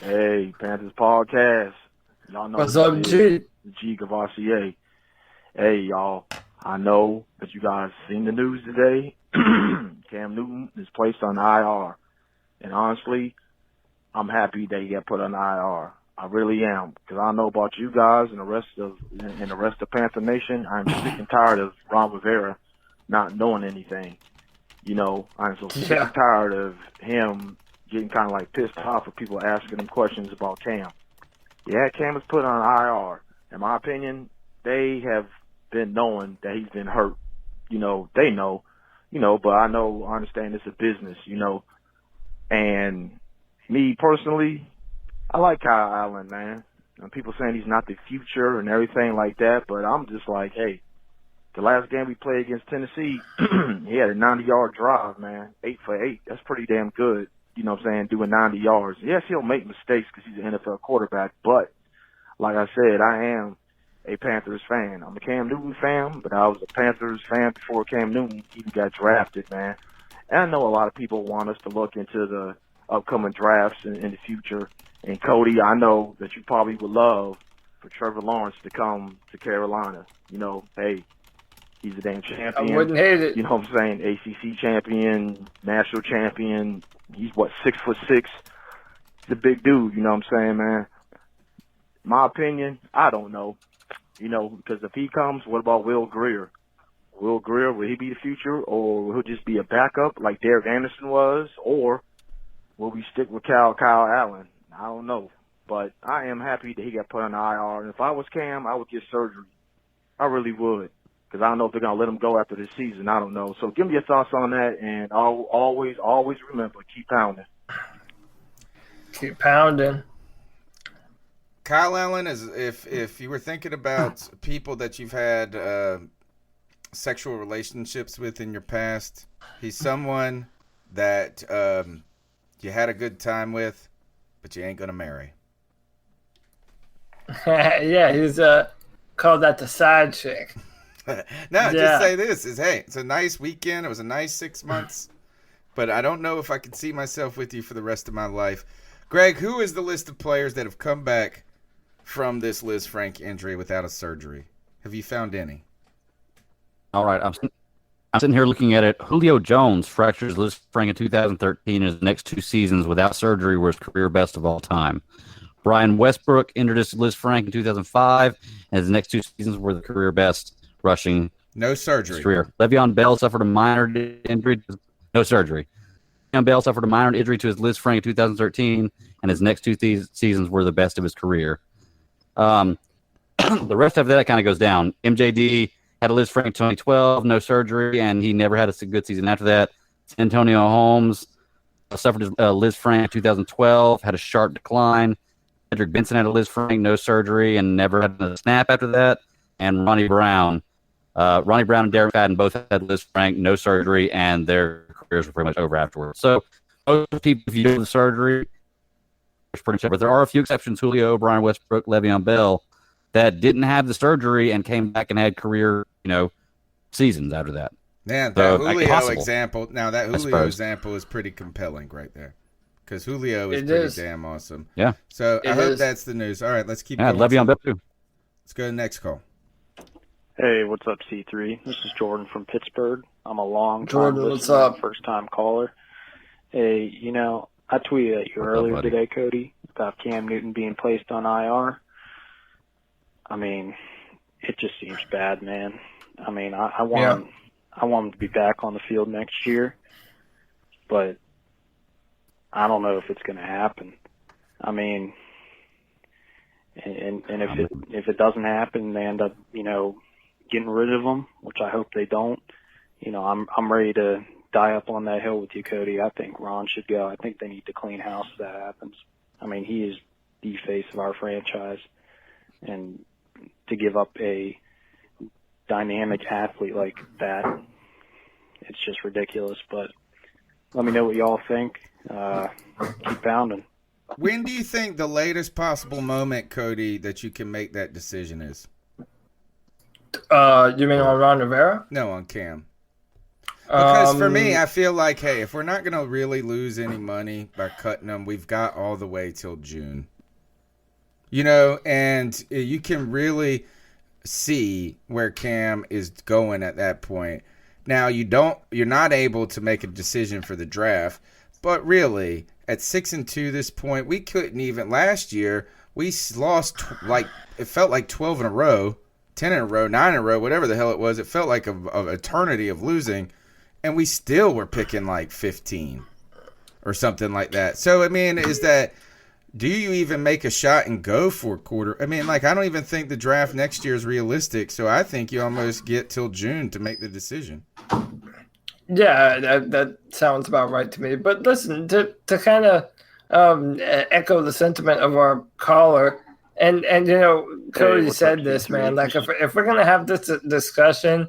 Hey, Panthers podcast. Y'all know What's up, G? G Gavassier. Hey, y'all. I know that you guys seen the news today. Cam Newton is placed on IR. And honestly, I'm happy that he got put on IR. I really am, because I know about you guys and the rest of Panther Nation. I'm sick and tired of Ron Rivera not knowing anything. You know, I'm so sick and tired of him getting kind of like pissed off of people asking him questions about Cam. Yeah, Cam was put on IR. In my opinion, they have been knowing that he's been hurt. You know, they know, but I understand it's a business, and me personally, I like Kyle Allen, man. And people saying he's not the future and everything like that, but I'm just like, hey, the last game we played against Tennessee, he had a 90-yard drive, man, 8 for 8. That's pretty damn good, you know what I'm saying, doing 90 yards. Yes, he'll make mistakes because he's an NFL quarterback, but like I said, I am a Panthers fan. I'm a Cam Newton fan, but I was a Panthers fan before Cam Newton even got drafted, man. And I know a lot of people want us to look into the upcoming drafts in the future. And Cody, I know that you probably would love for Trevor Lawrence to come to Carolina. Hey, he's a damn champion. I wouldn't hate it. You know what I'm saying? ACC champion, national champion. He's 6'6". He's a big dude. You know what I'm saying, man? My opinion, I don't know. Because if he comes, what about Will Grier? Will Grier, will he be the future, or will he just be a backup like Derek Anderson was, or will we stick with Kyle Allen? I don't know. But I am happy that he got put on the IR. And if I was Cam, I would get surgery. I really would. Because I don't know if they're going to let him go after this season. I don't know. So give me your thoughts on that. And I'll always remember, keep pounding. Keep pounding. Kyle Allen is, if you were thinking about people that you've had sexual relationships with in your past, he's someone that you had a good time with, but you ain't gonna marry. Yeah, he's called that the side chick. Just say this is, hey, it's a nice weekend. It was a nice 6 months, but I don't know if I can see myself with you for the rest of my life. Greg, who is the list of players that have come back from this Liz Frank injury without a surgery? Have you found any? All right, I'm sitting here looking at it. Julio Jones fractures Liz Frank in 2013, and his next 2 seasons without surgery were his career best of all time. Brian Westbrook injured his Liz Frank in 2005, and his next 2 seasons were the career best rushing. No surgery. Career. Le'Veon Bell suffered a minor injury. No surgery. Le'Veon Bell suffered a minor injury to his Liz Frank in 2013, and his next 2 seasons were the best of his career. The rest of that kind of goes down. MJD had a Liz Frank in 2012, no surgery, and he never had a good season after that. Antonio Holmes suffered his Liz Frank in 2012, had a sharp decline. Cedric Benson had a Liz Frank, no surgery, and never had a snap after that. And Ronnie Brown and Darren Fadden both had Liz Frank, no surgery, and their careers were pretty much over afterwards. So most people, if you do the surgery, it's pretty much, but there are a few exceptions: Julio, Brian Westbrook, Le'Veon Bell, that didn't have the surgery and came back and had career, seasons after that. Man, that Julio example. Now that Julio example is pretty compelling right there, because Julio is pretty damn awesome. Yeah. So I hope that's the news. All right, let's keep. Yeah, Le'Veon Bell too. Let's go to the next call. Hey, what's up, C3? This is Jordan from Pittsburgh. I'm a Jordan, what's up? First-time caller. Hey, I tweeted at you earlier today, Cody, about Cam Newton being placed on IR. I mean, it just seems bad, man. I mean, I want him to be back on the field next year, but I don't know if it's going to happen. I mean, and if it doesn't happen, they end up, getting rid of him, which I hope they don't. I'm ready to die up on that hill with you, Cody. I think Ron should go. I think they need to clean house if that happens. I mean, he is the face of our franchise, and to give up a dynamic athlete like that, it's just ridiculous. But let me know what y'all think. Keep pounding. When do you think the latest possible moment, Cody, that you can make that decision is? You mean on Ron Rivera? No, on Cam. Because for me, I feel like, hey, if we're not going to really lose any money by cutting them, we've got all the way till June. You know, and you can really see where Cam is going at that point. Now, you're not able to make a decision for the draft, but really, at 6-2 this point, we couldn't even. Last year, we lost it felt like 12 in a row, 10 in a row, 9 in a row, whatever the hell it was. It felt like an eternity of losing, and we still were picking like 15 or something like that. So, I mean, do you even make a shot and go for a quarter? I mean, like, I don't even think the draft next year is realistic, so I think you almost get till June to make the decision. Yeah, that sounds about right to me. But listen, to kind of echo the sentiment of our caller, and you know, Cody said this, man. Like, if we're gonna have this discussion,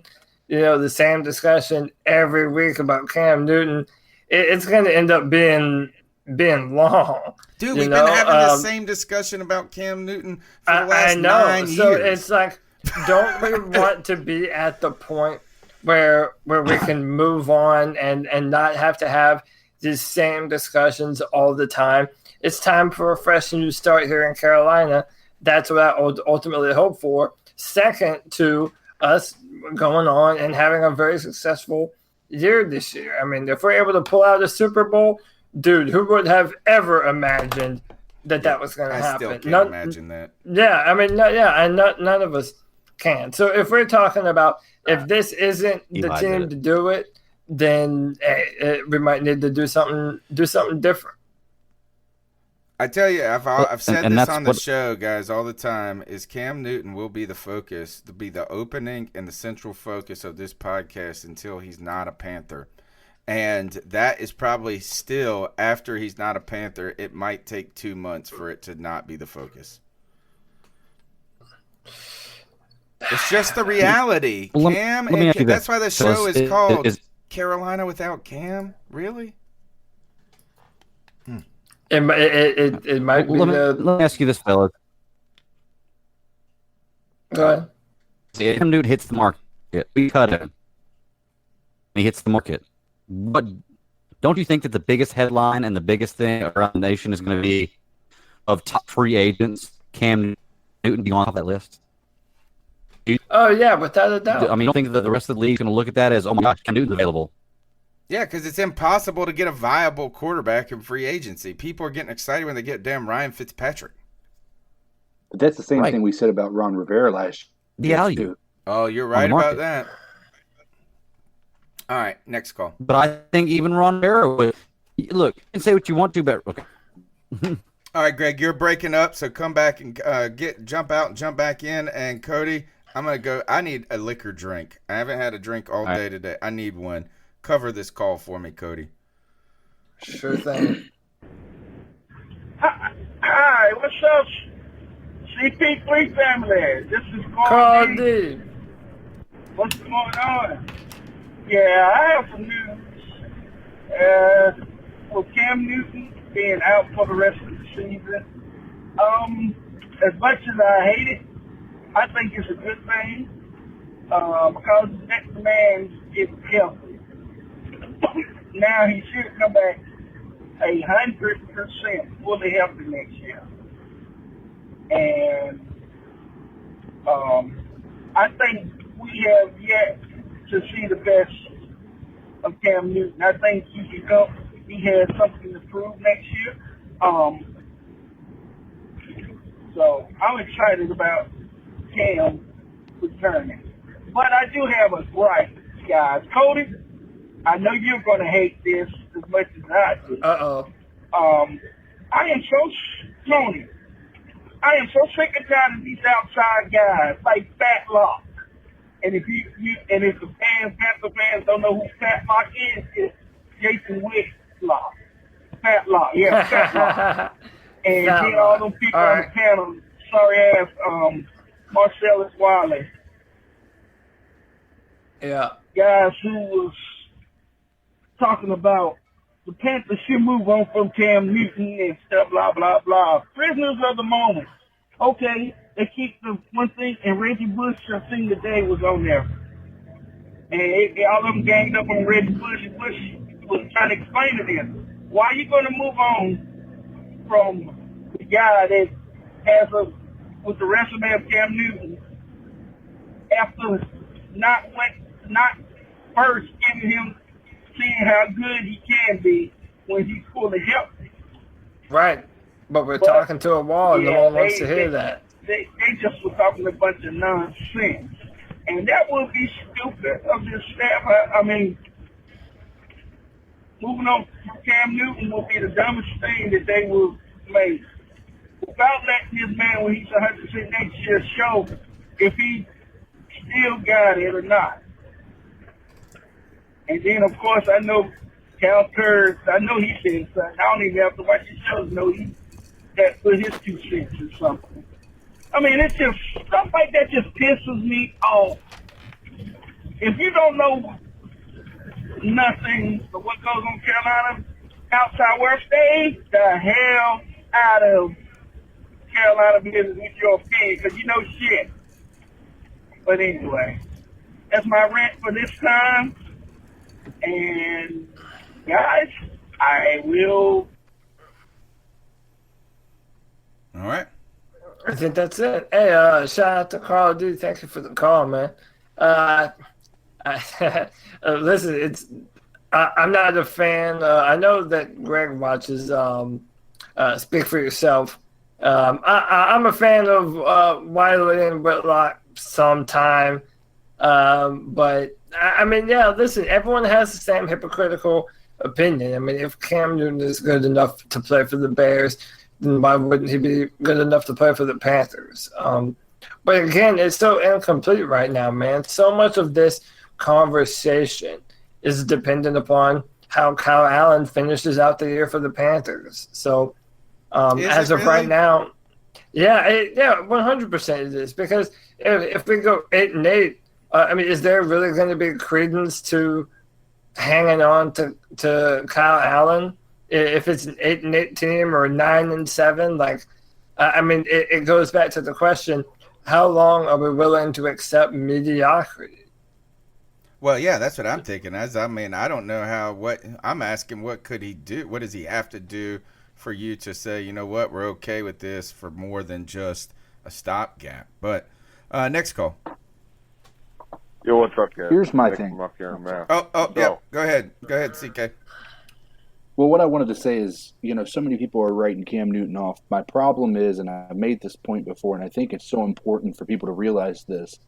you know, the same discussion every week about Cam Newton, it's gonna end up being long. Dude, we've been having the same discussion about Cam Newton for the last 9 years. So it's like, don't we want to be at the point where we can move on and not have to have these same discussions all the time? It's time for a fresh new start here in Carolina. That's what I ultimately hope for. Second to us going on and having a very successful year this year. I mean, if we're able to pull out a Super Bowl, dude, who would have ever imagined that was going to happen? I still can't imagine that. Yeah, I mean, none of us can. So if we're talking about if this isn't the team to do it, then we might need to do something different. I tell you, I've said this on the show, guys, all the time, is Cam Newton will be the focus, to be the opening and the central focus of this podcast until he's not a Panther. And that is probably still, after he's not a Panther, it might take 2 months for it to not be the focus. It's just the reality. Well, Cam, let me ask you this. that's why the show is called Carolina Without Cam? Really? It might be. Let me ask you this, fellas. Go ahead. Cam Newton hits the market. We cut him. He hits the market. But don't you think that the biggest headline and the biggest thing around the nation is going to be of top free agents, Cam Newton being on that list? Oh, yeah, without a doubt. I mean, you don't think that the rest of the league is going to look at that as, oh my gosh, Cam Newton's available? Yeah, because it's impossible to get a viable quarterback in free agency. People are getting excited when they get damn Ryan Fitzpatrick. But that's the same thing we said about Ron Rivera last year. The value. Oh, you're right about that. All right, next call. But I think even Ron Rivera would look. You can say what you want to, but okay. All right, Greg, you're breaking up, so come back and jump out and jump back in. And Cody, I'm gonna go. I need a liquor drink. I haven't had a drink all day today. I need one. Cover this call for me, Cody. Sure thing. Hi, what's up, CP3 family? This is Carl D. D. What's going on? Yeah, I have some news. For Cam Newton being out for the rest of the season, as much as I hate it, I think it's a good thing because the man is healthy. Now he should come back 100% fully healthy next year. And I think we have yet to see the best of Cam Newton. I think he has something to prove next year. So I'm excited about Cam returning. But I do have a gripe, guys. Cody, I know you're going to hate this as much as I do. I am so sick and tired of these outside guys like Fat Lock. And if the Panther fans don't know who Fat Lock is, it's Jason Whitlock. Fat Lock, yeah, Fat Lock. And get all them people on the panel, sorry ass Marcellus Wiley. Yeah. Guys who was talking about the Panthers should move on from Cam Newton and stuff, blah, blah, blah. Prisoners of the moment. Okay, they keep the one thing, and Reggie Bush, I think today was on there. And all of them ganged up on Reggie Bush. Bush was trying to explain to them, why are you going to move on from the guy that has with the resume of Cam Newton after not first giving him, seeing how good he can be when he's fully healthy. Right. But we're talking to a wall, and no one wants to hear that. They just were talking a bunch of nonsense. And that would be stupid of this staff. I mean, moving on from Cam Newton would be the dumbest thing that they would make. Without letting this man, when he's 100% next year, show if he still got it or not. And then, of course, I know Cal Kurtz, I know he said something. I don't even have to watch his shows to know he that put his 2 cents or something. I mean, it's just, stuff like that just pisses me off. If you don't know nothing of what goes on Carolina outside world, stay the hell out of Carolina business with your opinion, because you know shit. But anyway, that's my rant for this time. And guys, I will. All right. I think that's it. Hey, shout out to Carl, dude. Thank you for the call, man. Listen, I'm not a fan. I know that Greg watches Speak for Yourself. I'm a fan of Wiley and Whitlock sometime. But, I mean, yeah, listen, everyone has the same hypocritical opinion. I mean, if Cam Newton is good enough to play for the Bears, then why wouldn't he be good enough to play for the Panthers? But again, it's so incomplete right now, man. So much of this conversation is dependent upon how Kyle Allen finishes out the year for the Panthers. So as of right now, yeah, 100% it is. Because if we go 8-8, I mean, is there really going to be credence to hanging on to Kyle Allen? If it's an 8-8 team or 9-7, like, I mean, it goes back to the question: how long are we willing to accept mediocrity? Well, yeah, that's what I'm thinking. I don't know what I'm asking. What could he do? What does he have to do for you to say, you know what, we're okay with this for more than just a stopgap? But next call. Yo, what's up, guys? Here's my thing. Yeah. Go ahead, CK. Well, what I wanted to say is, so many people are writing Cam Newton off. My problem is, and I've made this point before, and I think it's so important for people to realize this,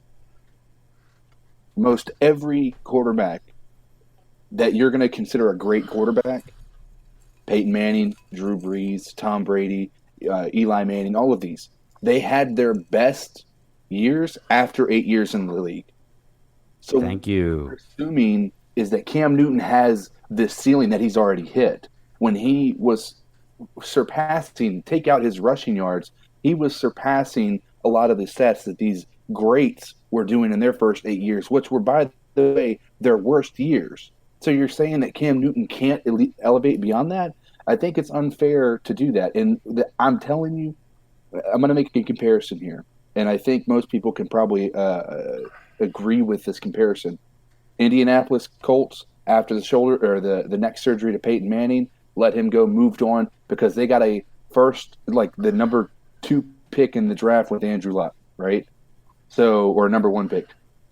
most every quarterback that you're going to consider a great quarterback, Peyton Manning, Drew Brees, Tom Brady, Eli Manning, all of these, they had their best years after 8 years in the league. So thank you. What we're assuming is that Cam Newton has this ceiling that he's already hit. When he was surpassing, take out his rushing yards, he was surpassing a lot of the stats that these greats were doing in their first 8 years, which were, by the way, their worst years. So you're saying that Cam Newton can't elevate beyond that? I think it's unfair to do that. And I'm telling you, I'm going to make a comparison here. And I think most people can probably agree with this comparison. Indianapolis Colts, after the shoulder or the neck surgery to Peyton Manning, let him go, moved on because they got a first, like the number 2 pick in the draft with Andrew Luck, right? So, or number 1 pick.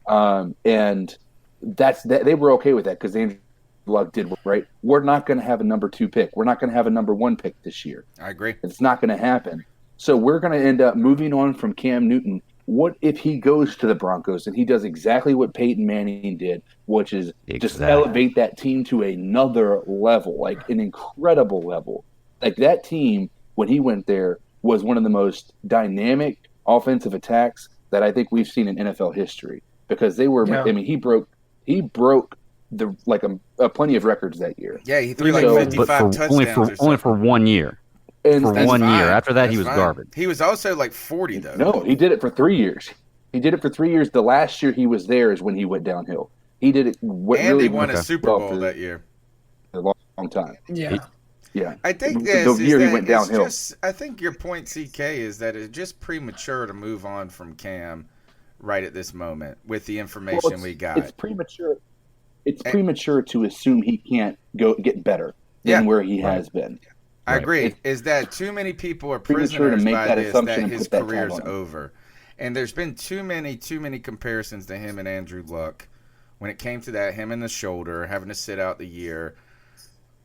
And they were okay with that because Andrew Luck did, right? We're not going to have a number 2 pick. We're not going to have a number 1 pick this year. I agree. It's not going to happen. So we're going to end up moving on from Cam Newton. What if he goes to the Broncos and he does exactly what Peyton Manning did, which is just elevate that team to another level, like an incredible level. Like that team, when he went there, was one of the most dynamic offensive attacks that I think we've seen in NFL history because they were, I mean, he broke the plenty of records that year. Yeah, he threw 55 touchdowns. Only for 1 year. And for 1 year. After that, he was garbage. He was also like 40, though. No, he did it for 3 years. He did it for 3 years. The last year he was there is when he went downhill. He did it. And he won a Super Bowl that year. A long time. Yeah. Yeah. I think the year he went downhill. I think your point, CK, is that it's just premature to move on from Cam right at this moment with the information we got. It's premature. It's premature to assume he can't go get better than where he has been. I agree. Is that too many people are premature to prisoners make by that this assumption that and his put that tag career's on him. over. And there's been too many comparisons to him and Andrew Luck when it came to that, him and the shoulder, having to sit out the year.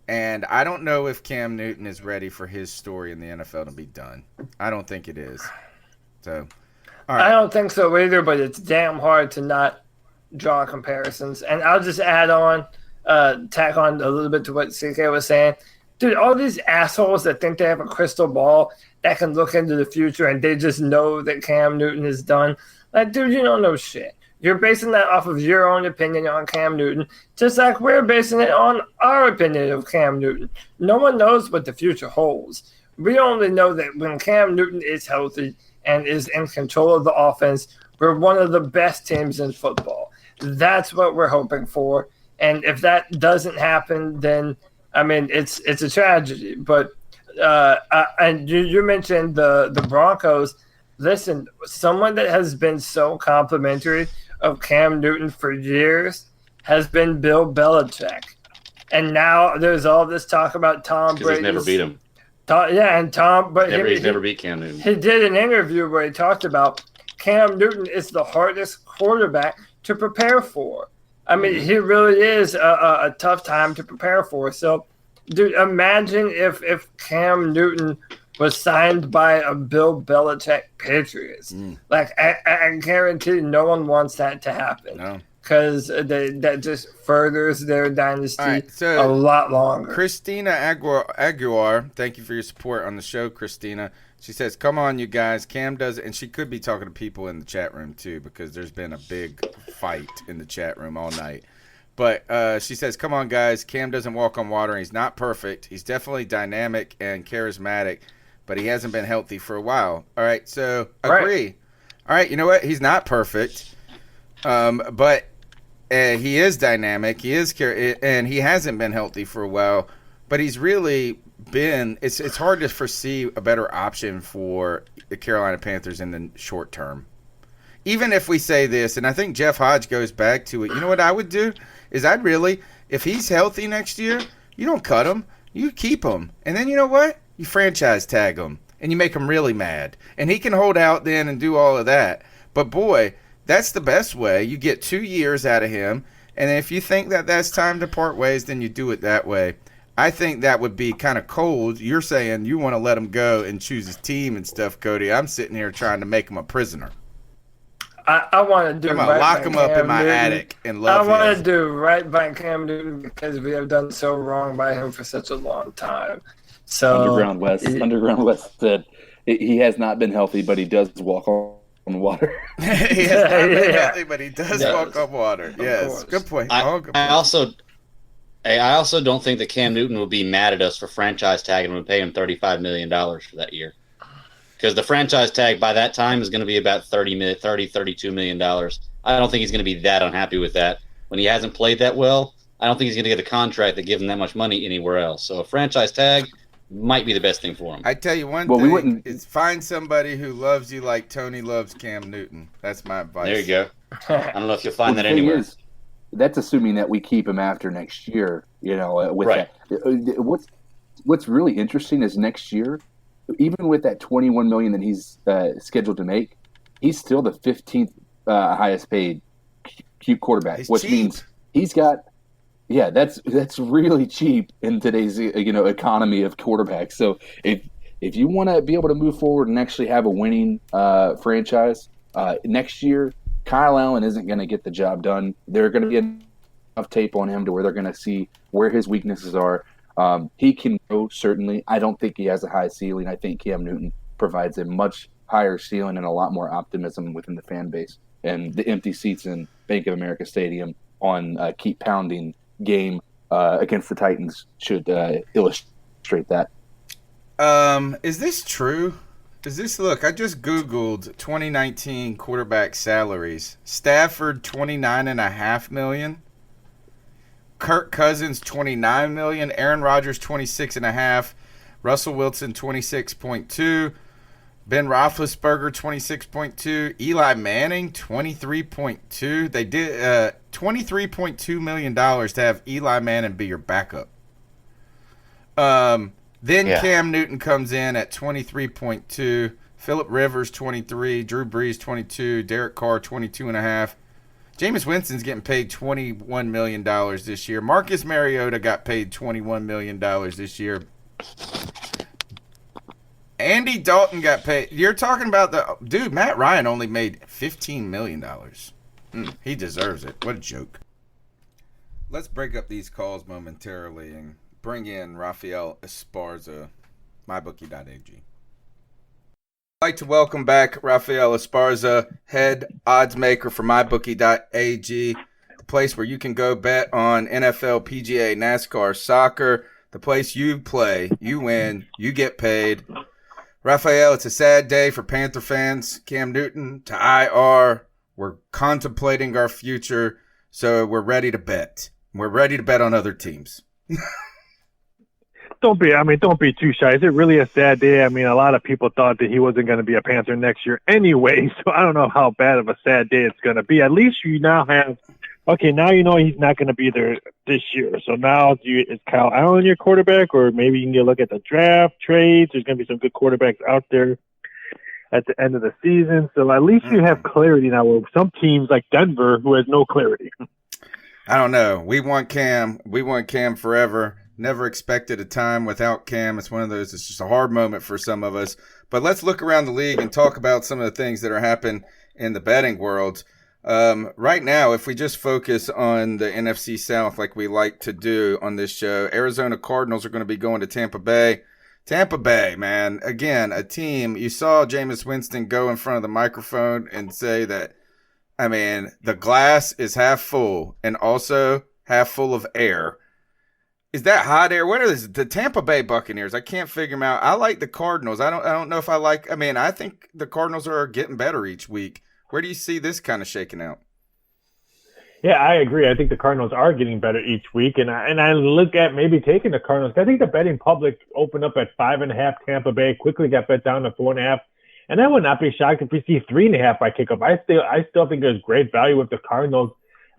And I don't know if Cam Newton is ready for his story in the NFL to be done. I don't think it is. So, all right. I don't think so either, but it's damn hard to not draw comparisons. And I'll just add on, tack on a little bit to what CK was saying. Dude, all these assholes that think they have a crystal ball that can look into the future and they just know that Cam Newton is done. Like, dude, you don't know shit. You're basing that off of your own opinion on Cam Newton, just like we're basing it on our opinion of Cam Newton. No one knows what the future holds. We only know that when Cam Newton is healthy and is in control of the offense, we're one of the best teams in football. That's what we're hoping for. And if that doesn't happen, then, I mean, it's a tragedy. But and you mentioned the Broncos. Listen, someone that has been so complimentary of Cam Newton for years has been Bill Belichick. And now there's all this talk about Tom Brady. He's never beat him. But he's never beat Cam Newton. He did an interview where he talked about Cam Newton is the hardest quarterback to prepare for. I mean, he really is a tough time to prepare for. So, dude, imagine if Cam Newton was signed by a Bill Belichick Patriots. Like, I guarantee no one wants that to happen. No. Because that just furthers their dynasty a lot longer. Christina Aguilar, thank you for your support on the show, Christina. She says, come on, you guys. Cam does, and she could be talking to people in the chat room, too, because there's been a big fight in the chat room all night. But she says, come on, guys. Cam doesn't walk on water. He's not perfect. He's definitely dynamic and charismatic, but he hasn't been healthy for a while. All right, so agree. Right. All right, you know what? He's not perfect, but he is dynamic. He is and he hasn't been healthy for a while, but he's really been. It's hard to foresee a better option for the Carolina Panthers in the short term. Even if we say this, and I think Jeff Hodge goes back to it. You know what I would do is if he's healthy next year, you don't cut him, you keep him, and then you know what? You franchise tag him, and you make him really mad, and he can hold out then and do all of that. But boy, that's the best way. You get 2 years out of him, and if you think that that's time to part ways, then you do it that way. I think that would be kind of cold. You're saying you want to let him go and choose his team and stuff, Cody. I'm sitting here trying to make him a prisoner. I want to do right lock him up in my attic and love him. I want to do right by Cam Newton because we have done so wrong by him for such a long time. So Underground West said he has not been healthy, but he does walk on water. He has not been healthy, but he does walk on water. Yes, good point. I also don't think that Cam Newton will be mad at us for franchise tagging him and pay him $35 million for that year. Because the franchise tag by that time is going to be about $32 million. I don't think he's going to be that unhappy with that. When he hasn't played that well, I don't think he's going to get a contract that gives him that much money anywhere else. So a franchise tag might be the best thing for him. I tell you one thing, is find somebody who loves you like Tony loves Cam Newton. That's my advice. There you go. I don't know if you'll find that anywhere. That's assuming that we keep him after next year. You know, with right. That. What's really interesting is next year, even with that $21 million that he's scheduled to make, he's still the 15th highest paid cute quarterback, which means he's got. Yeah, that's really cheap in today's economy of quarterbacks. So if you want to be able to move forward and actually have a winning franchise next year, Kyle Allen isn't going to get the job done. They're going to be enough tape on him to where they're going to see where his weaknesses are. He can grow, certainly. I don't think he has a high ceiling. I think Cam Newton provides a much higher ceiling and a lot more optimism within the fan base. And the empty seats in Bank of America Stadium on Keep Pounding game against the Titans should illustrate that. Is this true? Look, I just Googled 2019 quarterback salaries. Stafford, $29.5 million. Kirk Cousins, $29 million. Aaron Rodgers, $26.5 million. Russell Wilson, $26.2 million. Ben Roethlisberger, 26.2. Eli Manning, 23.2. They did $23.2 million to have Eli Manning be your backup. Then Cam Newton comes in at 23.2. Phillip Rivers, 23. Drew Brees, 22. Derek Carr, 22.5. Jameis Winston's getting paid $21 million this year. Marcus Mariota got paid $21 million this year. Andy Dalton got paid. You're talking about dude, Matt Ryan only made $15 million. He deserves it. What a joke. Let's break up these calls momentarily and bring in Raphael Esparza, MyBookie.ag. I'd like to welcome back Raphael Esparza, head odds maker for MyBookie.ag, the place where you can go bet on NFL, PGA, NASCAR, soccer, the place you play, you win, you get paid. Raphael, it's a sad day for Panther fans. Cam Newton to IR. We're contemplating our future, so we're ready to bet. We're ready to bet on other teams. Don't be too shy. Is it really a sad day? I mean, a lot of people thought that he wasn't going to be a Panther next year anyway, so I don't know how bad of a sad day it's going to be. At least you now have, now you know he's not going to be there this year. So now is Kyle Allen your quarterback, or maybe you can look at the draft, trades. There's going to be some good quarterbacks out there at the end of the season. So at least you have clarity now with some teams like Denver who has no clarity. I don't know. We want Cam. We want Cam forever. Never expected a time without Cam. It's one of those, it's just a hard moment for some of us. But let's look around the league and talk about some of the things that are happening in the betting world. Right now, if we just focus on the NFC South like we like to do on this show, Arizona Cardinals are going to be going to Tampa Bay. Tampa Bay, man, again, a team. You saw Jameis Winston go in front of the microphone and say that, the glass is half full and also half full of air. Is that hot air? What is the Tampa Bay Buccaneers? I can't figure them out. I like the Cardinals. I don't know if I like. I think the Cardinals are getting better each week. Where do you see this kind of shaking out? Yeah, I agree. I think the Cardinals are getting better each week, and I look at maybe taking the Cardinals. I think the betting public opened up at 5.5. Tampa Bay quickly got bet down to 4.5, and I would not be shocked if we see 3.5 by kickoff. I still think there's great value with the Cardinals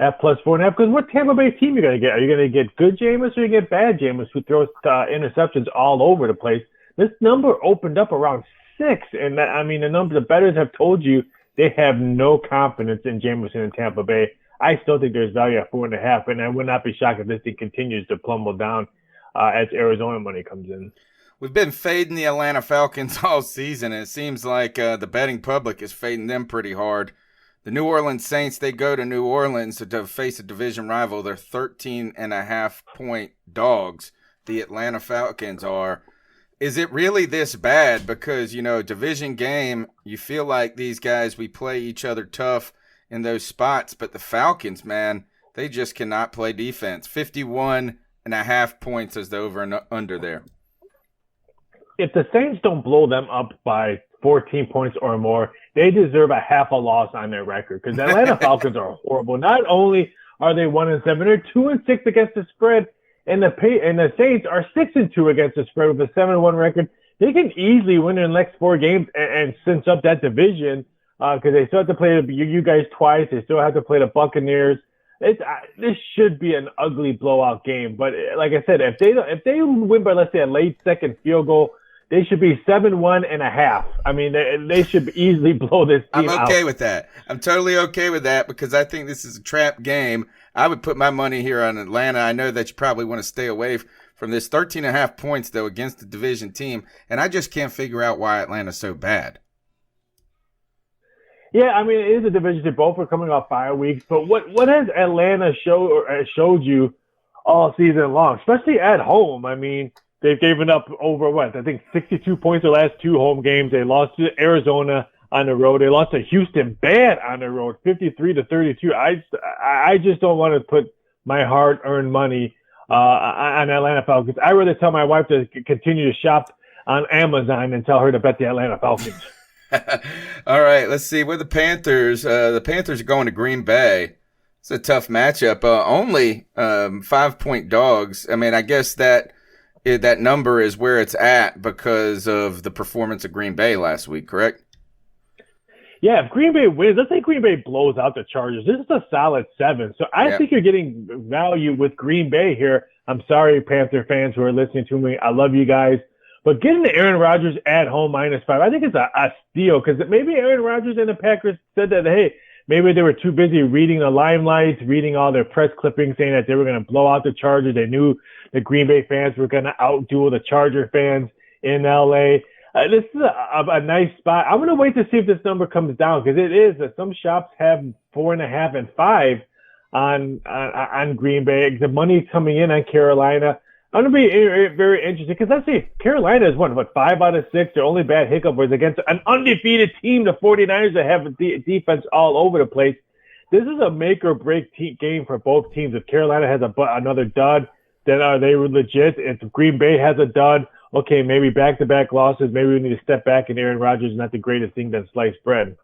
at plus 4.5, because what Tampa Bay team are you going to get? Are you going to get good Jameis, or you get bad Jameis who throws interceptions all over the place? This number opened up around 6, and the bettors have told you they have no confidence in Jameis in Tampa Bay. I still think there's value at 4.5, and I would not be shocked if this thing continues to plumble down as Arizona money comes in. We've been fading the Atlanta Falcons all season, and it seems like the betting public is fading them pretty hard. The New Orleans Saints, they go to New Orleans to face a division rival. They're 13.5-point dogs. The Atlanta Falcons are. Is it really this bad? Because, division game, you feel like these guys, we play each other tough in those spots. But the Falcons, man, they just cannot play defense. 51.5 points is the over and under there. If the Saints don't blow them up by 14 points or more, they deserve a half a loss on their record, because the Atlanta Falcons are horrible. Not only are they 1-7, they're 2-6 against the spread, and the Saints are 6-2 against the spread with a 7-1 record. They can easily win their next 4 games and cinch up that division, because they still have to play you guys twice. They still have to play the Buccaneers. This should be an ugly blowout game. But like I said, if they win by, let's say, a late second field goal, they should be 7-1.5. They should easily blow this team out. I'm okay with that. I'm totally okay with that, because I think this is a trap game. I would put my money here on Atlanta. I know that you probably want to stay away from this. 13.5 points, though, against the division team. And I just can't figure out why Atlanta's so bad. Yeah, it is a division team. Both are coming off 5 weeks. But what has Atlanta showed you all season long, especially at home? They've given up over, 62 points the last 2 home games. They lost to Arizona on the road. They lost to Houston bad on the road, 53-32. I just don't want to put my hard-earned money on Atlanta Falcons. I'd rather tell my wife to continue to shop on Amazon and tell her to bet the Atlanta Falcons. All right, let's see. With the Panthers, the Panthers are going to Green Bay. It's a tough matchup. Only 5-point dogs. I guess that that number is where it's at because of the performance of Green Bay last week, correct? Yeah, if Green Bay wins, let's say Green Bay blows out the Chargers. This is a solid 7. So I think you're getting value with Green Bay here. I'm sorry, Panther fans who are listening to me. I love you guys. But getting the Aaron Rodgers at home -5, I think it's a steal because maybe Aaron Rodgers and the Packers said that, hey, maybe they were too busy reading the limelights, reading all their press clippings saying that they were going to blow out the Chargers. They knew the Green Bay fans were going to outduel the Charger fans in L.A. This is a nice spot. I'm going to wait to see if this number comes down because it is that some shops have 4.5 and 5 on Green Bay. The money's coming in on Carolina. I'm going to be very interested because let's see, Carolina is what 5 out of 6. Their only bad hiccup was against an undefeated team, the 49ers, that have a defense all over the place. This is a make or break game for both teams. If Carolina has another dud, then are they legit? If Green Bay has a dud, okay, maybe back-to-back losses. Maybe we need to step back, and Aaron Rodgers is not the greatest thing than sliced bread.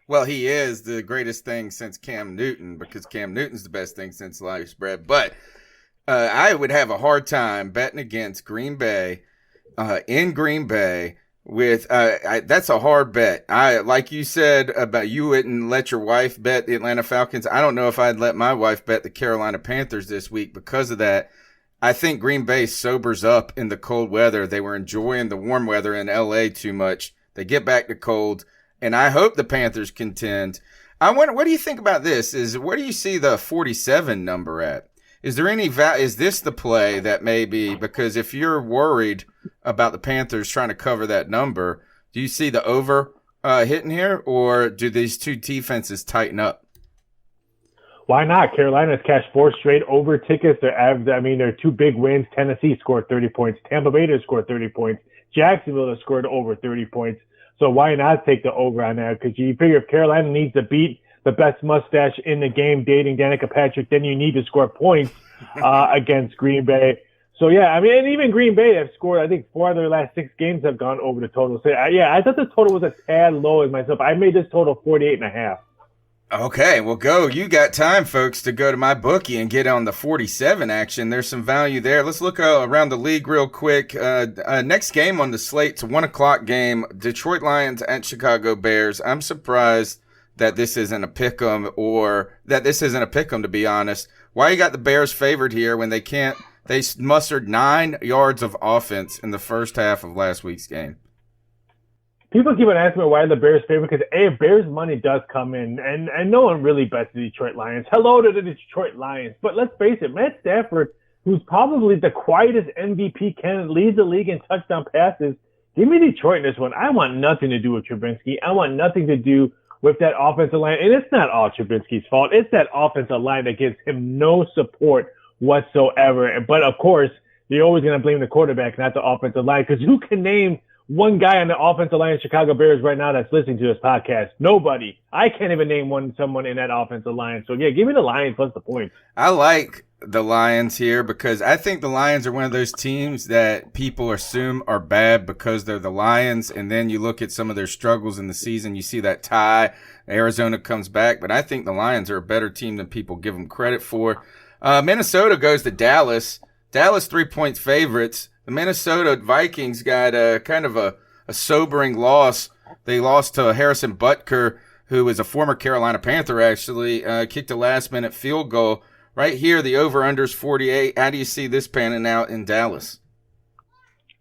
Well, he is the greatest thing since Cam Newton because Cam Newton's the best thing since sliced bread. But I would have a hard time betting against Green Bay in Green Bay with that's a hard bet. Like you said about you wouldn't let your wife bet the Atlanta Falcons. I don't know if I'd let my wife bet the Carolina Panthers this week because of that. I think Green Bay sobers up in the cold weather. They were enjoying the warm weather in L.A. too much. They get back to cold, and I hope the Panthers contend. I wonder, what do you think about this? Where do you see the 47 number at? Is there any is this the play that maybe, because if you're worried about the Panthers trying to cover that number, do you see the over hitting here, or do these two defenses tighten up? Why not? Carolina's cashed 4 straight over tickets. They're 2 big wins. Tennessee scored 30 points. Tampa Bay has scored 30 points. Jacksonville has scored over 30 points. So why not take the over on that? Because you figure if Carolina needs to beat the best mustache in the game, dating Danica Patrick, then you need to score points against Green Bay. So, yeah, and even Green Bay have scored, I think, 4 of their last 6 games have gone over the total. So, I thought the total was a tad low as myself. I made this total 48.5. Okay, well, go. You got time, folks, to go to MyBookie and get on the 47 action. There's some value there. Let's look around the league real quick. Next game on the slate, it's a 1 o'clock game, Detroit Lions at Chicago Bears. I'm surprised that this isn't a pick'em, to be honest. Why you got the Bears favored here when they can't? They mustered 9 yards of offense in the first half of last week's game. People keep on asking me why the Bears favorite because Bears money does come in, and no one really bets the Detroit Lions. Hello to the Detroit Lions, but let's face it, Matt Stafford, who's probably the quietest MVP candidate, leads the league in touchdown passes. Give me Detroit in this one. I want nothing to do with Trubinsky. I want nothing to do with that offensive line, and it's not all Trubinsky's fault. It's that offensive line that gives him no support whatsoever. But of course, you're always going to blame the quarterback, not the offensive line, because who can name one guy on the offensive line of Chicago Bears right now that's listening to this podcast? Nobody. I can't even name someone in that offensive line. So, yeah, give me the Lions plus the points. I like the Lions here because I think the Lions are one of those teams that people assume are bad because they're the Lions, and then you look at some of their struggles in the season, you see that tie, Arizona comes back, but I think the Lions are a better team than people give them credit for. Minnesota goes to Dallas. Dallas 3-point favorites. The Minnesota Vikings got kind of a sobering loss. They lost to Harrison Butker, who is a former Carolina Panther, actually, kicked a last-minute field goal. Right here, the over-under's 48. How do you see this panning out in Dallas?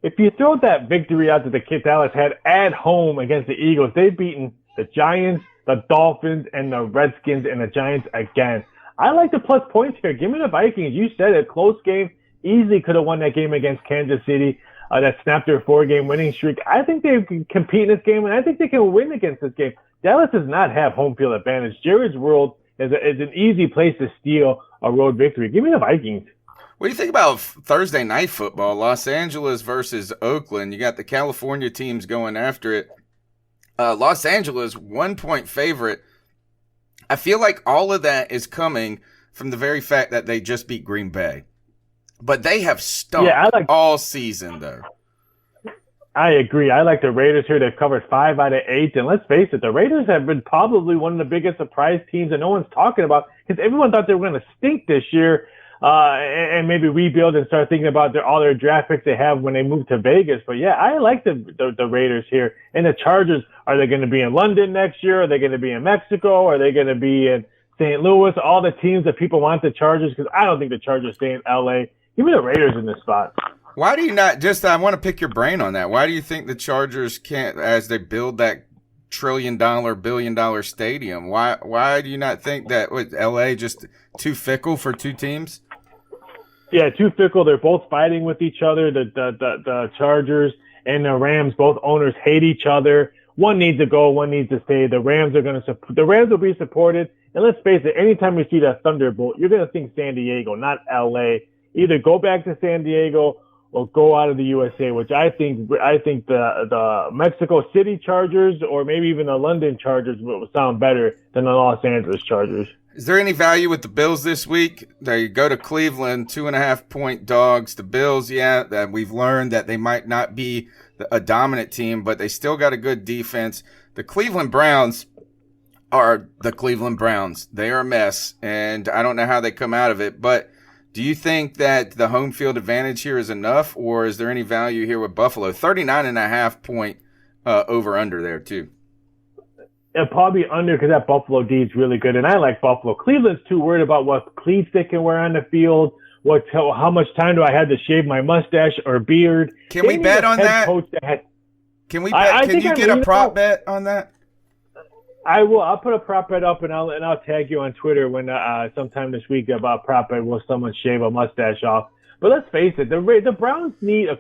If you throw that victory out that the Dallas had at home against the Eagles, they've beaten the Giants, the Dolphins, and the Redskins, and the Giants again. I like the plus points here. Give me the Vikings. You said it, close game. Easily could have won that game against Kansas City that snapped their 4-game winning streak. I think they can compete in this game, and I think they can win against this game. Dallas does not have home field advantage. Jerry's World is an easy place to steal a road victory. Give me the Vikings. What do you think about Thursday night football? Los Angeles versus Oakland. You got the California teams going after it. Los Angeles, 1-point favorite. I feel like all of that is coming from the very fact that they just beat Green Bay. But they have stunk all season, though. I agree. I like the Raiders here. They've covered 5 out of 8. And let's face it, the Raiders have been probably one of the biggest surprise teams that no one's talking about because everyone thought they were going to stink this year. and maybe rebuild and start thinking about all their draft picks they have when they move to Vegas. But yeah, I like the Raiders here. And the Chargers, are they going to be in London next year? Are they going to be in Mexico? Are they going to be in St. Louis? All the teams that people want the Chargers, because I don't think the Chargers stay in LA. Give me the Raiders in this spot. Why do you not I want to pick your brain on that. Why do you think the Chargers can't, as they build that $1 trillion, $1 billion stadium? Why do you not think that LA just too fickle for two teams? Yeah, too fickle. They're both fighting with each other. The Chargers and the Rams, both owners hate each other. One needs to go, one needs to stay. The Rams will be supported. And let's face it, anytime you see that Thunderbolt, you're going to think San Diego, not LA. Either go back to San Diego or go out of the USA, which I think the Mexico City Chargers or maybe even the London Chargers would sound better than the Los Angeles Chargers. Is there any value with the Bills this week? They go to Cleveland, 2.5-point dogs. The Bills, that we've learned that they might not be a dominant team, but they still got a good defense. The Cleveland Browns are the Cleveland Browns. They are a mess, and I don't know how they come out of it, but do you think that the home field advantage here is enough, or is there any value here with Buffalo? 39.5-point over-under there, too. It'll probably under because that Buffalo D is really good, and I like Buffalo. Cleveland's too worried about what cleats they can wear on the field, how much time do I have to shave my mustache or beard. Can we bet on that? Can we bet? Can you get a prop bet on that? I will. I'll put a prop bet up, and I'll tag you on Twitter when sometime this week about prop bet. Will someone shave a mustache off? But let's face it, the Browns need a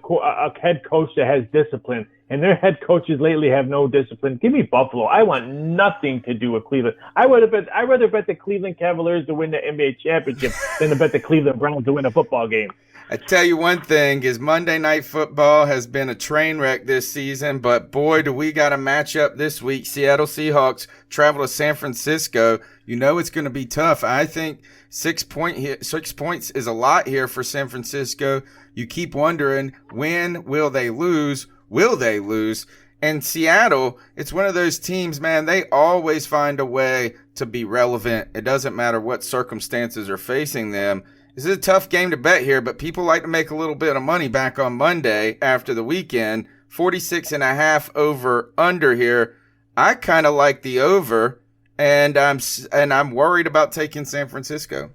head coach that has discipline, and their head coaches lately have no discipline. Give me Buffalo. I want nothing to do with Cleveland. I'd rather bet the Cleveland Cavaliers to win the NBA championship than to bet the Cleveland Browns to win a football game. I tell you one thing is Monday Night Football has been a train wreck this season, but boy, do we got a matchup this week. Seattle Seahawks travel to San Francisco. You know it's going to be tough. I think 6 points is a lot here for San Francisco. You keep wondering, when will they lose? Will they lose? And Seattle, it's one of those teams, man, they always find a way to be relevant. It doesn't matter what circumstances are facing them. This is a tough game to bet here, but people like to make a little bit of money back on Monday after the weekend. 46.5 over under here. I kind of like the over, and I'm worried about taking San Francisco.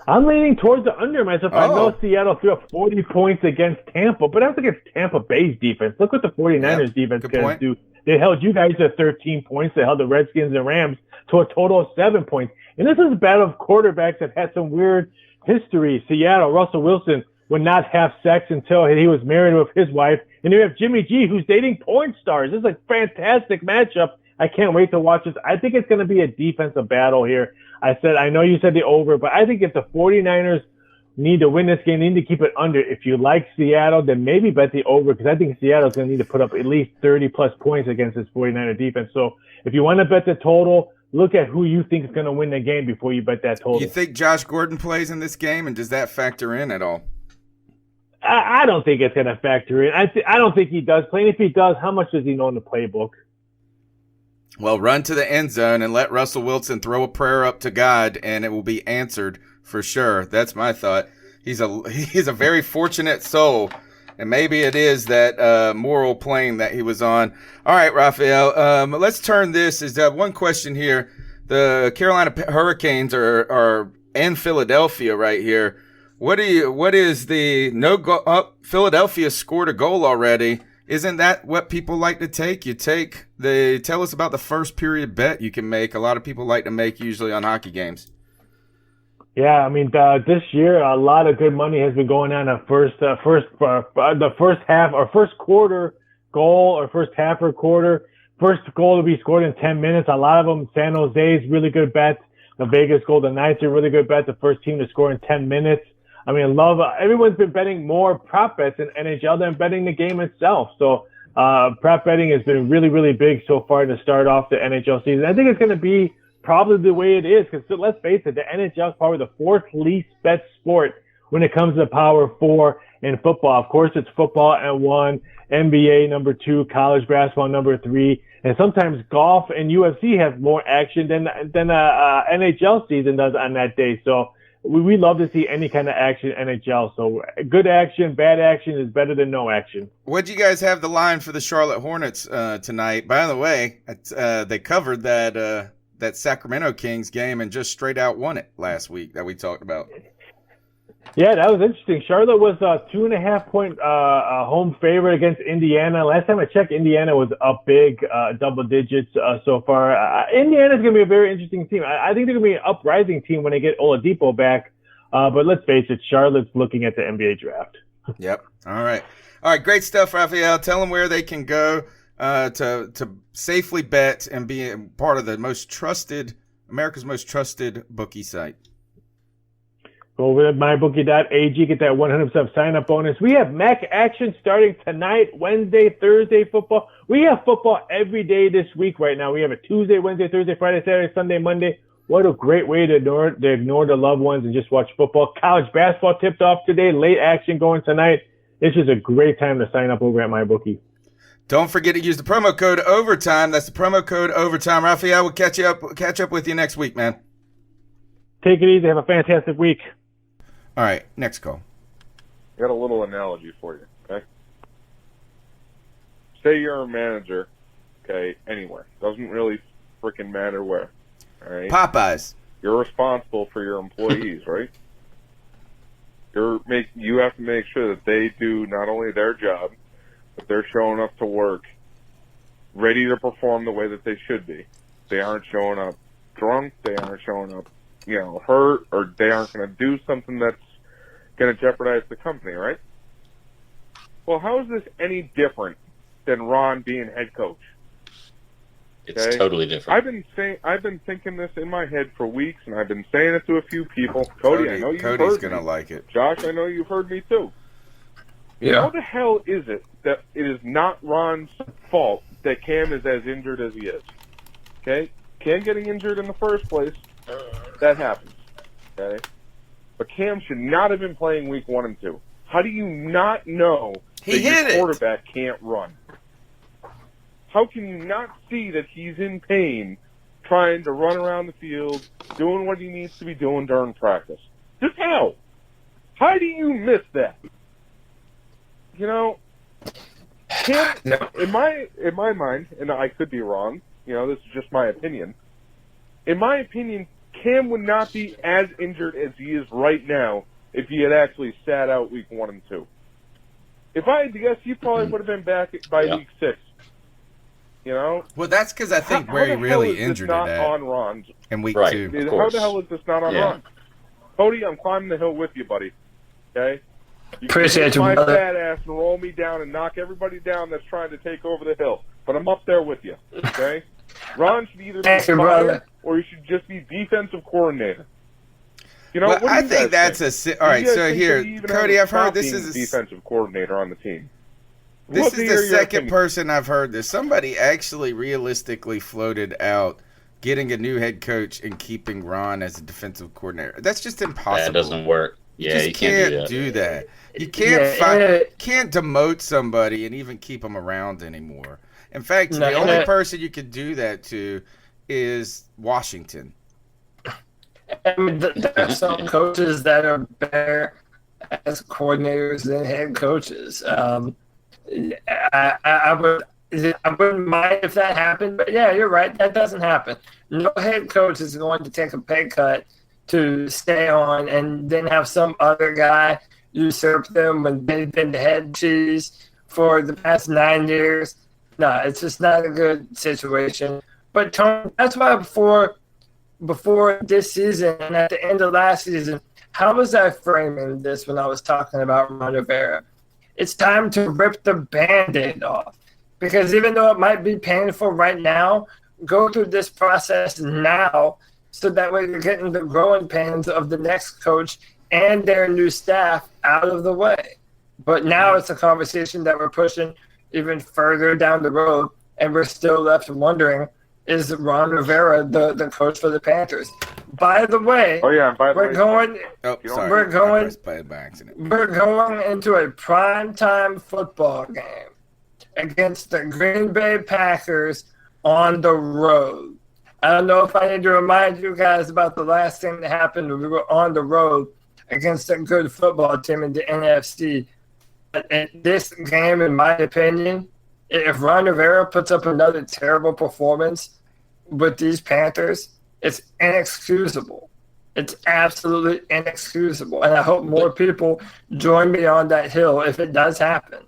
I'm leaning towards the under myself. I know Seattle threw up 40 points against Tampa, but that's against Tampa Bay's defense. Look what the 49ers defense can do. They held you guys to 13 points. They held the Redskins and Rams to a total of 7 points. And this is a battle of quarterbacks that had some weird history. Seattle, Russell Wilson would not have sex until he was married with his wife. And you have Jimmy G, who's dating porn stars. This is a fantastic matchup. I can't wait to watch this. I think it's going to be a defensive battle here. I know you said the over, but I think if the 49ers need to win this game, they need to keep it under. If you like Seattle, then maybe bet the over, because I think Seattle's going to need to put up at least 30-plus points against this 49er defense. So if you want to bet the total, look at who you think is going to win the game before you bet that total. You think Josh Gordon plays in this game, and does that factor in at all? I don't think it's going to factor in. I don't think he does play. And if he does, how much does he know in the playbook? Well, run to the end zone and let Russell Wilson throw a prayer up to God, and it will be answered for sure. That's my thought. He's a very fortunate soul, and maybe it is that moral plane that he was on. All right, Raphael, let's turn this. Is one question here. The Carolina Hurricanes are in Philadelphia right here. What is the no goal? Philadelphia scored a goal already. Isn't that what people like to take? Tell us about the first period bet you can make. A lot of people like to make usually on hockey games. Yeah, I mean, this year a lot of good money has been going on the first half or first quarter goal or first half or quarter. First goal to be scored in 10 minutes. A lot of them, San Jose's really good bet. The Vegas Golden Knights are really good bet. The first team to score in 10 minutes. I mean, everyone's been betting more prop bets in NHL than betting the game itself. So prop betting has been really, really big so far to start off the NHL season. I think it's going to be probably the way it is, because let's face it, the NHL is probably the fourth least bet sport when it comes to Power 4 in football. Of course, it's football at 1, NBA number 2, college basketball number 3, and sometimes golf and UFC have more action than NHL season does on that day. So we love to see any kind of action in NHL. So good action, bad action is better than no action. What'd you guys have the line for the Charlotte Hornets tonight? By the way, they covered that Sacramento Kings game and just straight out won it last week that we talked about. Yeah, that was interesting. Charlotte was a 2.5-point home favorite against Indiana. Last time I checked, Indiana was up big, double digits so far. Indiana's going to be a very interesting team. I think they're going to be an uprising team when they get Oladipo back. But let's face it, Charlotte's looking at the NBA draft. Yep. All right. Great stuff, Raphael. Tell them where they can go to safely bet and be part of the America's most trusted bookie site. Go over to MyBookie.ag, get that 100% sign-up bonus. We have MAC action starting tonight, Wednesday, Thursday football. We have football every day this week right now. We have a Tuesday, Wednesday, Thursday, Friday, Saturday, Sunday, Monday. What a great way to ignore the loved ones and just watch football. College basketball tipped off today, late action going tonight. This is a great time to sign up over at MyBookie. Don't forget to use the promo code OVERTIME. That's the promo code OVERTIME. Raphael, we'll catch up with you next week, man. Take it easy. Have a fantastic week. All right, next call. I got a little analogy for you, okay? Say you're a manager, okay, anywhere. Doesn't really freaking matter where, all right? Popeyes. You're responsible for your employees, right? You have to make sure that they do not only their job, but they're showing up to work ready to perform the way that they should be. They aren't showing up drunk. They aren't showing up hurt, or they aren't going to do something that's going to jeopardize the company, right? Well, how is this any different than Ron being head coach? It's totally different. I've been thinking this in my head for weeks, and I've been saying it to a few people. Cody, I know you've Cody's heard gonna me. like it. Josh, I know you've heard me too. Yeah. How the hell is it that it is not Ron's fault that Cam is as injured as he is? Okay? Cam getting injured in the first place, that happens. Okay? But Cam should not have been playing week 1 and 2. How do you not know that your quarterback can't run? How can you not see that he's in pain trying to run around the field, doing what he needs to be doing during practice? Just how? How do you miss that? Cam, in my mind, and I could be wrong, this is just my opinion. In my opinion, Cam would not be as injured as he is right now if he had actually sat out week 1 and 2. If I had to guess, he probably would have been back by week 6. Well, that's because I think where he really injured it at. On Ron. In week 2. How the hell is this not on Ron? Cody, I'm climbing the hill with you, buddy. Okay? You Appreciate you, my brother. fat ass and roll me down and knock everybody down that's trying to take over the hill. But I'm up there with you. Okay? Ron should either be fired or he should just be defensive coordinator. Well, I think that's all right. So here, Cody, I've heard this is a defensive coordinator on the team. This is the second person I've heard this. Somebody actually realistically floated out getting a new head coach and keeping Ron as a defensive coordinator. That's just impossible. That doesn't work. Yeah, you can't do that. You can't can't demote somebody and even keep them around anymore. In fact, the only person you could do that to is Washington. I mean, there are some coaches that are better as coordinators than head coaches. I wouldn't mind if that happened, but yeah, you're right. That doesn't happen. No head coach is going to take a pay cut to stay on and then have some other guy usurp them when they've been the head cheese for the past 9 years. No, it's just not a good situation. But Tony, that's why before this season and at the end of last season, how was I framing this when I was talking about Ron Rivera? It's time to rip the Band-Aid off. Because even though it might be painful right now, go through this process now so that way you're getting the growing pains of the next coach and their new staff out of the way. But now it's a conversation that we're pushing even further down the road, and we're still left wondering, is Ron Rivera the coach for the Panthers? By the way, we're going into a primetime football game against the Green Bay Packers on the road. I don't know if I need to remind you guys about the last thing that happened when we were on the road against a good football team in the NFC. But in this game, in my opinion, if Ron Rivera puts up another terrible performance with these Panthers, it's inexcusable. It's absolutely inexcusable. And I hope more people join me on that hill if it does happen.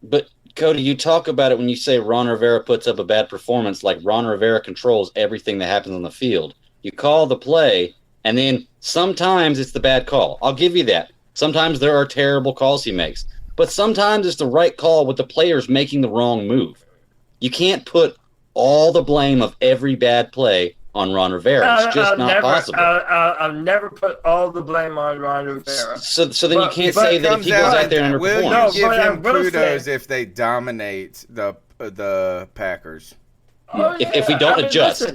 But Cody, you talk about it when you say Ron Rivera puts up a bad performance, like Ron Rivera controls everything that happens on the field. You call the play, and then sometimes it's the bad call. I'll give you that. Sometimes there are terrible calls he makes. But sometimes it's the right call with the players making the wrong move. You can't put all the blame of every bad play on Ron Rivera. It's just not possible. I'll never put all the blame on Ron Rivera. So then you can't say that if he goes out there and underperforms. Will you give him kudos if they dominate the Packers? If we don't adjust.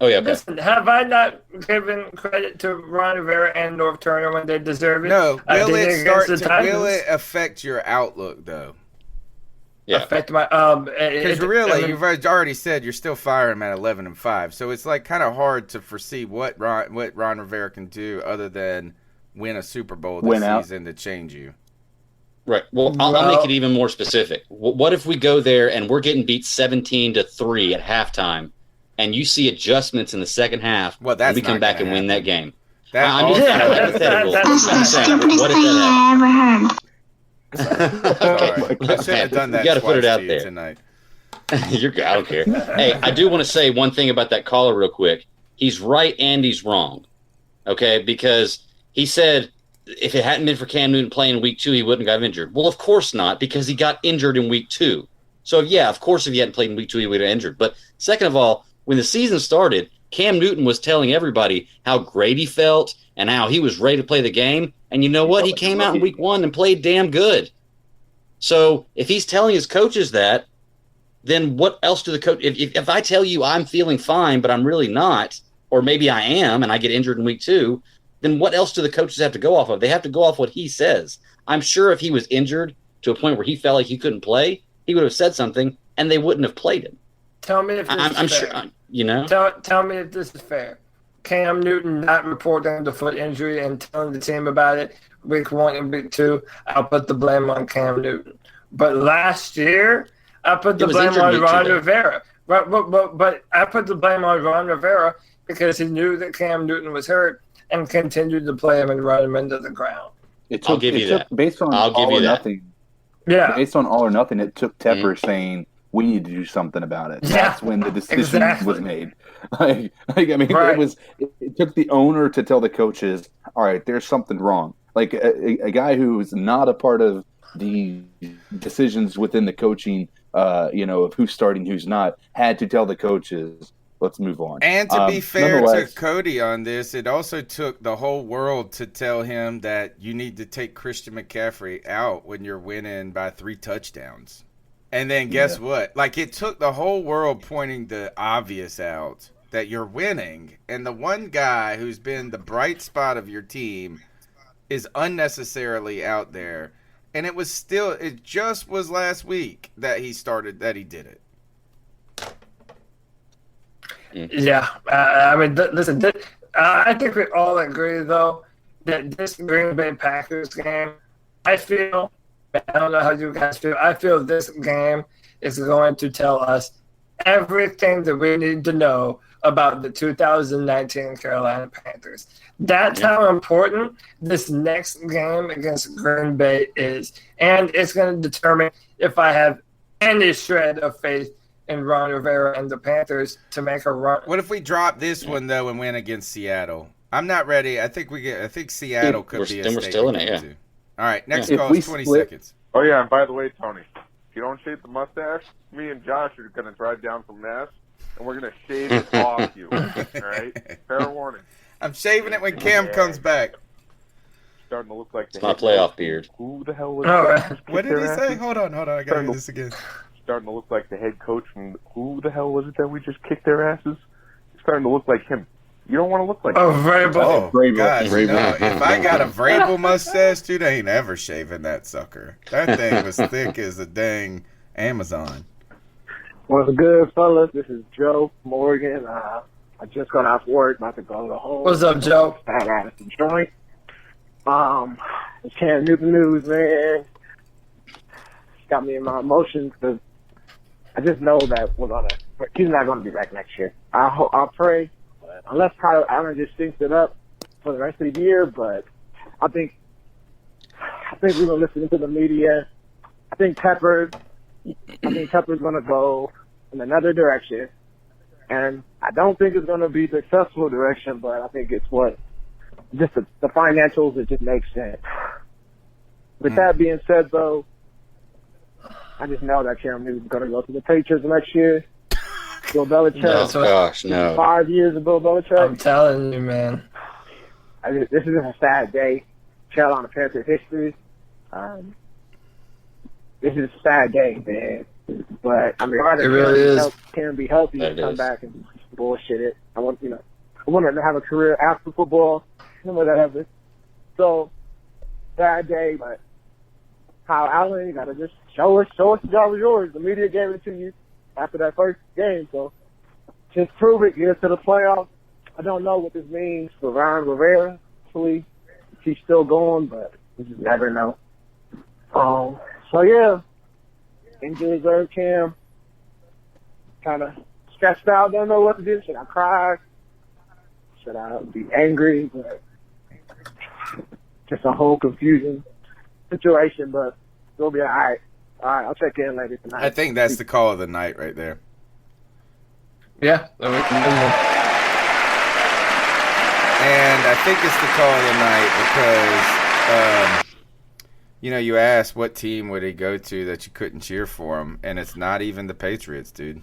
Listen, have I not given credit to Ron Rivera and North Turner when they deserve it? No. Will it affect your outlook, though? Yeah. Affect my because really, you've already said you're still firing him at 11-5, so it's like kind of hard to foresee what Ron Rivera can do other than win a Super Bowl this season to change you. Right. Well, I'll make it even more specific. What if we go there and we're getting beat 17-3 at halftime, and you see adjustments in the second half? Well, that's and we come back and win that game. That's the stupidest thing I ever heard. Sorry. I should have done that. You got to put it out there tonight. You're good. I don't care. Hey, I do want to say one thing about that caller real quick. He's right and he's wrong. Okay, because he said if it hadn't been for Cam Newton playing in week 2, he wouldn't have got injured. Well, of course not, because he got injured in week 2. So yeah, of course, if he hadn't played in week 2, he would have injured. But second of all, when the season started, Cam Newton was telling everybody how great he felt and how he was ready to play the game. And you know what? He came out in week 1 and played damn good. So if he's telling his coaches that, then what else do the coach? If I tell you I'm feeling fine, but I'm really not, or maybe I am and I get injured in week 2, then what else do the coaches have to go off of? They have to go off what he says. I'm sure if he was injured to a point where he felt like he couldn't play, he would have said something and they wouldn't have played him. Tell me if this is fair. Sure, you know. Tell me if this is fair. Cam Newton not reporting the foot injury and telling the team about it week 1 and week 2, I'll put the blame on Cam Newton. But last year, I put the blame on Ron Rivera. But I put the blame on Ron Rivera because he knew that Cam Newton was hurt and continued to play him and run him into the ground. I'll give you that. Based on all or nothing. Yeah. Based on all or nothing, it took Tepper saying we need to do something about it. Yeah, that's when the decision was made. I mean, right. It took the owner to tell the coaches, all right, there's something wrong. Like a guy who's not a part of the decisions within the coaching, of who's starting, who's not, had to tell the coaches, let's move on. And to be fair to Cody on this, it also took the whole world to tell him that you need to take Christian McCaffrey out when you're winning by 3 touchdowns. And then guess what? Like, it took the whole world pointing the obvious out that you're winning. And the one guy who's been the bright spot of your team is unnecessarily out there. And it just was last week that he did it. Yeah. I mean, listen, I think we all agree, though, that this Green Bay Packers game, I don't know how you guys feel. I feel this game is going to tell us everything that we need to know about the 2019 Carolina Panthers. That's how important this next game against Green Bay is. And it's going to determine if I have any shred of faith in Ron Rivera and the Panthers to make a run. What if we drop this one, though, and win against Seattle? I'm not ready. I think Seattle could be a state. We're still in it, yeah. All right, next call is 20 seconds. Oh, yeah, and by the way, Tony, if you don't shave the mustache, me and Josh are going to drive down from Mass, and we're going to shave it off you. All right? Fair warning. I'm shaving it when Cam comes back. Starting to look like it's my playoff beard. Who the hell was that? What did he say? Hold on. I got to hear this again. Starting to look like the head coach from who the hell was it that we just kicked their asses? It's starting to look like him. You don't want to look like him. Vrabel. Oh, gosh, no. If I got a Vrabel mustache, dude, I ain't ever shaving that sucker. That thing was thick as a dang Amazon. What's good, fellas? This is Joe Morgan. I just got off work, about to go home. What's up, Joe? Fat ass joint. It's Cam Newton news, man. Got me in my emotions because I just know that he's not gonna be back next year. I'll pray, unless Kyle Allen just stinks it up for the rest of the year. But I think we're gonna listen to the media. I think Tepper's gonna go in another direction, and I don't think it's gonna be successful direction. But I think it's the financials. It just makes sense. With that being said, though, I just know that Cam Newton's going to go to the Patriots next year. Bill Belichick. Oh, gosh, no. 5 years of Bill Belichick. I'm telling you, man. This is just a sad day. Carolina Panthers history. This is a sad day, man. But I mean, it really is. Can be healthy and come back and bullshit it. I want to have a career after football, whatever. So sad day, but Kyle Allen, you gotta just show us the job was yours. The media gave it to you after that first game, so just prove it. Get us to the playoffs. I don't know what this means for Ron Rivera. Hopefully, he's still going, but we just never know. So yeah, injury reserve Cam. Kind of stressed out. Don't know what to do. Should I cry? Should I be angry? But just a whole confusion situation, but it'll be all right. All right, I'll check in later tonight. I think that's the call of the night right there. Yeah. And I think it's the call of the night because, you asked what team would he go to that you couldn't cheer for him, and it's not even the Patriots, dude.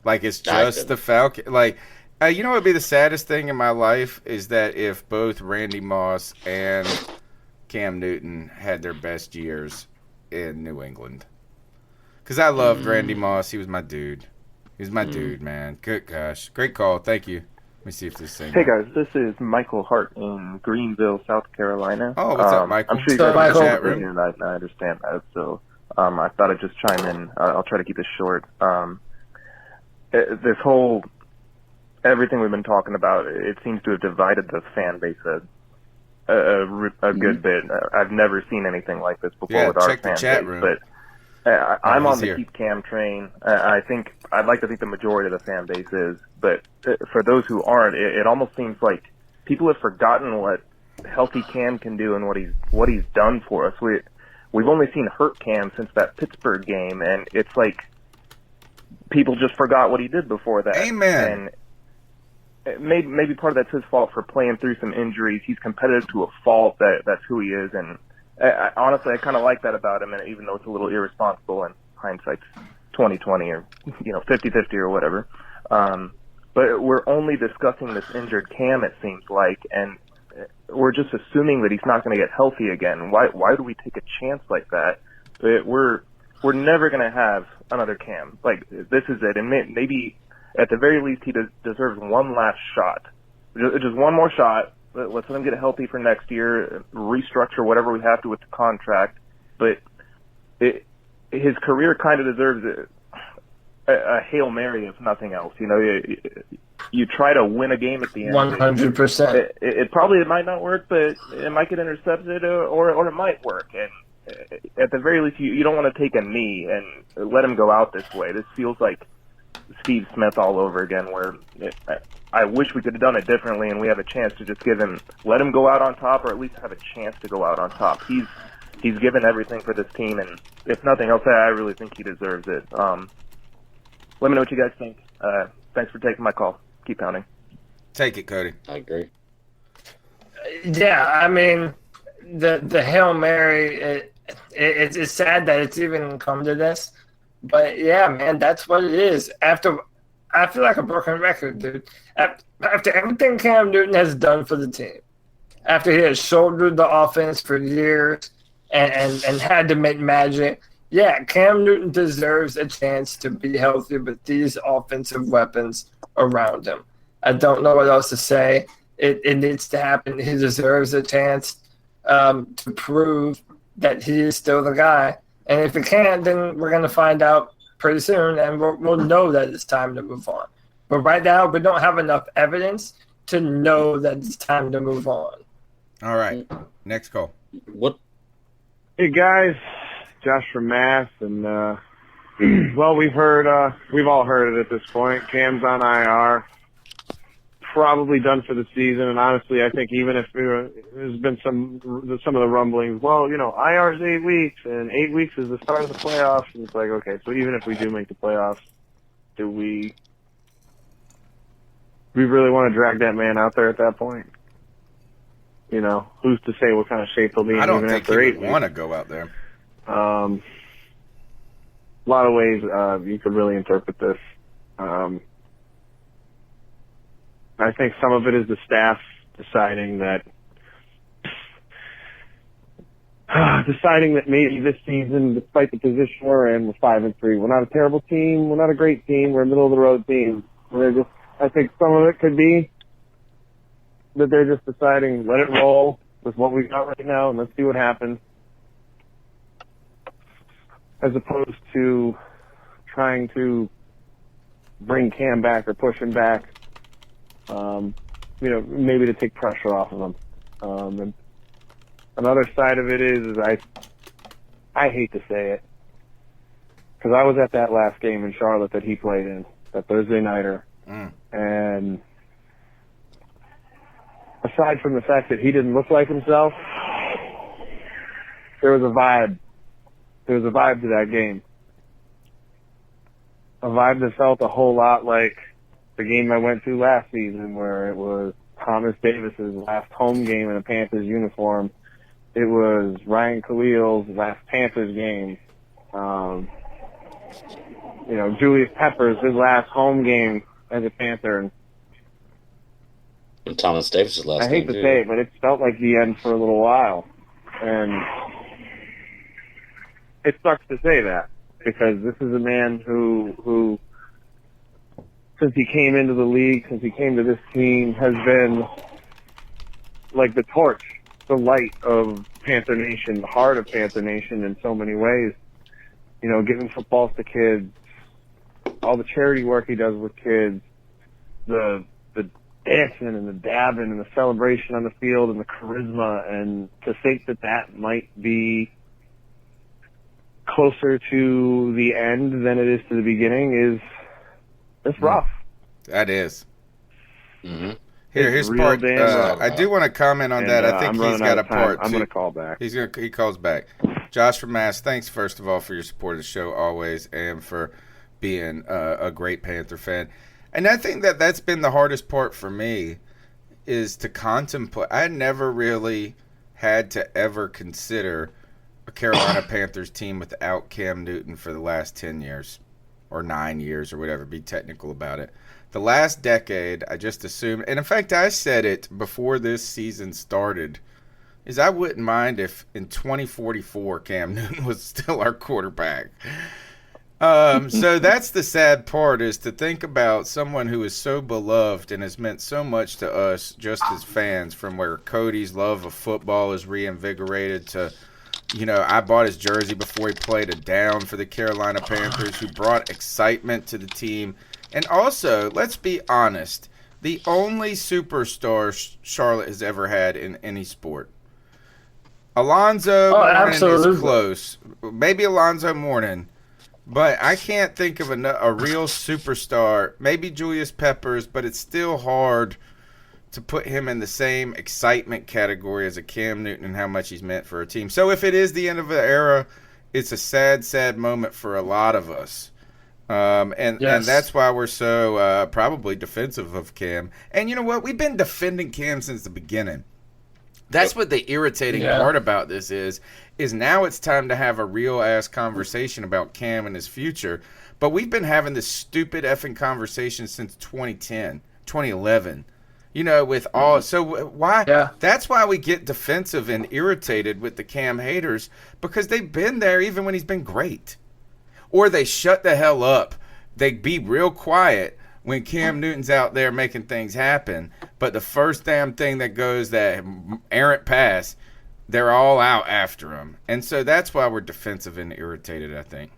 Like, it's just the Falcons. Like, what would be the saddest thing in my life is that if both Randy Moss and Cam Newton had their best years in New England. Because I loved Randy Moss. He was my dude. He was my dude, man. Good gosh. Great call. Thank you. Let me see if this thing. Hey, guys. This is Michael Hart in Greenville, South Carolina. Oh, what's up, Michael? I'm sure you guys are in the chat room. And I understand that. So I thought I'd just chime in. I'll try to keep this short. This whole everything we've been talking about, it seems to have divided the fan base a good bit. I've never seen anything like this before with our fan base. Room. But I'm on the Keep Cam train. I'd like to think the majority of the fan base is. But for those who aren't, it almost seems like people have forgotten what healthy Cam can do and what he's done for us. We've only seen hurt Cam since that Pittsburgh game, and it's like people just forgot what he did before that. Amen. And maybe part of that's his fault for playing through some injuries. He's competitive to a fault. That's who he is, and honestly, I kind of like that about him. And even though it's a little irresponsible, and hindsight's 20/20 or 50/50 or whatever, but we're only discussing this injured Cam. It seems like, and we're just assuming that he's not going to get healthy again. Why do we take a chance like that? We're never going to have another Cam. Like, this is it, and maybe. At the very least, he deserves one last shot. Just one more shot. Let's let him get healthy for next year, restructure whatever we have to with the contract. But his career kind of deserves a Hail Mary, if nothing else. You try to win a game at the end. 100%. It probably might not work, but it might get intercepted or it might work. And at the very least, you don't want to take a knee and let him go out this way. This feels like Steve Smith all over again, where I wish we could have done it differently and we have a chance to just let him go out on top, or at least have a chance to go out on top. He's given everything for this team, and if nothing else, I really think he deserves it. Let me know what you guys think. Thanks for taking my call. Keep pounding. Take it, Cody. I agree. Yeah, I mean, the Hail Mary, it's sad that it's even come to this. But yeah, man, that's what it is. I feel like a broken record, dude. After everything Cam Newton has done for the team, after he has shouldered the offense for years and had to make magic, yeah, Cam Newton deserves a chance to be healthy with these offensive weapons around him. I don't know what else to say. It needs to happen. He deserves a chance to prove that he is still the guy. And if it can't, then we're going to find out pretty soon, and we'll know that it's time to move on. But right now, we don't have enough evidence to know that it's time to move on. All right. Next call. What? Hey guys, Josh from Mass, and well, we've all heard it at this point. Cam's on IR, probably done for the season. And honestly, I think even if there's been some of the rumblings, well, IR is 8 weeks, and 8 weeks is the start of the playoffs. And it's like, okay, so even if we do make the playoffs, do we really want to drag that man out there at that point? Who's to say what kind of shape he'll be in I don't even think after he 8 would weeks? want to go out there. A lot of ways you could really interpret this. I think some of it is the staff deciding that maybe this season, despite the position we're in, we're 5-3. We're not a terrible team. We're not a great team. We're a middle of the road team. I think some of it could be that they're just deciding, let it roll with what we've got right now, and let's see what happens, as opposed to trying to bring Cam back or push him back, maybe to take pressure off of him. And another side of it is I hate to say it, because I was at that last game in Charlotte that he played in, that Thursday nighter, and aside from the fact that he didn't look like himself, there was a vibe. There was a vibe to that game. A vibe that felt a whole lot like the game I went to last season, where it was Thomas Davis's last home game in a Panthers uniform. It was Ryan Khalil's last Panthers game. Julius Peppers, his last home game as a Panther. And Thomas Davis' last I hate game, to say it, but it felt like the end for a little while. And it sucks to say that, because this is a man who since he came into the league, since he came to this team, has been like the torch, the light of Panther Nation, the heart of Panther Nation in so many ways. Giving footballs to kids, all the charity work he does with kids, the dancing and the dabbing and the celebration on the field and the charisma, and to think that might be closer to the end than it is to the beginning it's rough. That is. Mm-hmm. Here's real part. damn rough. I do want to comment on that. I think he's got a part. I'm going to call back. He calls back. Josh from Mass, thanks first of all for your support of the show always, and for being a great Panther fan. And I think that's been the hardest part for me, is to contemplate. I never really had to ever consider a Carolina Panthers team without Cam Newton for the last 10 years or 9 years or whatever, be technical about it. The last decade, I just assumed, and in fact, I said it before this season started, is I wouldn't mind if in 2044 Cam Newton was still our quarterback. So that's the sad part, is to think about someone who is so beloved and has meant so much to us just as fans, from where Cody's love of football is reinvigorated to, I bought his jersey before he played a down for the Carolina Panthers, who brought excitement to the team. And also, let's be honest, the only superstar Charlotte has ever had in any sport. Alonzo Mourning is close. Maybe Alonzo Mourning. But I can't think of a real superstar. Maybe Julius Peppers, but it's still hard to put him in the same excitement category as a Cam Newton and how much he's meant for a team. So if it is the end of an era, it's a sad, sad moment for a lot of us. And that's why we're so probably defensive of Cam. And you know what? We've been defending Cam since the beginning. That's what the irritating part about this is now it's time to have a real-ass conversation about Cam and his future. But we've been having this stupid effing conversation since 2011. With all... So why... Yeah. That's why we get defensive and irritated with the Cam haters, because they've been there even when he's been great. Or they shut the hell up. They be real quiet when Cam Newton's out there making things happen. But the first damn thing that goes, that errant pass, they're all out after him. And so that's why we're defensive and irritated, I think.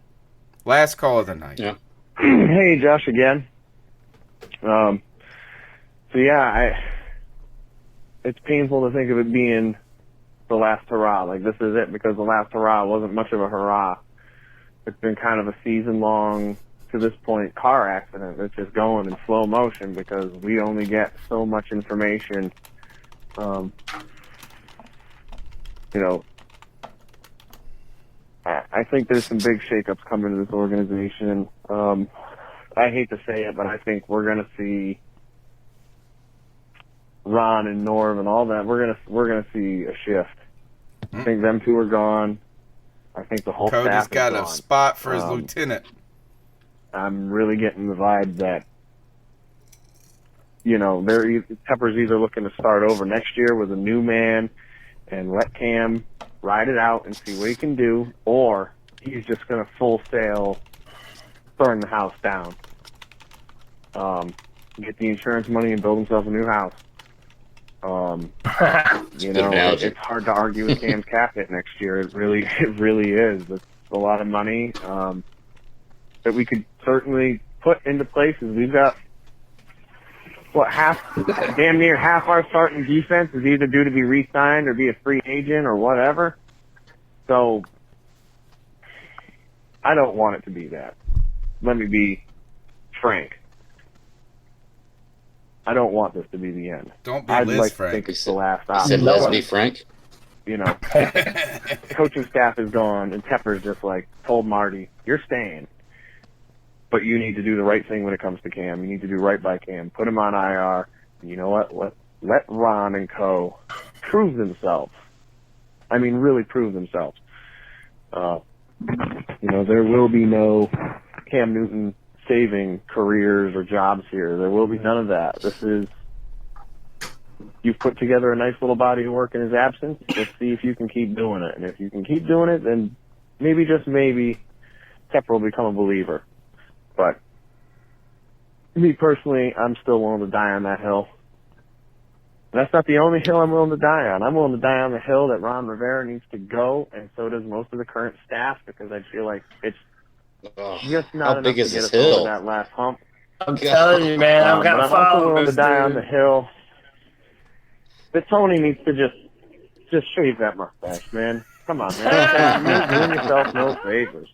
Last call of the night. Yeah. Hey, Josh again. So yeah, it's painful to think of it being the last hurrah. Like, this is it, because the last hurrah wasn't much of a hurrah. It's been kind of a season-long, to this point, car accident that's just going in slow motion because we only get so much information. You know, I think there's some big shakeups coming to this organization. I hate to say it, but I think we're going to see Ron and Norm and all that. We're gonna see a shift. I think them two are gone. I think the whole Cody's staff got is a gone. spot for his lieutenant. I'm really getting the vibe that, you know, Tepper's either looking to start over next year with a new man and let Cam ride it out and see what he can do, or he's just going to full sail, burn the house down, get the insurance money and build himself a new house. You know, it's hard to argue with Cam's cap hit next year. It really is. It's a lot of money that we could certainly put into places. We've got damn near half our starting defense is either due to be re-signed or be a free agent or whatever. So I don't want it to be that. Let me be frank. I don't want this to be the end. Don't be I'd Liz like Frank. to think it's the last I said, let's be frank. You know, coaching staff is gone, and Tepper's just like told Marty, "You're staying, but you need to do the right thing when it comes to Cam. You need to do right by Cam. Put him on IR. And you know what? Let Ron and co. prove themselves. I mean, really prove themselves. You know, there will be no Cam Newton saving careers or jobs here. There will be none of that. This is, you've put together a nice little body of work in his absence. Let's see if you can keep doing it. And if you can keep doing it, then maybe, just maybe, Tepper will become a believer. But me personally, I'm still willing to die on that hill. And that's not the only hill I'm willing to die on. I'm willing to die on the hill that Ron Rivera needs to go, and so does most of the current staff, because I feel like it's just not enough to get us over that last hump. I'm telling you, man, I've got but I'm also willing to followers, die on dude. the hill that Tony needs to just shave that mustache, man. Come on, man. You're doing yourself no favors.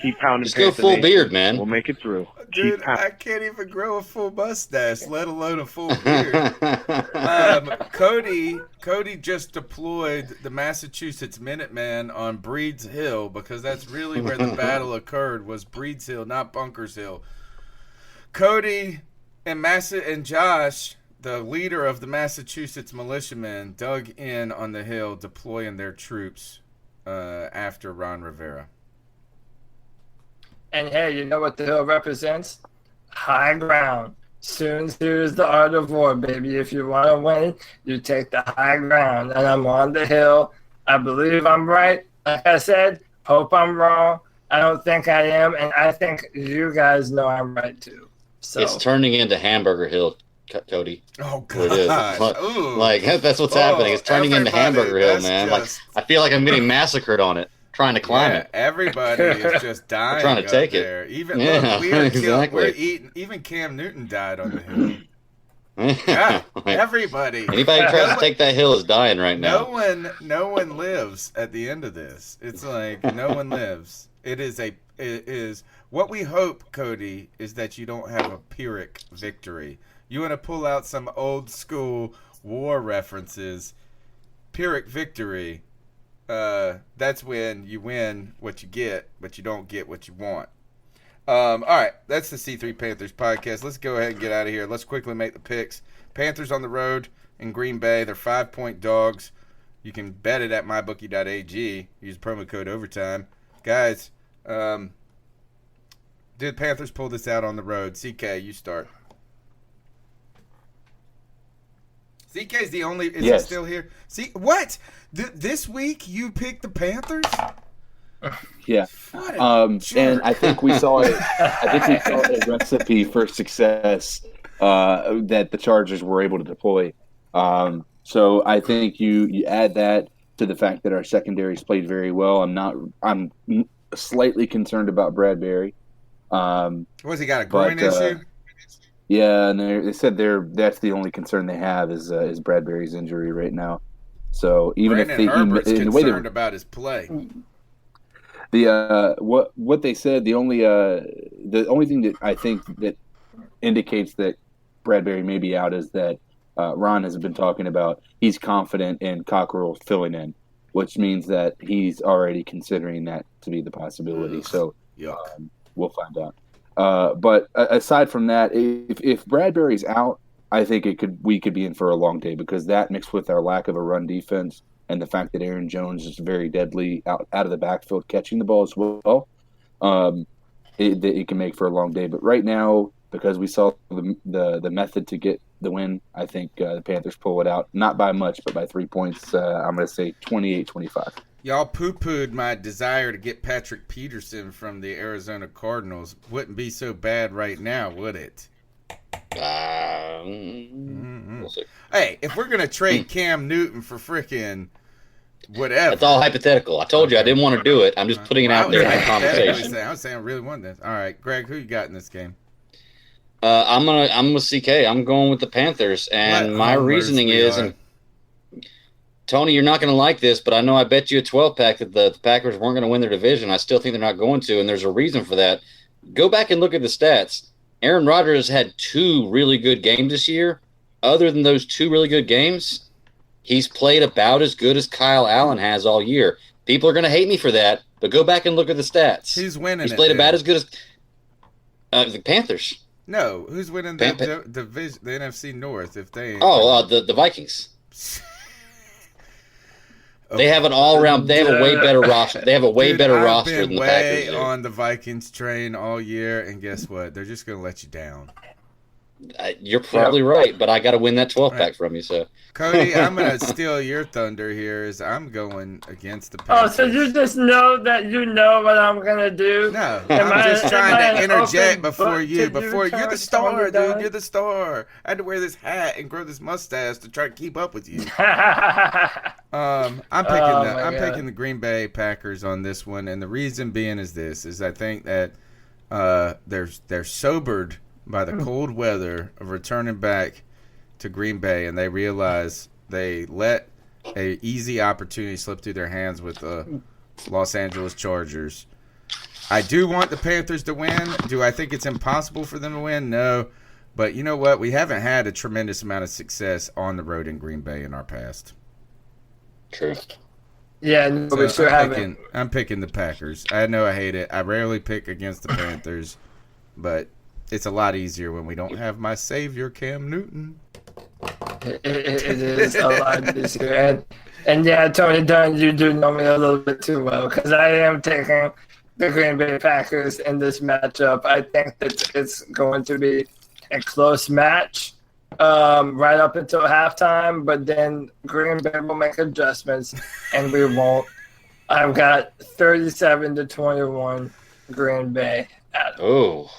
Keep pounding. Just go full beard, man. We'll make it through. Dude, I can't even grow a full mustache, let alone a full beard. Cody just deployed the Massachusetts Minutemen on Breeds Hill, because that's really where the battle occurred, was Breeds Hill, not Bunkers Hill. Cody and Josh, the leader of the Massachusetts militiamen, dug in on the hill, deploying their troops after Ron Rivera. And hey, you know what the hill represents? High ground. Sun Tzu is the art of war, baby. If you want to win, you take the high ground. And I'm on the hill. I believe I'm right. Like I said, hope I'm wrong. I don't think I am. And I think you guys know I'm right, too. So It's turning into Hamburger Hill, Cody. Oh, God. It is. Like, that's what's happening. It's turning into everybody, Hamburger Hill, that's man. just- Like, I feel like I'm getting massacred on it, trying to climb it. Everybody is just dying. Trying to up take there. it. Even Yeah, look, we are exactly. we're eating. Even Cam Newton died on the hill. Yeah, everybody. Anybody who tries to take that hill is dying right now. No one lives at the end of this. It's like no one lives. It is what we hope, Cody, is that you don't have a Pyrrhic victory. You want to pull out some old school war references. Pyrrhic victory. That's when you win what you get, but you don't get what you want. All right, that's the C3 Panthers podcast. Let's go ahead and get out of here. Let's quickly make the picks. Panthers on the road in Green Bay. They're 5-point dogs. You can bet it at MyBookie.ag. Use promo code OVERTIME. Guys, did Panthers pull this out on the road? CK, you start. CK's the only. Is he still here? See what? This week you picked the Panthers? Yeah. And I think we saw it. I think we saw a recipe for success that the Chargers were able to deploy. So I think you add that to the fact that our secondaries played very well. I'm slightly concerned about Bradbury. Was he got a groin issue? Yeah, and they said that's the only concern they have is Bradbury's injury right now. So even Brandon if they Herbert's in the way concerned about his play. what they said, the only thing that I think that indicates that Bradbury may be out is that Ron has been talking about he's confident in Cockrell filling in, which means that he's already considering that to be the possibility. So we'll find out. But aside from that, if Bradbury's out, I think we could be in for a long day, because that mixed with our lack of a run defense and the fact that Aaron Jones is very deadly out of the backfield catching the ball as well, it can make for a long day. But right now, because we saw the method to get the win, I think the Panthers pull it out, not by much, but by 3 points. I'm going to say 28-25. Y'all poo-pooed my desire to get Patrick Peterson from the Arizona Cardinals. Wouldn't be so bad right now, would it? We'll see. Hey, if we're going to trade Cam Newton for freaking whatever. It's all hypothetical. I told you I didn't want to do it. I'm just putting it out there in conversation. I was saying I really want this. All right, Greg, who you got in this game? I'm with CK. I'm going with the Panthers, and my reasoning is, and Tony, you're not going to like this, but I know I bet you a 12-pack that the Packers weren't going to win their division. I still think they're not going to, and there's a reason for that. Go back and look at the stats. Aaron Rodgers had 2 really good games this year. Other than those 2 really good games, he's played about as good as Kyle Allen has all year. People are going to hate me for that, but go back and look at the stats. Who's winning? He's played about as good as the Panthers. No, who's winning the division, the NFC North? If they the Vikings. They have an all-around. They have a way better roster. They have a way better roster than the Packers. I've been way on the Vikings train all year, and guess what? They're just going to let you down. You're probably right, but I got to win that 12-pack from you. So, Cody, I'm going to steal your thunder here. Is I'm going against the Panthers. Oh, so you just know that you know what I'm going to do? No, I'm just trying to interject before you. You're the star, dude. You're the star. I had to wear this hat and grow this mustache to try to keep up with you. I'm picking the Green Bay Packers on this one, and the reason being is I think that they're sobered by the cold weather of returning back to Green Bay, and they realize they let a easy opportunity slip through their hands with the Los Angeles Chargers. I do want the Panthers to win. Do I think it's impossible for them to win? No. But you know what? We haven't had a tremendous amount of success on the road in Green Bay in our past. True. Yeah, no, we sure haven't. I'm picking the Packers. I know I hate it. I rarely pick against the Panthers, but it's a lot easier when we don't have my savior, Cam Newton. It is a lot easier. And yeah, Tony Dunn, you do know me a little bit too well, because I am taking the Green Bay Packers in this matchup. I think that it's going to be a close match right up until halftime, but then Green Bay will make adjustments, and we won't. I've got 37-21 Green Bay. Oh.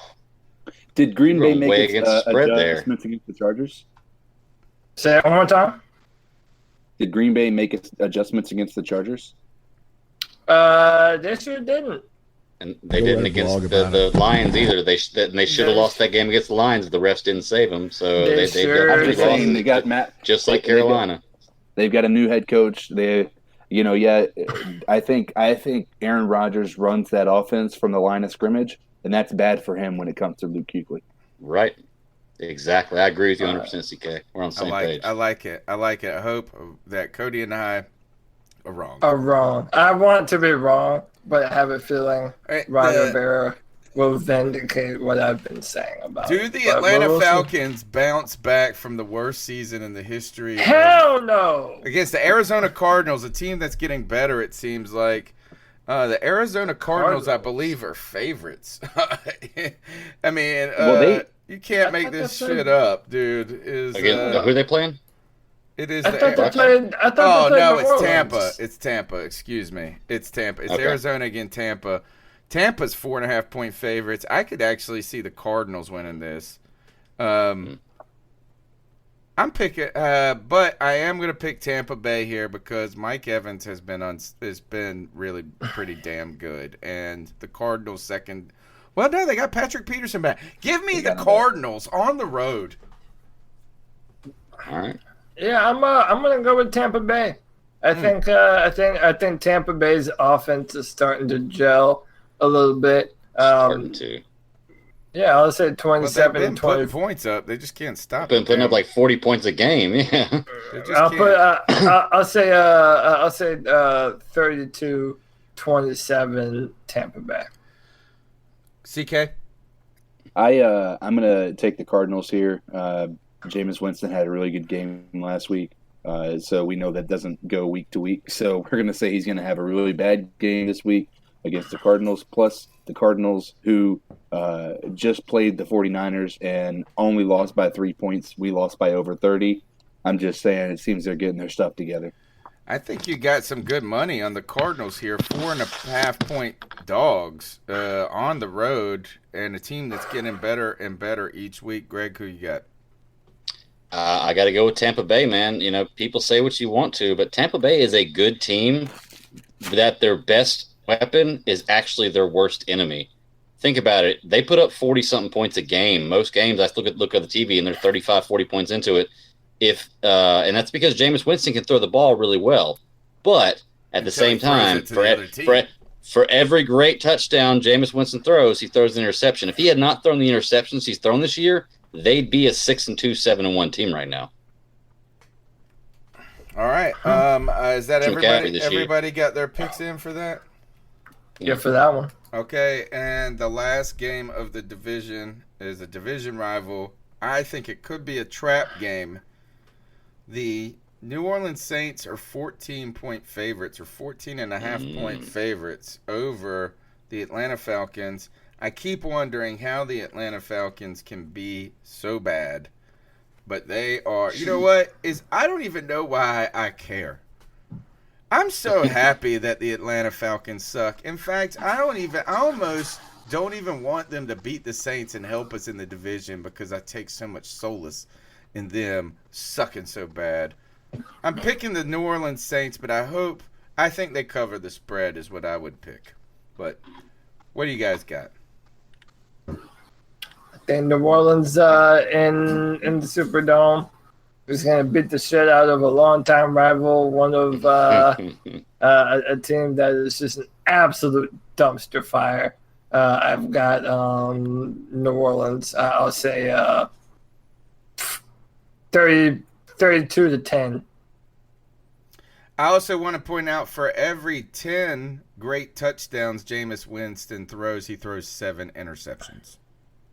Did Green Bay make adjustments against the Chargers? Say it one more time. Did Green Bay make adjustments against the Chargers? They sure didn't. And they didn't against the Lions either. They should have lost that game against the Lions if the refs didn't save them. So they they got Matt just like Carolina. They've got a new head coach. I think Aaron Rodgers runs that offense from the line of scrimmage, and that's bad for him when it comes to Luke Kuechly. Right. Exactly. I agree with you 100%, CK. We're on the same page. I like it. I hope that Cody and I are wrong. I want to be wrong, but I have a feeling Ron Rivera will vindicate what I've been saying about it. Do the Atlanta Falcons bounce back from the worst season in the history? Hell no! Against the Arizona Cardinals, a team that's getting better, it seems like. The Arizona Cardinals, I believe, are favorites. I mean, you can't make this shit up, dude. Who are they playing? It is. It's Tampa. It's Tampa. Excuse me. It's Tampa. It's Arizona against Tampa. Tampa's 4.5-point favorites. I could actually see the Cardinals winning this. I'm picking, but I am going to pick Tampa Bay here because Mike Evans has been really pretty damn good, and the Cardinals' second Well, no, they got Patrick Peterson back. Give me the Cardinals on the road. All right. Yeah, I'm gonna go with Tampa Bay. I think Tampa Bay's offense is starting to gel a little bit. Starting to. Yeah, I'll say 27, They've been 20 putting points up. They just can't stop. Been putting up like 40 points a game. Yeah. I'll say 32-27 Tampa Bay. CK? I'm gonna take the Cardinals here. Jameis Winston had a really good game last week, so we know that doesn't go week to week. So we're gonna say he's gonna have a really bad game this week against the Cardinals. Plus the Cardinals, who just played the 49ers and only lost by 3 points. We lost by over 30. I'm just saying it seems they're getting their stuff together. I think you got some good money on the Cardinals here. 4.5-point dogs on the road, and a team that's getting better and better each week. Greg, who you got? I got to go with Tampa Bay, man. You know, people say what you want to, but Tampa Bay is a good team that their best weapon is actually their worst enemy. Think about it. They put up 40-something points a game. Most games, I look at the TV, and they're 35, 40 points into it. And that's because Jameis Winston can throw the ball really well. But at the same time, for every great touchdown Jameis Winston throws, he throws an interception. If he had not thrown the interceptions he's thrown this year, they'd be a 6-2, 7-1 team right now. All right. Is that everybody? Everybody got their picks in for that? Yeah, for that one. Okay, and the last game of the division is a division rival. I think it could be a trap game. The New Orleans Saints are 14-point favorites, or 14.5-point favorites over the Atlanta Falcons. I keep wondering how the Atlanta Falcons can be so bad, but they are. You know what? I don't even know why I care. I'm so happy that the Atlanta Falcons suck. In fact, I almost don't even want them to beat the Saints and help us in the division because I take so much solace in them sucking so bad. I'm picking the New Orleans Saints, but I think they cover the spread is what I would pick. But what do you guys got? I think New Orleans in the Superdome is going to beat the shit out of a longtime rival, one of a team that is just an absolute dumpster fire. I've got New Orleans. I'll say 32-10. I also want to point out for every 10 great touchdowns Jameis Winston throws, he throws 7 interceptions.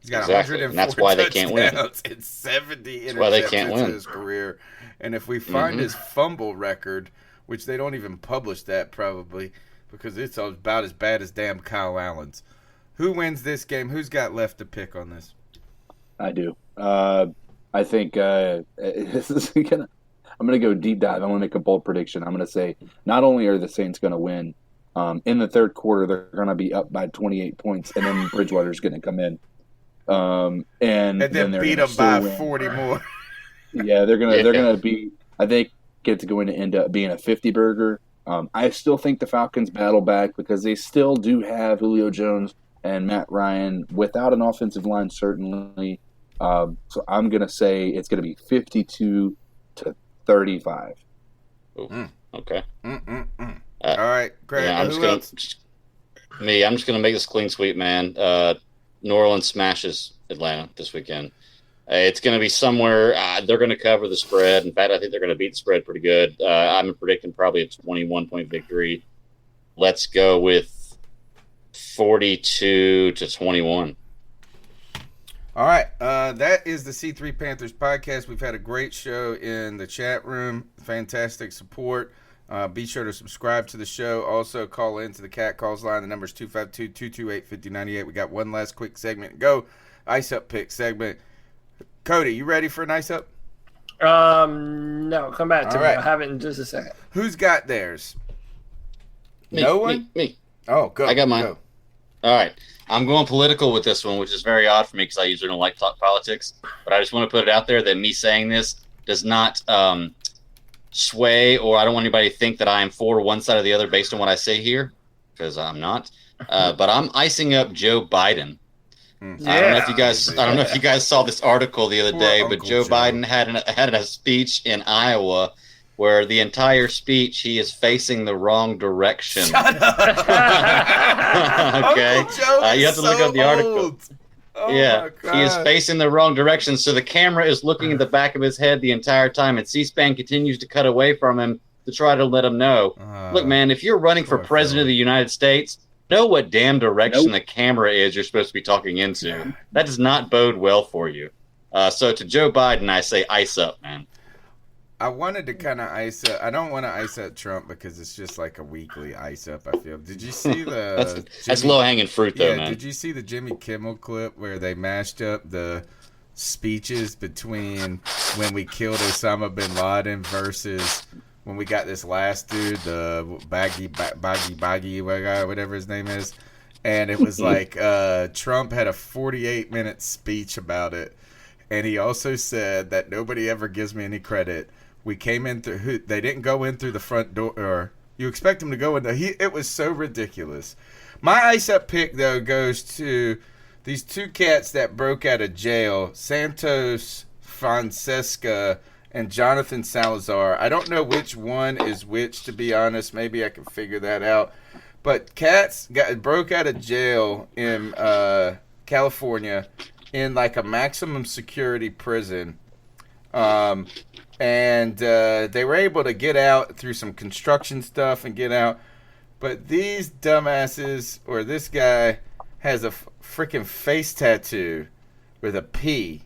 He's got 104 and that's why they can't win. And 70 interceptions in his career. And if we find his fumble record, which they don't even publish that probably because it's about as bad as damn Kyle Allen's. Who wins this game? Who's got left to pick on this? I do. I think this is gonna. I'm going to go deep dive. I'm going to make a bold prediction. I'm going to say not only are the Saints going to win, in the third quarter they're going to be up by 28 points, and then Bridgewater's going to come in, and then beat them by 40 more. Yeah, they're going to be. I think it's going to end up being a 50 burger. I still think the Falcons battle back because they still do have Julio Jones and Matt Ryan without an offensive line, certainly. So I'm going to say it's going to be 52-35. Okay. All right, Greg. Yeah, I'm just going to make this clean sweep, man. New Orleans smashes Atlanta this weekend. It's going to be somewhere. They're going to cover the spread. In fact, I think they're going to beat the spread pretty good. I'm predicting probably a 21-point victory. Let's go with 42-21. All right. That is the C3 Panthers podcast. We've had a great show in the chat room. Fantastic support. Be sure to subscribe to the show. Also, call into the Cat Calls line. The number is 252-228-5098. We got one last quick segment to go. Ice Up Pick segment. Cody, you ready for an Ice Up? No. Come back to me. Right. I'll have it in just a second. Who's got theirs? No one? Me. Oh, go. I got mine. Go. All right. I'm going political with this one, which is very odd for me because I usually don't like to talk politics. But I just want to put it out there that me saying this does not sway, or I don't want anybody to think that I am for one side or the other based on what I say here, because I'm not. But I'm icing up Joe Biden I don't know if you guys saw this article the other day, but Joe Biden had a speech in Iowa where the entire speech he is facing the wrong direction. Shut up. Okay, Uncle Joe you have to look up the article. old. Oh Yeah, my God. he is facing the wrong direction, so the camera is looking at the back of his head the entire time, and C-SPAN continues to cut away from him to try to let him know, look, man, if you're running for president of the United States, know what damn direction the camera is you're supposed to be talking into. That does not bode well for you. So to Joe Biden, I say ice up, man. I wanted to kind of ice up. I don't want to ice up Trump because it's just like a weekly ice up, I feel. Did you see the... that's low-hanging fruit, though, man. Did you see the Jimmy Kimmel clip where they mashed up the speeches between when we killed Osama bin Laden versus when we got this last dude, the baggy, whatever his name is? And it was like Trump had a 48-minute speech about it. And he also said that nobody ever gives me any credit. We came in through. They didn't go in through the front door. Or you expect them to go in. It was so ridiculous. My ice up pick though goes to these two cats that broke out of jail: Santos Fonseca and Jonathan Salazar. I don't know which one is which, to be honest. Maybe I can figure that out. But cats broke out of jail in California in like a maximum security prison. And they were able to get out through some construction stuff and get out. But these dumbasses, or this guy, has a freaking face tattoo with a P.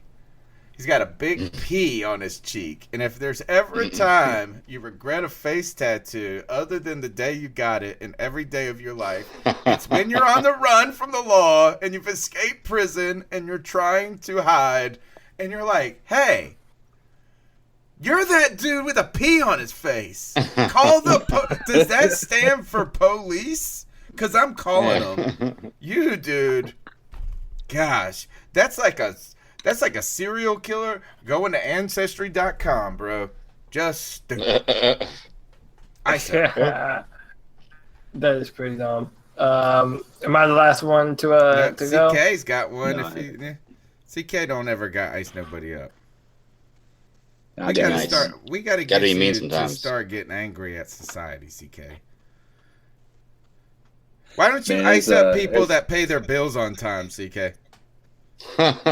He's got a big P on his cheek. And if there's ever a time you regret a face tattoo other than the day you got it and every day of your life, it's when you're on the run from the law and you've escaped prison and you're trying to hide and you're like, hey, you're that dude with a P on his face. Call the does that stand for police? Because I'm calling them. You, dude. Gosh, that's like a serial killer going to Ancestry.com, bro. Just stupid. I said that is pretty dumb. Am I the last one to go? CK's got one. No, CK don't ever got ice nobody up. We gotta get you to start getting angry at society, CK. Why don't you ice up people that pay their bills on time, CK? How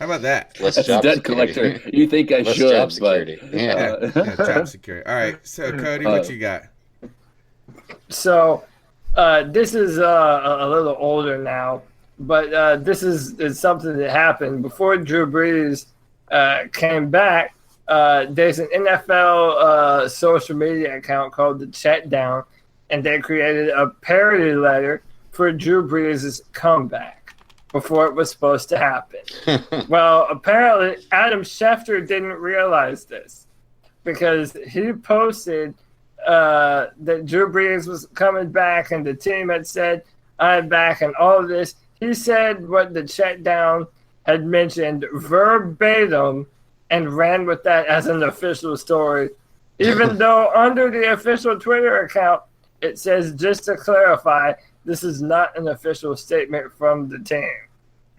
about that? That's a debt collector. You think I should, job security. But yeah, job security. All right, so Cody, what you got? So this is a little older now, but this is something that happened before Drew Brees came back. There's an NFL social media account called The Check Down, and they created a parody letter for Drew Brees' comeback before it was supposed to happen. Well, apparently Adam Schefter didn't realize this because he posted that Drew Brees was coming back and the team had said, I'm back and all of this. He said what the Check Down had mentioned verbatim and ran with that as an official story, even though under the official Twitter account, it says, just to clarify, this is not an official statement from the team.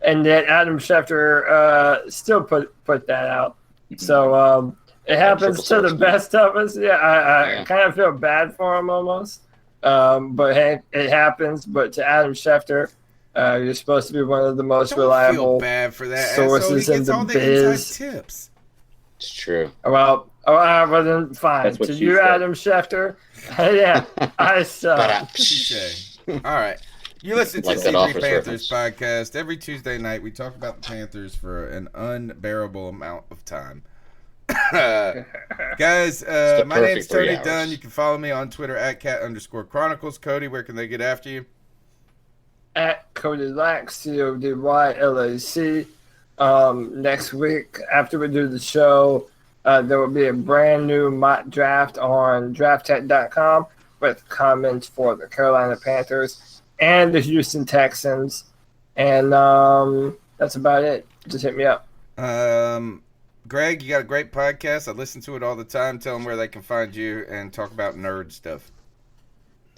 And yet Adam Schefter still put that out. So it happens to the best of us. Yeah, I kind of feel bad for him almost. But hey, it happens. But to Adam Schefter, you're supposed to be one of the most reliable bad for that sources in the biz. Tips. It's true. Well, then fine. To you, said. Adam Schefter, yeah, I suck. All right. You listen to Like the that Office Panthers reference. podcast. Every Tuesday night, we talk about the Panthers for an unbearable amount of time. Guys, my name's Tony Dunn. You can follow me on Twitter at @cat_chronicles. Cody, where can they get after you? At Cody Lax, CODYLAC. Next week, after we do the show, there will be a brand new mock draft on drafttech.com with comments for the Carolina Panthers and the Houston Texans. And that's about it. Just hit me up. Greg, you got a great podcast. I listen to it all the time. Tell them where they can find you and talk about nerd stuff.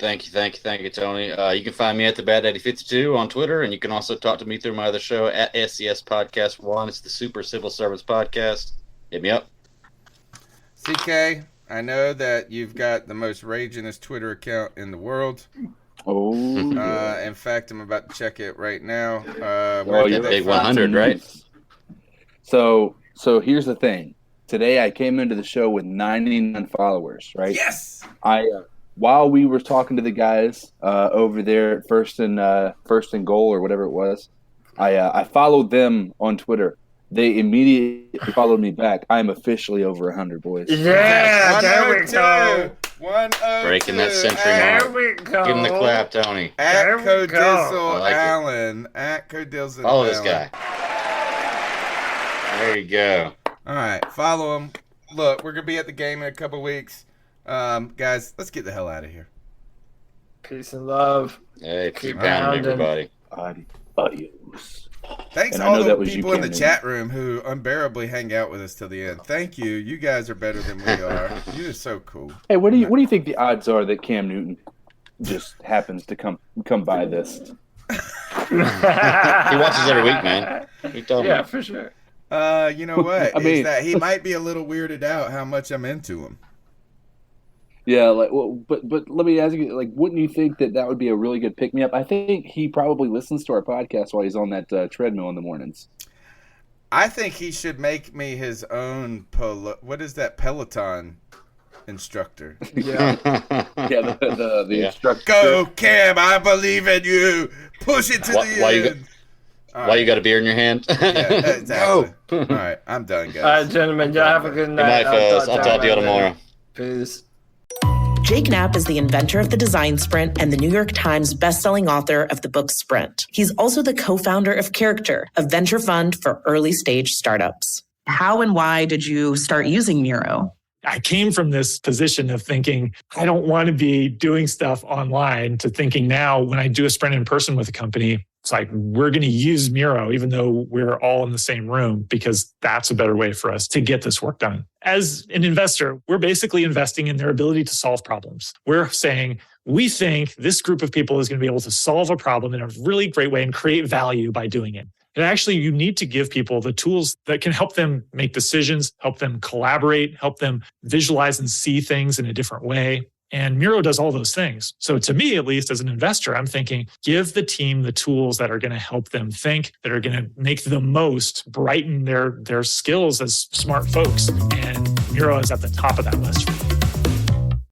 Thank you, Tony. You can find me at the Bad Daddy 52 on Twitter, and you can also talk to me through my other show at SCS Podcast 1. It's the Super Civil Service Podcast. Hit me up. CK, I know that you've got the most raginest Twitter account in the world. Oh, in fact, I'm about to check it right now. You're big 100, right? So here's the thing. Today I came into the show with 99 followers, right? Yes. While we were talking to the guys over there at First and Goal or whatever it was, I followed them on Twitter. They immediately followed me back. I'm officially over 100, boys. Yeah, there we go. 102. Breaking that century mark. There we go. Give him the clap, Tony. At Codizzle like Allen. At Codizzle Follow Allen. this guy. There you go. All right, follow him. Look, we're going to be at the game in a couple weeks. Guys, let's get the hell out of here. Peace and love. Hey, keep pounding, everybody. Adios. Thanks to all the people in the chat room who unbearably hang out with us till the end. Thank you. You guys are better than we are. You're so cool. Hey, what do you think the odds are that Cam Newton just happens to come by this? He watches every week, man. He told me. For sure. You know what? Is that he might be a little weirded out how much I'm into him. Yeah, but let me ask you, wouldn't you think that would be a really good pick me up? I think he probably listens to our podcast while he's on that treadmill in the mornings. I think he should make me his own what is that, Peloton instructor? Yeah, the instructor. Go, Cam! I believe in you. Push it to the end. Why you got a beer in your hand? Yeah, exactly. All right, I'm done, guys. All right, gentlemen, y'all have a good night. Good night, fellas. I'll talk to you tomorrow. Peace. Jake Knapp is the inventor of the Design Sprint and the New York Times bestselling author of the book Sprint. He's also the co-founder of Character, a venture fund for early-stage startups. How and why did you start using Miro? I came from this position of thinking, I don't want to be doing stuff online, to thinking now when I do a sprint in person with a company, it's like, we're going to use Miro, even though we're all in the same room, because that's a better way for us to get this work done. As an investor, we're basically investing in their ability to solve problems. We're saying, we think this group of people is going to be able to solve a problem in a really great way and create value by doing it. And actually, you need to give people the tools that can help them make decisions, help them collaborate, help them visualize and see things in a different way. And Miro does all those things. So to me, at least as an investor, I'm thinking, give the team the tools that are going to help them think, that are going to make the most, brighten their skills as smart folks. And Miro is at the top of that list for me.